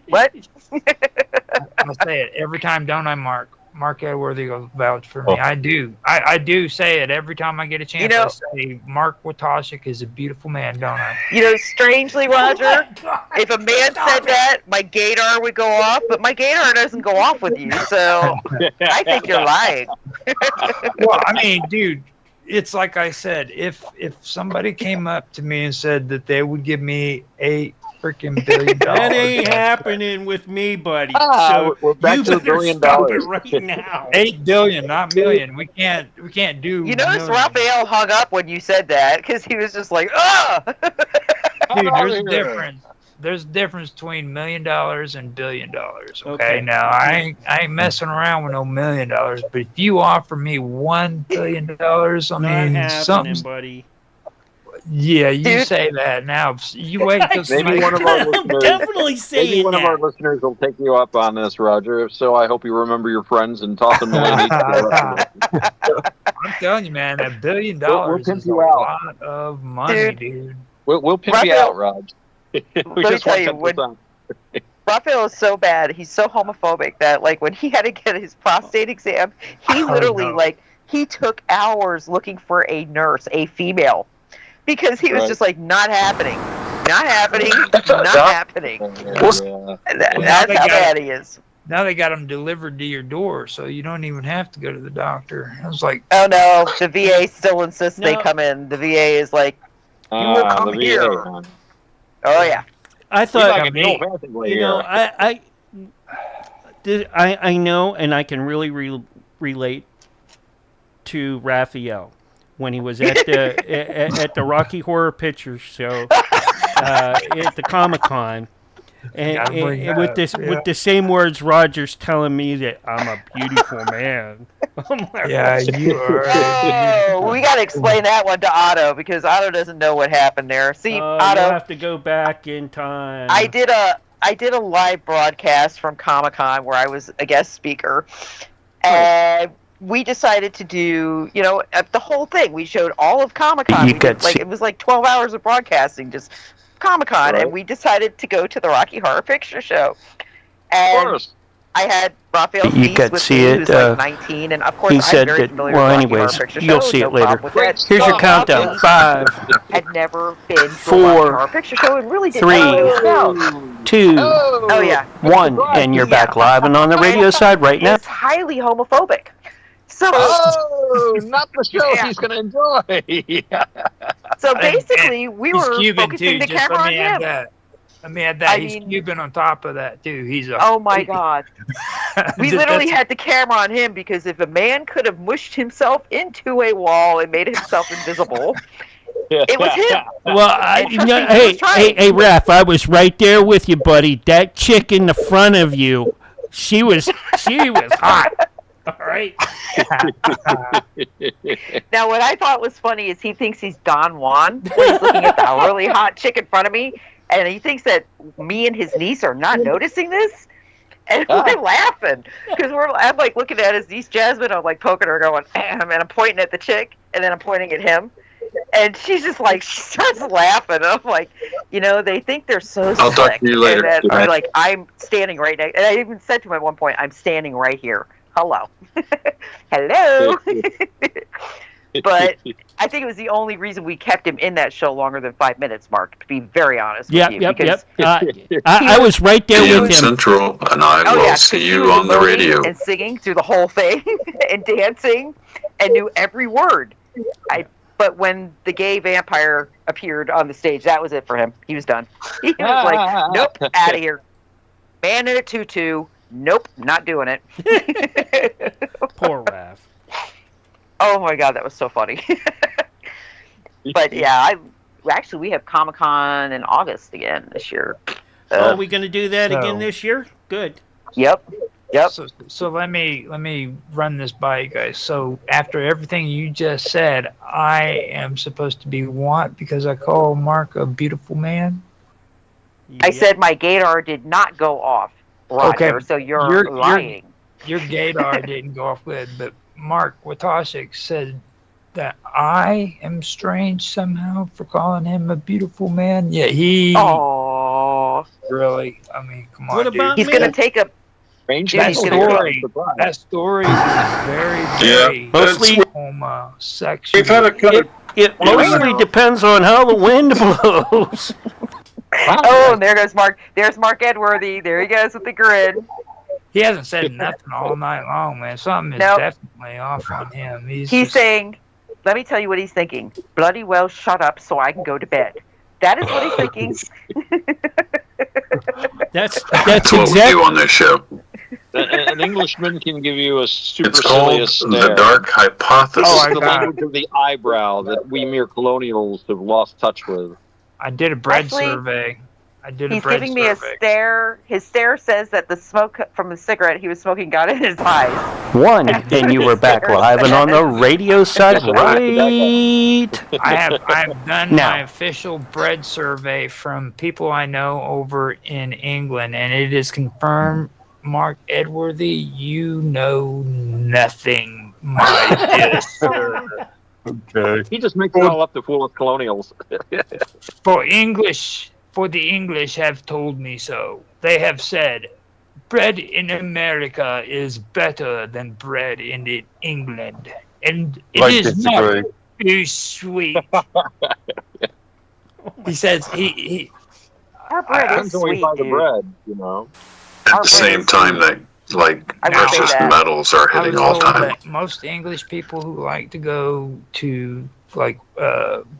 [SPEAKER 2] What?
[SPEAKER 3] I say it every time, don't I, Mark? Mark Edworthy will vouch for me. I do. I do say it every time I get a chance. I say Mark Watoshik is a beautiful man, don't I?
[SPEAKER 2] Strangely, Roger, if a man said that, my gaydar would go off, but my gaydar doesn't go off with you, so I think you're lying.
[SPEAKER 3] Well, I mean, dude, it's like I said, if somebody came up to me and said that they would give me $8 freaking billion,
[SPEAKER 5] that ain't happening with me, buddy.
[SPEAKER 4] We're back to $1 billion
[SPEAKER 5] right now.
[SPEAKER 3] 8 billion, not million. We can't do.
[SPEAKER 2] You notice Raphael hung up when you said that because he was just like, oh.
[SPEAKER 3] Dude, there's a difference. There's a difference between $1 million and $1 billion. Okay, now I ain't messing around with no $1 million. But if you offer me $1 billion, I mean, something,
[SPEAKER 5] buddy.
[SPEAKER 3] Yeah, you say that now. You wait till
[SPEAKER 4] maybe one of our listeners.
[SPEAKER 5] Definitely saying
[SPEAKER 4] maybe one of our listeners will take you up on this, Roger. If so, I hope you remember your friends and toss them the ladies.
[SPEAKER 3] I'm telling you, man, $1 billion is a lot of money, dude.
[SPEAKER 4] We'll pimp you out, Raj.
[SPEAKER 2] Let me tell you, Raphael is so bad. He's so homophobic that, like, when he had to get his prostate exam, he literally, he took hours looking for a nurse, a female. Because he was just like, not happening. Not happening. Not happening. That's how bad he is.
[SPEAKER 3] Now they got them delivered to your door, so you don't even have to go to the doctor. I was like,
[SPEAKER 2] oh no, the VA still insists they come in. The VA is like, you will come here. Oh yeah.
[SPEAKER 5] I thought, I know, and I can really relate to Raphael when he was at the at the Rocky Horror Picture Show at the Comic-Con. And with the same words Roger's telling me that I'm a beautiful man.
[SPEAKER 3] Yeah, you are.
[SPEAKER 2] Oh, we got to explain that one to Otto because Otto doesn't know what happened there. See, Otto,
[SPEAKER 5] you have to go back in time.
[SPEAKER 2] I did a live broadcast from Comic-Con where I was a guest speaker, and we decided to do, the whole thing. We showed all of Comic-Con. It was like 12 hours of broadcasting, just Comic-Con, and we decided to go to the Rocky Horror Picture Show. And of course. I had Raphael Speaks with me, who's like 19, and of course I'm very familiar with Rocky Horror Picture Show.
[SPEAKER 5] You'll see it later. Here's your countdown. 5.
[SPEAKER 2] Had never been to a Rocky Horror Picture Show and really didn't know what it was about.
[SPEAKER 5] 2, 1,
[SPEAKER 2] Right.
[SPEAKER 5] and you're back live and on the radio side right now.
[SPEAKER 2] It's highly homophobic. So,
[SPEAKER 4] not the show he's going to enjoy.
[SPEAKER 2] So basically, we were focusing the camera on him.
[SPEAKER 3] Let me add that. He's Cuban on top of that, too. He's a
[SPEAKER 2] oh, my God. We literally had the camera on him because if a man could have mushed himself into a wall and made himself invisible, it was him.
[SPEAKER 5] Well, hey, Raph, I was right there with you, buddy. That chick in the front of you, she was hot. All right.
[SPEAKER 2] Now, what I thought was funny is he thinks he's Don Juan when he's looking at the really hot chick in front of me, and he thinks that me and his niece are not noticing this. And we're laughing because I'm like looking at his niece Jasmine. I'm like poking her, going, and I'm pointing at the chick, and then I'm pointing at him, and she's just like she starts laughing. And I'm like, they think they're so slick.
[SPEAKER 1] I'll talk to you later.
[SPEAKER 2] And then, like I'm standing right next, and I even said to him at one point, I'm standing right here. Hello. Hello. But I think it was the only reason we kept him in that show longer than 5 minutes, Mark, to be very honest with you.
[SPEAKER 5] Yep. I was right there with him.
[SPEAKER 1] Central, and I will see you on the radio.
[SPEAKER 2] And singing through the whole thing and dancing and knew every word. But when the gay vampire appeared on the stage, that was it for him. He was done. He was like, nope, out of here. Man in a tutu. Nope, not doing it.
[SPEAKER 5] Poor Raph.
[SPEAKER 2] Oh my God, that was so funny. But yeah, we have Comic-Con in August again this year.
[SPEAKER 5] Are we going to do that again this year? Good.
[SPEAKER 2] Yep.
[SPEAKER 3] So let me run this by you guys. So after everything you just said, I am supposed to be what? Because I call Mark a beautiful man?
[SPEAKER 2] I said my gaydar did not go off, Roger, so you're lying.
[SPEAKER 3] Your gaydar didn't go off good, but Mark Watashik said that I am strange somehow for calling him a beautiful man. Yeah, really. I mean, come on,
[SPEAKER 5] what about
[SPEAKER 2] he's gonna take a
[SPEAKER 4] strange
[SPEAKER 3] story. That story is very
[SPEAKER 5] mostly
[SPEAKER 3] homosexual.
[SPEAKER 1] We've had a kind of
[SPEAKER 5] it mostly depends on how the wind blows.
[SPEAKER 2] Oh, and there goes Mark. There's Mark Edworthy. There he goes with the grin.
[SPEAKER 3] He hasn't said nothing all night long, man. Something is definitely off on him.
[SPEAKER 2] He's saying, let me tell you what he's thinking. Bloody well, shut up so I can go to bed. That is what he's thinking.
[SPEAKER 5] That's
[SPEAKER 1] what we do on this show.
[SPEAKER 4] An Englishman can give you a
[SPEAKER 1] It's
[SPEAKER 4] supercilious
[SPEAKER 1] called
[SPEAKER 4] stare.
[SPEAKER 1] the dark hypothesis.
[SPEAKER 4] It's the language of the eyebrow that we mere colonials have lost touch with.
[SPEAKER 3] I did a bread survey.
[SPEAKER 2] He's giving me a stare. His stare says that the smoke from the cigarette he was smoking got in his eyes.
[SPEAKER 5] 1, and you were back live and on the radio side, right?
[SPEAKER 3] I have done my official bread survey from people I know over in England, and it is confirmed, Mark Edworthy, you know nothing, my dear sir.
[SPEAKER 1] Okay.
[SPEAKER 4] He just makes it all up to fool with colonials.
[SPEAKER 3] For the English have told me so. They have said, bread in America is better than bread in England. And it is not too sweet. He says,
[SPEAKER 2] our bread is sweet,
[SPEAKER 4] buy the bread,
[SPEAKER 1] At the same time that, precious metals are hitting all time.
[SPEAKER 3] Most English people who like to go to,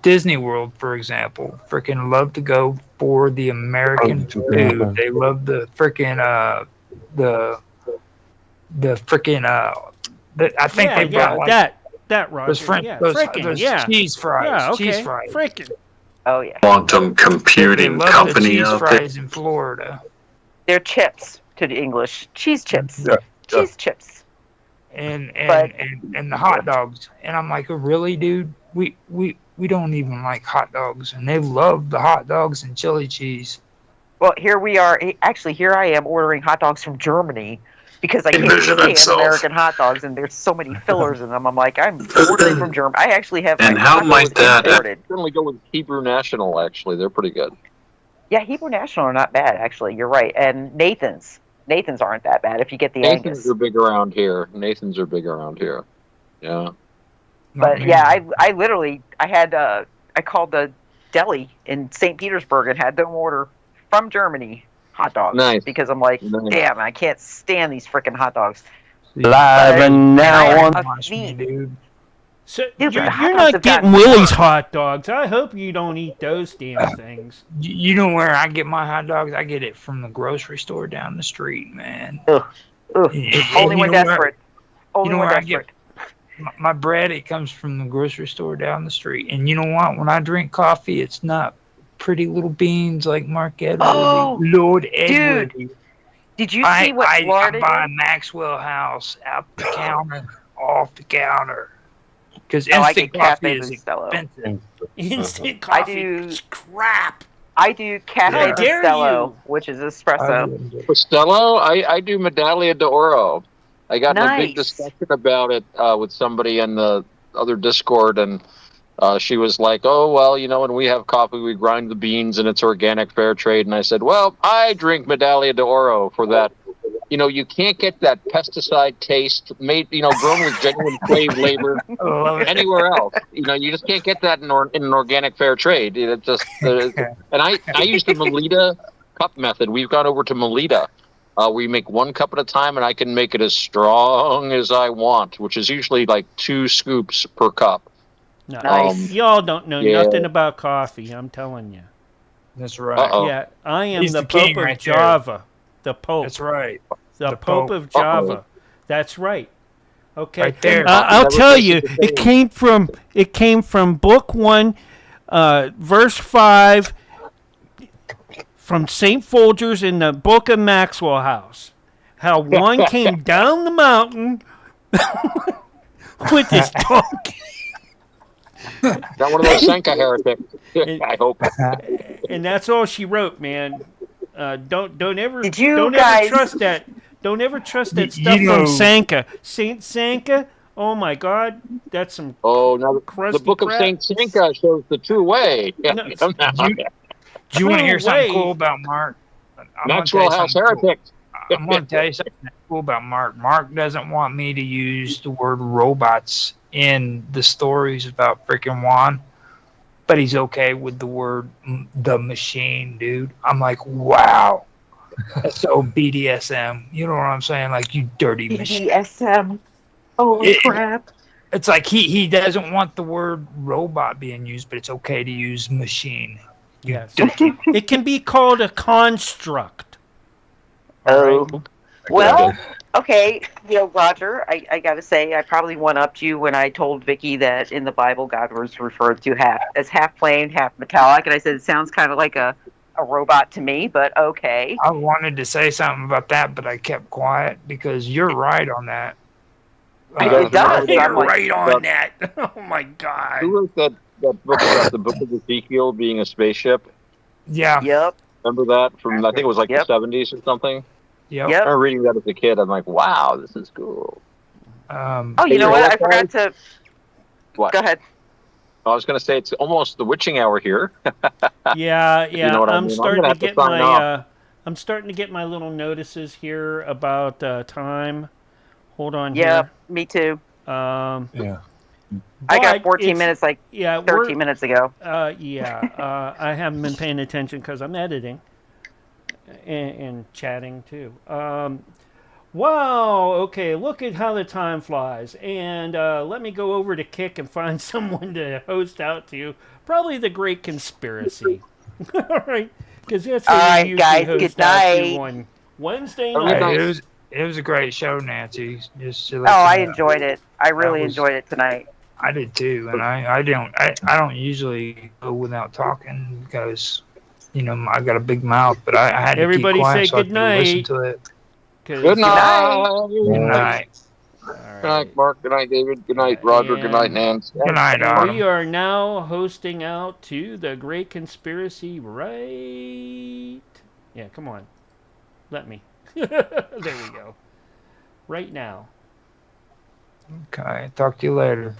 [SPEAKER 3] Disney World, for example, freaking love to go for the American food. They love the freaking I think they brought like
[SPEAKER 5] that Roger.
[SPEAKER 3] Those French, those cheese fries.
[SPEAKER 5] Yeah, okay.
[SPEAKER 3] Cheese fries.
[SPEAKER 5] Frickin'.
[SPEAKER 2] Oh yeah.
[SPEAKER 7] Quantum Computing Company
[SPEAKER 3] cheese
[SPEAKER 7] of
[SPEAKER 3] fries in Florida.
[SPEAKER 2] They're chips to the English. Cheese chips. Yeah. Cheese chips.
[SPEAKER 3] And the hot dogs. And I'm like, really, dude? We don't even like hot dogs, and they love the hot dogs and chili cheese.
[SPEAKER 2] Well, here we are. Actually, here I am ordering hot dogs from Germany because I can't stand American hot dogs, and there's so many fillers in them. I'm like, I'm ordering from Germany. I actually have.
[SPEAKER 7] And how might that?
[SPEAKER 4] I'd certainly go with Hebrew National. Actually, they're pretty good.
[SPEAKER 2] Yeah, Hebrew National are not bad. Actually, you're right. And Nathan's aren't that bad if you get the Angus.
[SPEAKER 4] Nathan's are big around here. Nathan's are big around here. Yeah.
[SPEAKER 2] But yeah, I literally I called the deli in St. Petersburg and had them order from Germany hot dogs because I'm like, damn, I can't stand these freaking hot dogs.
[SPEAKER 5] Live and now on
[SPEAKER 3] dude.
[SPEAKER 5] So you're not getting Willie's hot dogs. I hope you don't eat those damn things.
[SPEAKER 3] You know where I get my hot dogs? I get it from the grocery store down the street, man.
[SPEAKER 2] Ugh. Only when desperate. Only when desperate.
[SPEAKER 3] My bread, it comes from the grocery store down the street. And you know what? When I drink coffee, it's not pretty little beans like Mark Edwards.
[SPEAKER 2] Oh,
[SPEAKER 3] Lord Edward.
[SPEAKER 2] Dude, did you see what Florida
[SPEAKER 3] I buy Maxwell House out the counter, off the counter. Because instant coffee is expensive.
[SPEAKER 5] Instant coffee is crap.
[SPEAKER 2] I do Cafe Bustelo, which is espresso.
[SPEAKER 4] Bustelo? I do Medaglia d'Oro. I got in a big discussion about it with somebody in the other Discord, and she was like, oh, well, you know, when we have coffee, we grind the beans, and it's organic, fair trade. And I said, well, I drink Medaglia d'Oro for that. You know, you can't get that pesticide taste made, you know, grown with genuine slave labor anywhere else. You know, you just can't get that in an organic fair trade. It just, and I use the Melita cup method. We've gone over to Melita. We make 1 cup at a time, and I can make it as strong as I want, which is usually like 2 scoops per cup.
[SPEAKER 5] Nice. Y'all don't know nothing about coffee, I'm telling you.
[SPEAKER 3] That's right.
[SPEAKER 5] Yeah, I am the Pope of Java. The Pope.
[SPEAKER 3] That's right.
[SPEAKER 5] The Pope of Java. That's right. Okay.
[SPEAKER 3] Right there.
[SPEAKER 5] I'll tell you, it came from Book 1, verse 5, from St. Folger's in the Book of Maxwell House. How one came down the mountain with his donkey.
[SPEAKER 4] Got one of those Senka heretics. I hope.
[SPEAKER 5] And that's all she wrote, man. Don't ever trust that. Don't ever trust that stuff from Sanka. Saint Sanka. Oh my God, that's some.
[SPEAKER 4] Oh, now the Book of Saint Sanka shows the true way.
[SPEAKER 3] Do you want to hear something cool about Mark?
[SPEAKER 4] Maxwell House heretics.
[SPEAKER 3] I'm going to tell you something cool about Mark. Mark doesn't want me to use the word robots in the stories about freaking Juan. But he's okay with the word the machine, dude. I'm like, wow. That's so BDSM. You know what I'm saying? Like, you dirty machine.
[SPEAKER 2] BDSM. Holy crap.
[SPEAKER 3] It's like he doesn't want the word robot being used, but it's okay to use machine.
[SPEAKER 5] Yes. It can be called a construct.
[SPEAKER 2] Oh. Right? Well, okay, you know, Roger, I got to say, I probably one-upped you when I told Vicky that in the Bible, God was referred to as half plain, half metallic, and I said it sounds kind of like a robot to me, but okay.
[SPEAKER 3] I wanted to say something about that, but I kept quiet because you're right on that.
[SPEAKER 2] It does.
[SPEAKER 5] You're right on that. Oh, my God.
[SPEAKER 4] Who wrote that book about the Book of Ezekiel being a spaceship?
[SPEAKER 3] Yeah.
[SPEAKER 2] Yep.
[SPEAKER 4] Remember that from, I think it was like the 70s or something?
[SPEAKER 3] Yep.
[SPEAKER 4] I remember reading that as a kid. I'm like, wow, this is cool.
[SPEAKER 2] You know what? I forgot to...
[SPEAKER 4] What?
[SPEAKER 2] Go ahead.
[SPEAKER 4] I was going to say it's almost the witching hour here.
[SPEAKER 5] Yeah.
[SPEAKER 4] You know what I mean?
[SPEAKER 5] starting to get my little notices here about time. Hold on.
[SPEAKER 2] Yeah, me too.
[SPEAKER 5] Yeah.
[SPEAKER 2] I got 14 minutes, 13 minutes ago.
[SPEAKER 5] I haven't been paying attention because I'm editing. And chatting too. Wow, okay, look at how the time flies. And let me go over to Kick and find someone to host out to. Probably the Great Conspiracy. All right, because that's
[SPEAKER 2] all right, guys, good night.
[SPEAKER 5] On Wednesday night.
[SPEAKER 3] It It was a great show, Nancy. Just to
[SPEAKER 2] Oh,
[SPEAKER 3] let you
[SPEAKER 2] I
[SPEAKER 3] know.
[SPEAKER 2] enjoyed it. I really enjoyed it tonight.
[SPEAKER 3] I did too, and I don't usually go without talking because, you know, I got a big mouth, but I had to
[SPEAKER 5] Everybody
[SPEAKER 3] keep quiet
[SPEAKER 5] say
[SPEAKER 3] so I
[SPEAKER 5] good
[SPEAKER 3] could listen
[SPEAKER 5] night.
[SPEAKER 3] to it.
[SPEAKER 4] Good night.
[SPEAKER 3] Good night.
[SPEAKER 4] Good night, Mark. Good night, David. Good night, Roger. Good night, Nance.
[SPEAKER 3] Good night,
[SPEAKER 5] And we are now hosting out to the Great Conspiracy, right? Yeah, come on. Let me. There we go. Right now.
[SPEAKER 3] Okay. Talk to you later.